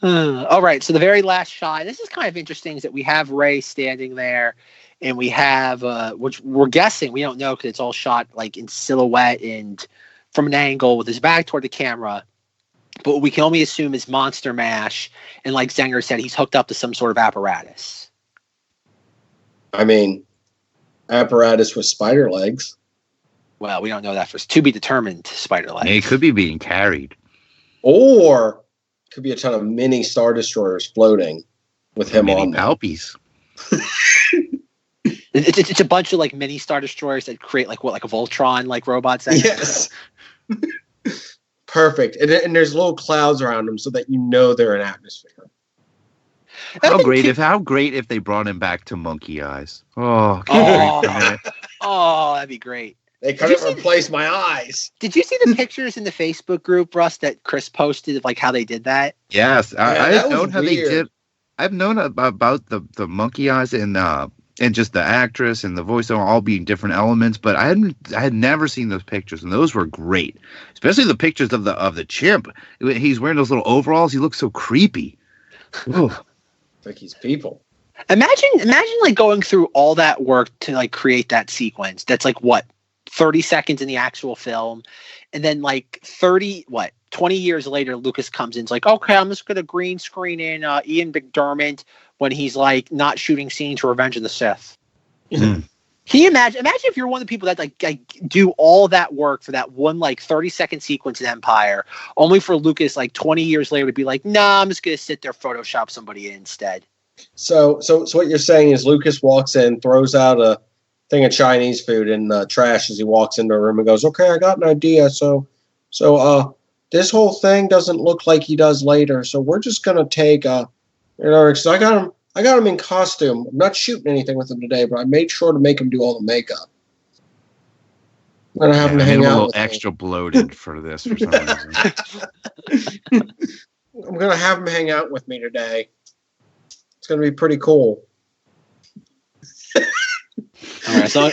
All right, so the very last shot. This is kind of interesting, is that we have Rey standing there. And we have, which we're guessing, we don't know because it's all shot like in silhouette and from an angle with his back toward the camera. But we can only assume is Monster Mash. And like Zenger said, he's hooked up to some sort of apparatus. I mean, apparatus with spider legs. Well, we don't know that for to be determined spider legs. It could be being carried. Or could be a ton of mini Star Destroyers floating. with him on Palpies. It's a bunch of like mini Star Destroyers that create like a Voltron like robots. Yes. Perfect. And there's little clouds around them so that you know they're in atmosphere. How great if they brought him back to Monkey Eyes. Oh, that'd be great. They couldn't replace my eyes. Did you see the pictures in the Facebook group, Russ, that Chris posted of like how they did that? Yes, I've known how they did. I've known about the Monkey Eyes and just the actress and the voiceover all being different elements, but I had never seen those pictures, and those were great. Especially the pictures of the chimp. He's wearing those little overalls. He looks so creepy. Like he's people. Imagine like going through all that work to like create that sequence. That's like what, 30 seconds in the actual film, and then like 20 years later, Lucas comes in. It's like, okay, I'm just gonna green screen in Ian McDiarmid when he's like not shooting scenes for Revenge of the Sith. Can you imagine if you're one of the people that like do all that work for that one like 30-second sequence in Empire, only for Lucas like 20 years later to be like, nah, I'm just gonna sit there Photoshop somebody in instead. So what you're saying is Lucas walks in, throws out a thing of Chinese food in the trash as he walks into a room and goes, okay, I got an idea. So this whole thing doesn't look like he does later. So we're just going to take so I got him in costume. I'm not shooting anything with him today, but I made sure to make him do all the makeup. I'm going to have him hang out. A little extra bloated for this for some reason. I'm going to have him hang out with me today. It's going to be pretty cool. All right, so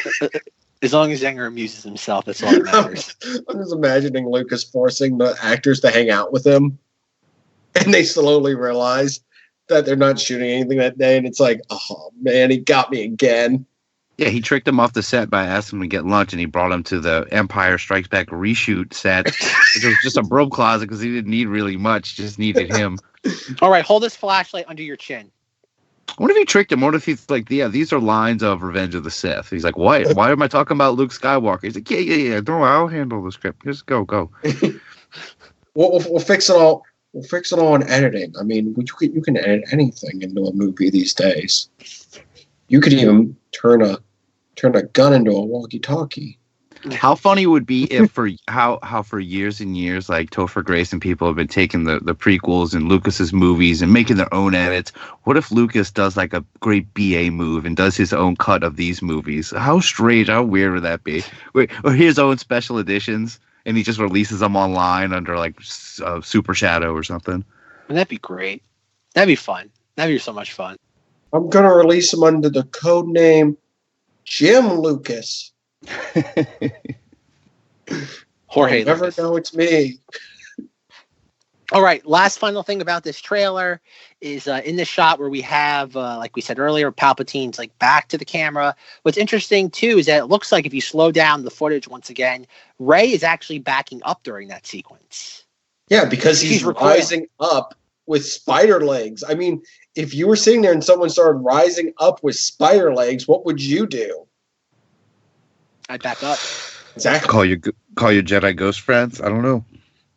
as long as Zenger amuses himself, that's all that matters. I'm just imagining Lucas forcing the actors to hang out with him, and they slowly realize that they're not shooting anything that day, and it's like, oh man, he got me again. Yeah, he tricked him off the set by asking him to get lunch, and he brought him to the Empire Strikes Back reshoot set, which was just a broom closet because he didn't need really much, just needed him. All right, hold this flashlight under your chin. What if he tricked him? What if he's like, yeah, these are lines of Revenge of the Sith? He's like, what? Why am I talking about Luke Skywalker? He's like, yeah. Don't worry, I'll handle the script. Just go. We'll fix it all. We'll fix it all in editing. I mean, you can edit anything into a movie these days. You could even turn a gun into a walkie-talkie. How funny would be if for years and years, like Topher Grace and people have been taking the prequels and Lucas's movies and making their own edits. What if Lucas does like a great BA move and does his own cut of these movies? How strange, how weird would that be? Or his own special editions and he just releases them online under like Super Shadow or something. That'd be great. That'd be fun. That'd be so much fun. I'm gonna release them under the code name Jim Lucas. Jorge, never know it's me. All right, last final thing about this trailer is in the shot where we have, like we said earlier, Palpatine's like back to the camera. What's interesting too is that it looks like if you slow down the footage once again, Rey is actually backing up during that sequence. Yeah, because he's rising up with spider legs. I mean, if you were sitting there and someone started rising up with spider legs, what would you do? I'd back up. Zack, call your Jedi ghost friends. I don't know.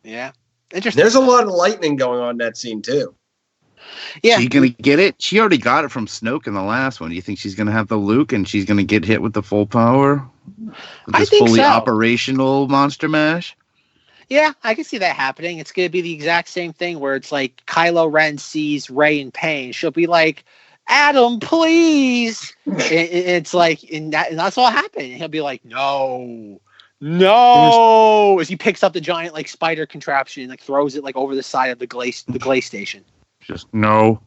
Yeah, interesting. There's a lot of lightning going on in that scene too. Yeah, she's gonna get it. She already got it from Snoke in the last one. Do you think she's gonna have the Luke and she's gonna get hit with the full power? With this fully operational monster mash. Yeah, I can see that happening. It's gonna be the exact same thing where it's like Kylo Ren sees Rey in pain. She'll be like, Adam, please. It's like, and that's all happened. And he'll be like, no. As he picks up the giant like spider contraption and like throws it like over the side of the glaze station. Just no.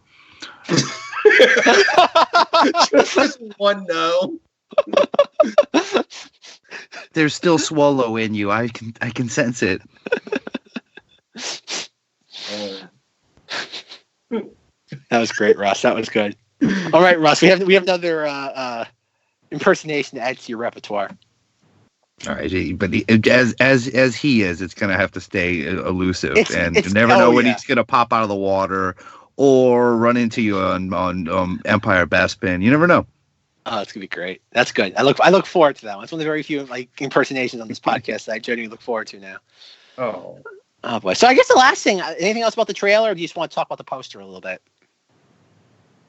Just one no. There's still Swallow in you. I can sense it. That was great, Russ. That was good. All right, Russ. We have another impersonation to add to your repertoire. All right, but as he is, it's gonna have to stay elusive, and you never know when he's gonna pop out of the water or run into you on Empire Bespin. You never know. Oh, it's gonna be great. That's good. I look forward to that one. It's one of the very few like impersonations on this podcast that I genuinely look forward to now. Oh boy. So I guess the last thing. Anything else about the trailer, or do you just want to talk about the poster a little bit?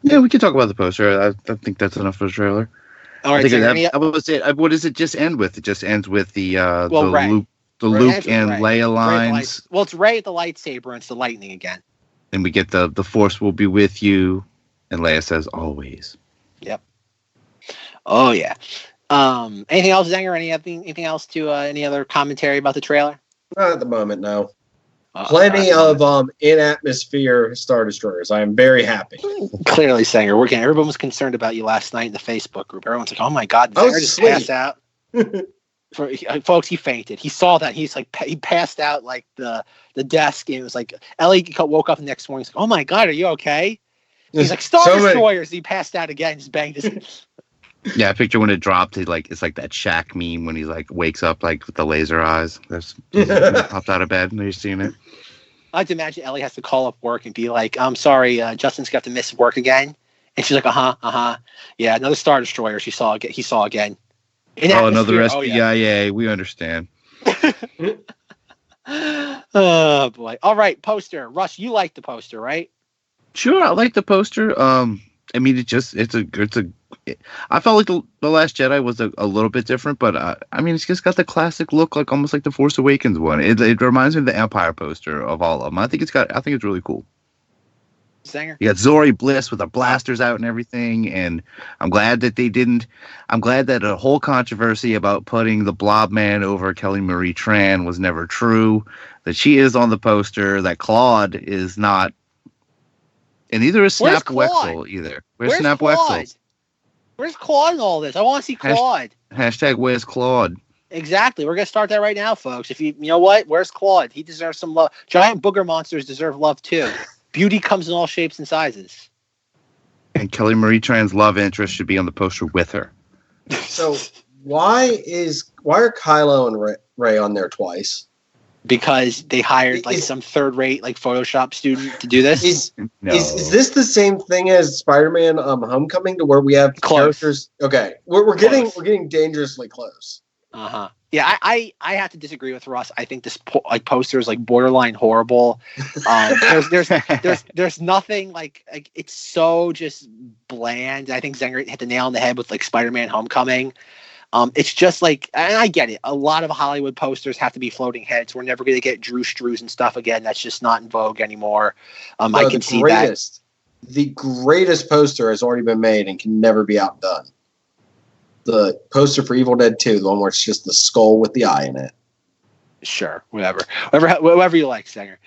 Yeah, we can talk about the poster. I think that's enough for the trailer. All right, What does it just end with? It just ends with the Ray. Luke and Leia lines. Well, it's Ray with the lightsaber and it's the lightning again. And we get the Force will be with you, and Leia says always. Yep. Oh yeah. Anything else, Zenger? Anything else to any other commentary about the trailer? Not at the moment, no. Plenty of in atmosphere Star Destroyers. I am very happy. Clearly, Zenger, everyone was concerned about you last night in the Facebook group. Everyone's like, "Oh my God, did Zenger just pass out?" Folks, he fainted. He saw that. He passed out like the desk. And it was like Ellie woke up the next morning. He's like, "Oh my God, are you okay?" He's like, "Star Destroyers." He passed out again. Just banged his. Yeah, I picture when it dropped. It's like that Shaq meme when he like wakes up like with the laser eyes. That's popped out of bed and you've seen it. I like to imagine Ellie has to call up work and be like, "I'm sorry, Justin's got to miss work again," and she's like, yeah, another Star Destroyer. He saw again. Another SPIA. We understand. Oh boy! All right, poster. Russ, you like the poster, right? Sure, I like the poster. I mean, I felt like the Last Jedi was a little bit different, but I mean, it's just got the classic look, like almost like the Force Awakens one. It reminds me of the Empire poster of all of them. I think it's really cool. Zenger? You got Zori Bliss with her blasters out and everything, and I'm glad that they didn't. I'm glad that a whole controversy about putting the Blob Man over Kelly Marie Tran was never true. That she is on the poster. That Claude is not. And neither is Snap Wexel either. Where's Snap Wexel? Where's Claude in all this? I want to see Claude. Hashtag where's Claude? Exactly. We're going to start that right now, folks. If you know what? Where's Claude? He deserves some love. Giant booger monsters deserve love too. Beauty comes in all shapes and sizes. And Kelly Marie Tran's love interest should be on the poster with her. So why are Kylo and Rey on there twice? Because they hired some third-rate Photoshop student to do this. Is this the same thing as Spider-Man Homecoming, to where we have characters? Okay, we're getting dangerously close. Yeah, I have to disagree with Russ. I think this poster is borderline horrible. There's nothing it's so just bland. I think Zenger hit the nail on the head with Spider-Man Homecoming. It's just and I get it. A lot of Hollywood posters have to be floating heads. We're never going to get Drew Strews and stuff again. That's just not in vogue anymore. I can see that. The greatest poster has already been made and can never be outdone. The poster for Evil Dead 2, the one where it's just the skull with the eye in it. Sure, whatever you like, Zenger.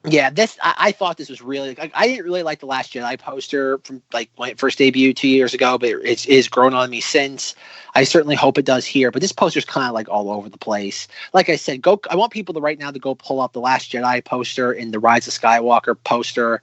Yeah, I thought this was really. I didn't really like the Last Jedi poster from when it first debuted 2 years ago, but it is grown on me since. I certainly hope it does here, but this poster's kind of all over the place. Like I said, I want people to right now to go pull up the Last Jedi poster and the Rise of Skywalker poster,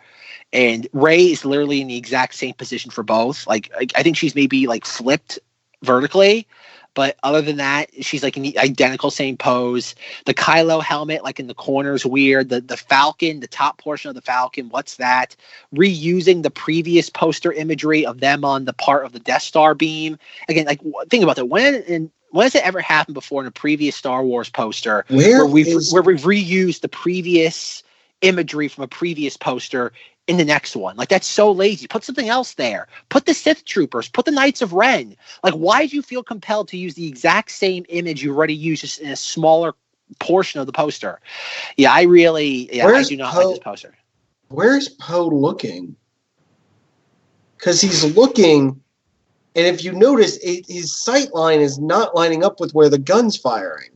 and Rey is literally in the exact same position for both. I think she's maybe flipped vertically. But other than that, she's in the identical same pose. The Kylo helmet, in the corner, is weird. The Falcon, the top portion of the Falcon, what's that? Reusing the previous poster imagery of them on the part of the Death Star beam. Again, think about that. When has it ever happened before in a previous Star Wars poster where we've reused the previous imagery from a previous poster in the next one? That's so lazy. Put something else there. Put the Sith Troopers. Put the Knights of Ren. Why did you feel compelled to use the exact same image you already used, just in a smaller portion of the poster? Yeah, I do not like this poster. Where's Poe looking? Because he's looking, and if you notice, his sight line is not lining up with where the gun's firing.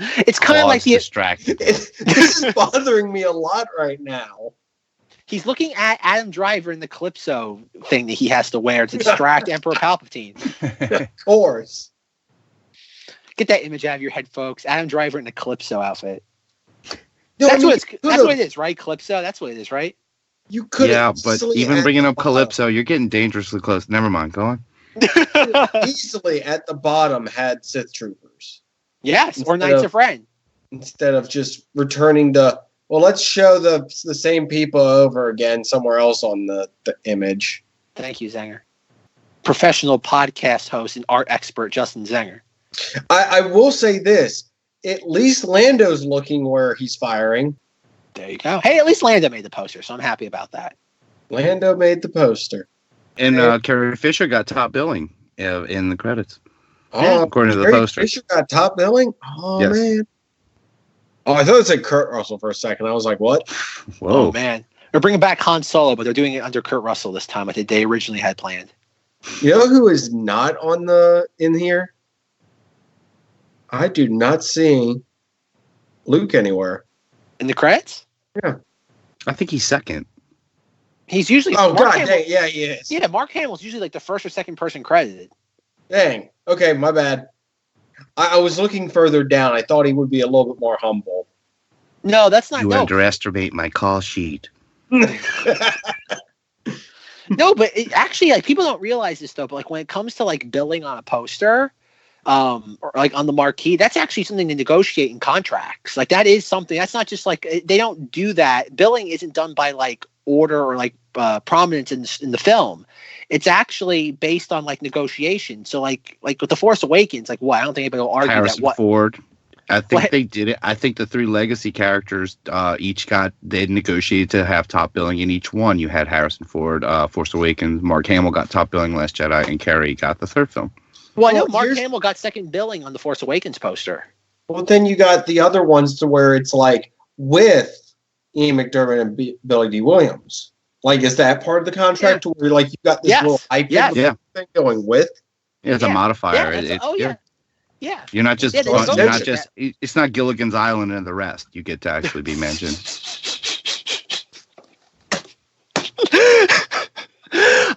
It's kind of distracted. This is bothering me a lot right now. He's looking at Adam Driver in the Calypso thing that he has to wear to distract Emperor Palpatine. Of course. Get that image out of your head, folks. Adam Driver in the Calypso outfit. No, that's what it is, right? Calypso. That's what it is, right? You could. Yeah, but even bringing up Calypso, you're getting dangerously close. Never mind. Go on. Easily at the bottom had Sith Troopers. Yes, or Knights of Ren. Instead of just returning to, let's show the same people over again somewhere else on the image. Thank you, Zenger. Professional podcast host and art expert Justin Zenger. I will say this. At least Lando's looking where he's firing. There you go. Hey, at least Lando made the poster, so I'm happy about that. Lando made the poster. And Carrie Fisher got top billing in the credits. Oh, according to the Carrie poster. Fisher got top billing? Oh, yes. Man. Oh, I thought it said Kurt Russell for a second. I was like, what? Whoa. Oh, man. They're bringing back Han Solo, but they're doing it under Kurt Russell this time, I think they originally had planned. You know who is not in here? I do not see Luke anywhere. In the credits? Yeah. I think he's second. He's usually... Oh, God dang. Yeah, he is. Yeah, Mark Hamill's usually like the first or second person credited. Dang. Okay, my bad. I was looking further down. I thought he would be a little bit more humble. No, that's not... You underestimate my call sheet. No, but actually, like, people don't realize this, though, but like when it comes to like billing on a poster, or like on the marquee, that's actually something to negotiate in contracts. Like that is something. That's not just like they don't do that. Billing isn't done by like order or like prominence in the film. It's actually based on like negotiation. So like with The Force Awakens, like what? I don't think anybody will argue Harrison that. What Ford. I think they did it. I think the 3 legacy characters they negotiated to have top billing in each one. You had Harrison Ford, Force Awakens, Mark Hamill got top billing Last Jedi, and Carrie got the third film. Well, I know Mark Hamill got second billing on the Force Awakens poster. Well, then you got the other ones to where it's like with Ian McDermott and Billy D. Williams. Like, is that part of the contract to where like you got this little iPad thing going with? Yeah, it's a modifier. Yeah. You're not just it's not Gilligan's Island and the rest. You get to actually be mentioned.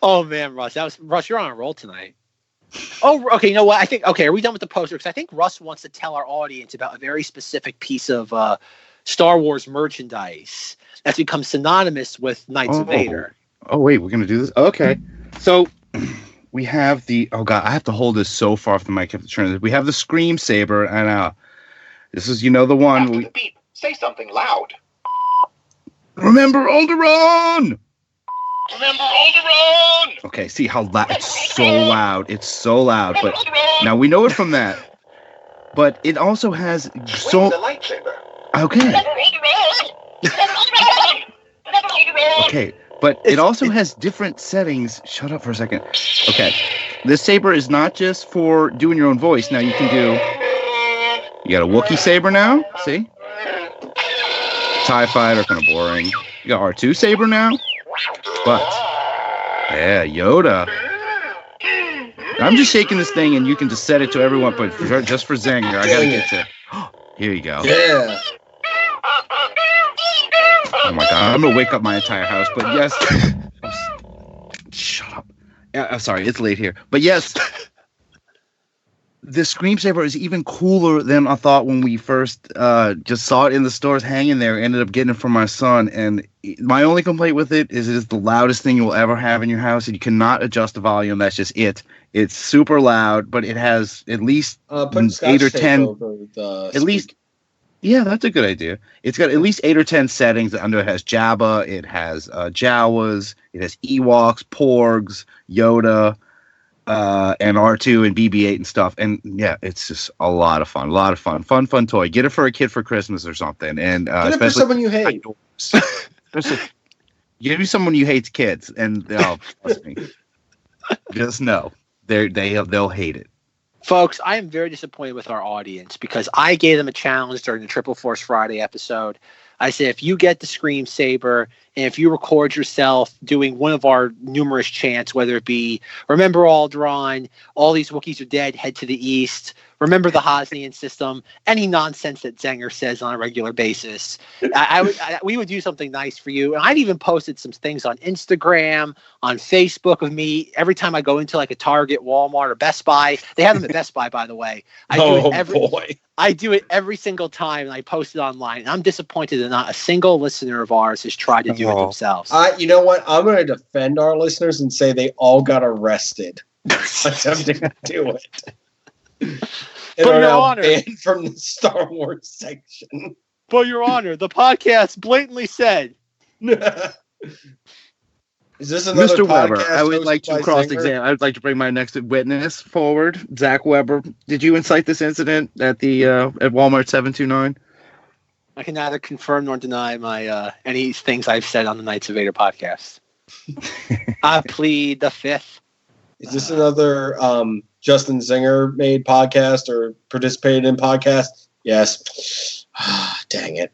Oh man, Russ, you're on a roll tonight. Oh, okay. You know what? Are we done with the poster? Because I think Russ wants to tell our audience about a very specific piece of Star Wars merchandise that's become synonymous with Knights of Vader. Oh wait, we're gonna do this? Okay. So we have I have to hold this so far off the mic. I have to turn this. We have the Scream Saber, and this is the one. After the beep, say something loud. Remember Alderaan! Remember Alderaan! Okay, see how loud? It's so loud. It's so loud. But now we know it from that. But it also has the lightsaber. Okay. Remember Alderaan! Remember Alderaan! Remember Alderaan! Okay. But it also has different settings. Shut up for a second. Okay. This saber is not just for doing your own voice. Now you got a Wookiee saber now. See? TIE fighter, kind of boring. You got R2 saber now. But, yeah, Yoda. I'm just shaking this thing and you can just set it to everyone. But just for Zenger, I got to get to... Here you go. Yeah. Oh my god, I'm gonna wake up my entire house, but yes. Shut up. Yeah, I'm sorry, it's late here. But yes, the Scream Saber is even cooler than I thought when we first just saw it in the stores hanging there. Ended up getting it from my son, and my only complaint with it is the loudest thing you will ever have in your house, and you cannot adjust the volume. That's just it. It's super loud, but it has at least 8 or 10. At least. Yeah, that's a good idea. It's got at least 8 or 10 settings. Under it has Jabba, it has Jawas, it has Ewoks, Porgs, Yoda, and R2 and BB-8 and stuff. And yeah, it's just a lot of fun. Fun toy. Get it for a kid for Christmas or something. And get it for someone you hate. Give me someone who hates kids, and trust me. Just know they'll hate it. Folks, I am very disappointed with our audience because I gave them a challenge during the Triple Force Friday episode. I said, if you get the Scream Saber and if you record yourself doing one of our numerous chants, whether it be Remember Alderaan, All These Wookiees Are Dead, Head to the East, Remember the Hosnian System, any nonsense that Zenger says on a regular basis, we would do something nice for you. And I've even posted some things on Instagram, on Facebook of me. Every time I go into like a Target, Walmart, or Best Buy, they have them at Best Buy, by the way. I do it every single time, and I post it online. And I'm disappointed that not a single listener of ours has tried to do it themselves. You know what? I'm going to defend our listeners and say they all got arrested attempting to do it. And but are Your now Honor, banned from the Star Wars section. But Your Honor, the podcast blatantly said. Is this another Mr. podcast Weber, I would like to cross-examine. I would like to bring my next witness forward. Zach Weber, did you incite this incident at the at Walmart 729? I can neither confirm nor deny my any things I've said on the Knights of Vader podcast. I plead the fifth. Is this another Justin Zenger made podcast or participated in podcast? Yes. Dang it.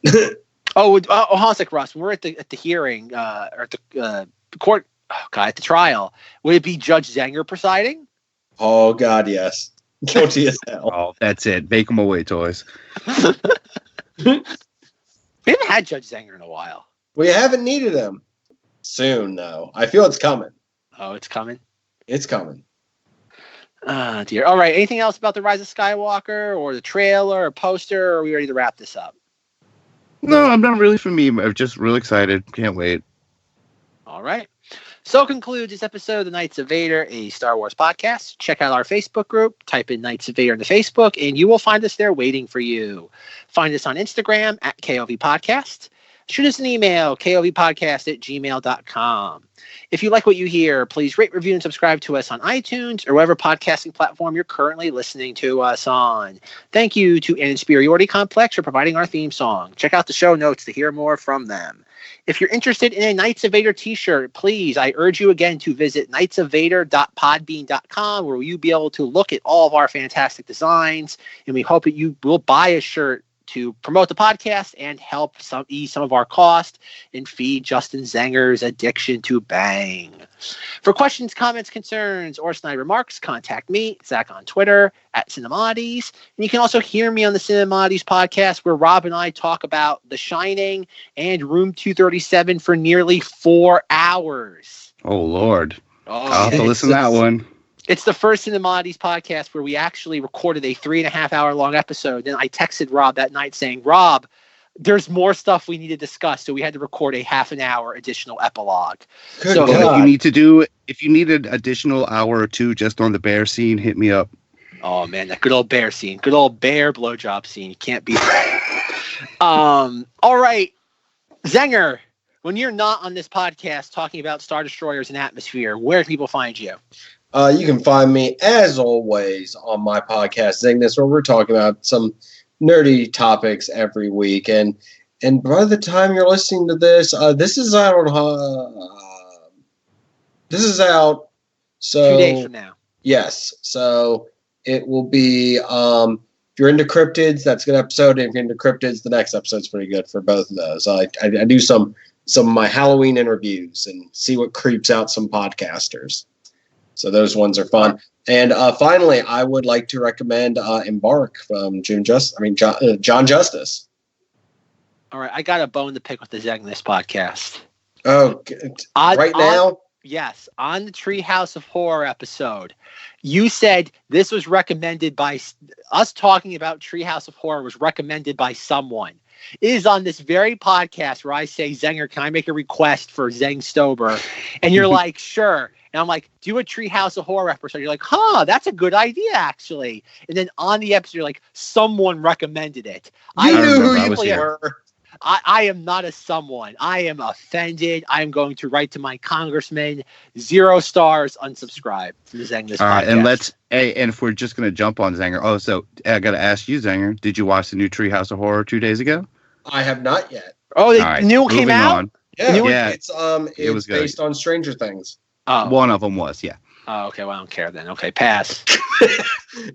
Honsick, Russ, when we're at the hearing or at the court, at the trial, would it be Judge Zenger presiding? Oh, God, yes. Guilty as hell. Oh, that's it. Bake them away, toys. We haven't had Judge Zenger in a while. We haven't needed him. Soon, though. I feel it's coming. Oh, it's coming? It's coming. Ah, dear. All right. Anything else about the Rise of Skywalker or the trailer or poster, or are we ready to wrap this up? No, I'm not really for me. I'm just real excited. Can't wait. All right. So concludes this episode of the Knights of Vader, a Star Wars podcast. Check out our Facebook group. Type in Knights of Vader in the Facebook, and you will find us there waiting for you. Find us on Instagram at KOV Podcast. Shoot us an email, kovpodcast@gmail.com. If you like what you hear, please rate, review, and subscribe to us on iTunes or whatever podcasting platform you're currently listening to us on. Thank you to An Insperiority Complex for providing our theme song. Check out the show notes to hear more from them. If you're interested in a Knights of Vader t-shirt, please, I urge you again to visit knightsofvader.podbean.com, where you'll be able to look at all of our fantastic designs, and we hope that you will buy a shirt to promote the podcast and help ease some of our cost and feed Justin Zenger's addiction to bang. For questions, comments, concerns, or snide remarks, contact me, Zack, on Twitter at Cinemoddities. And you can also hear me on the Cinemoddities podcast, where Rob and I talk about The Shining and Room 237 for nearly 4 hours. Oh, Lord. I'll have to listen to that one. It's the first Cinemoddities podcast where we actually recorded a 3.5-hour long episode. And I texted Rob that night saying, Rob, there's more stuff we need to discuss. So we had to record a half-an-hour additional epilogue. Good If God. you need an additional hour or two just on the bear scene, hit me up. Oh, man, that good old bear scene. Good old bear blowjob scene. You can't beat that. All right. Zenger, when you're not on this podcast talking about Star Destroyers and atmosphere, where can people find you? You can find me, as always, on my podcast, ZengThis, where we're talking about some nerdy topics every week. And by the time you're listening to this, this is out. So 2 days from now. Yes. So it will be. If you're into cryptids, that's a good episode. And if you're into cryptids, the next episode's pretty good for both of those. I do some of my Halloween interviews and see what creeps out some podcasters. So those ones are fun. And finally, I would like to recommend Embark from John Justice. All right, I got a bone to pick with the ZengThis podcast. Oh, now? Yes, on the Treehouse of Horror episode, you said this was recommended by us. Talking about Treehouse of Horror was recommended by someone. It is on this very podcast where I say, Zenger, can I make a request for Zeng Stober? And you're like, sure. And I'm like, do a Treehouse of Horror episode. You're like, that's a good idea, actually. And then on the episode, you're like, someone recommended it. You knew who you were. I am not a someone. I am offended. I am going to write to my congressman. 0 stars, unsubscribe to the ZengThis podcast. And if we're just going to jump on Zenger. So I got to ask you, Zenger, did you watch the new Treehouse of Horror 2 days ago? I have not yet. Oh, the new one came out? On. Yeah. It's was based on Stranger Things. Oh. One of them was, yeah. Oh, okay. Well, I don't care then. Okay, pass.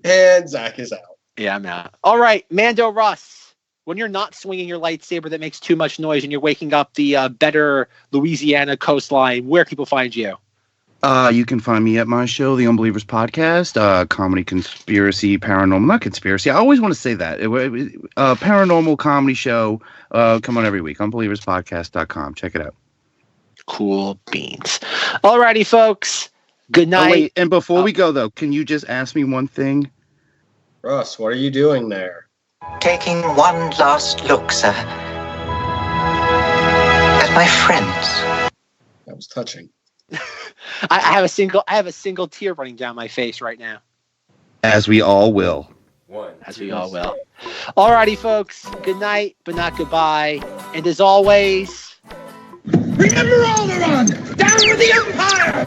And Zack is out. Yeah, I'm out. All right, Mando Rus. When you're not swinging your lightsaber that makes too much noise and you're waking up the better Louisiana coastline, where can people find you? You can find me at my show, The Unbelievers Podcast, comedy, conspiracy, paranormal, not conspiracy. I always want to say that. Paranormal comedy show. Come on every week. Unbelieverspodcast.com. Check it out. Cool beans. All righty, folks. Good night. Wait, and before we go, though, can you just ask me one thing? Russ, what are you doing there? Taking one last look, sir, at my friends. That was touching. I have a single tear running down my face right now. As we all will. As we all will. Alrighty, folks. Good night, but not goodbye. And as always, Remember Alderaan! Down with the Empire!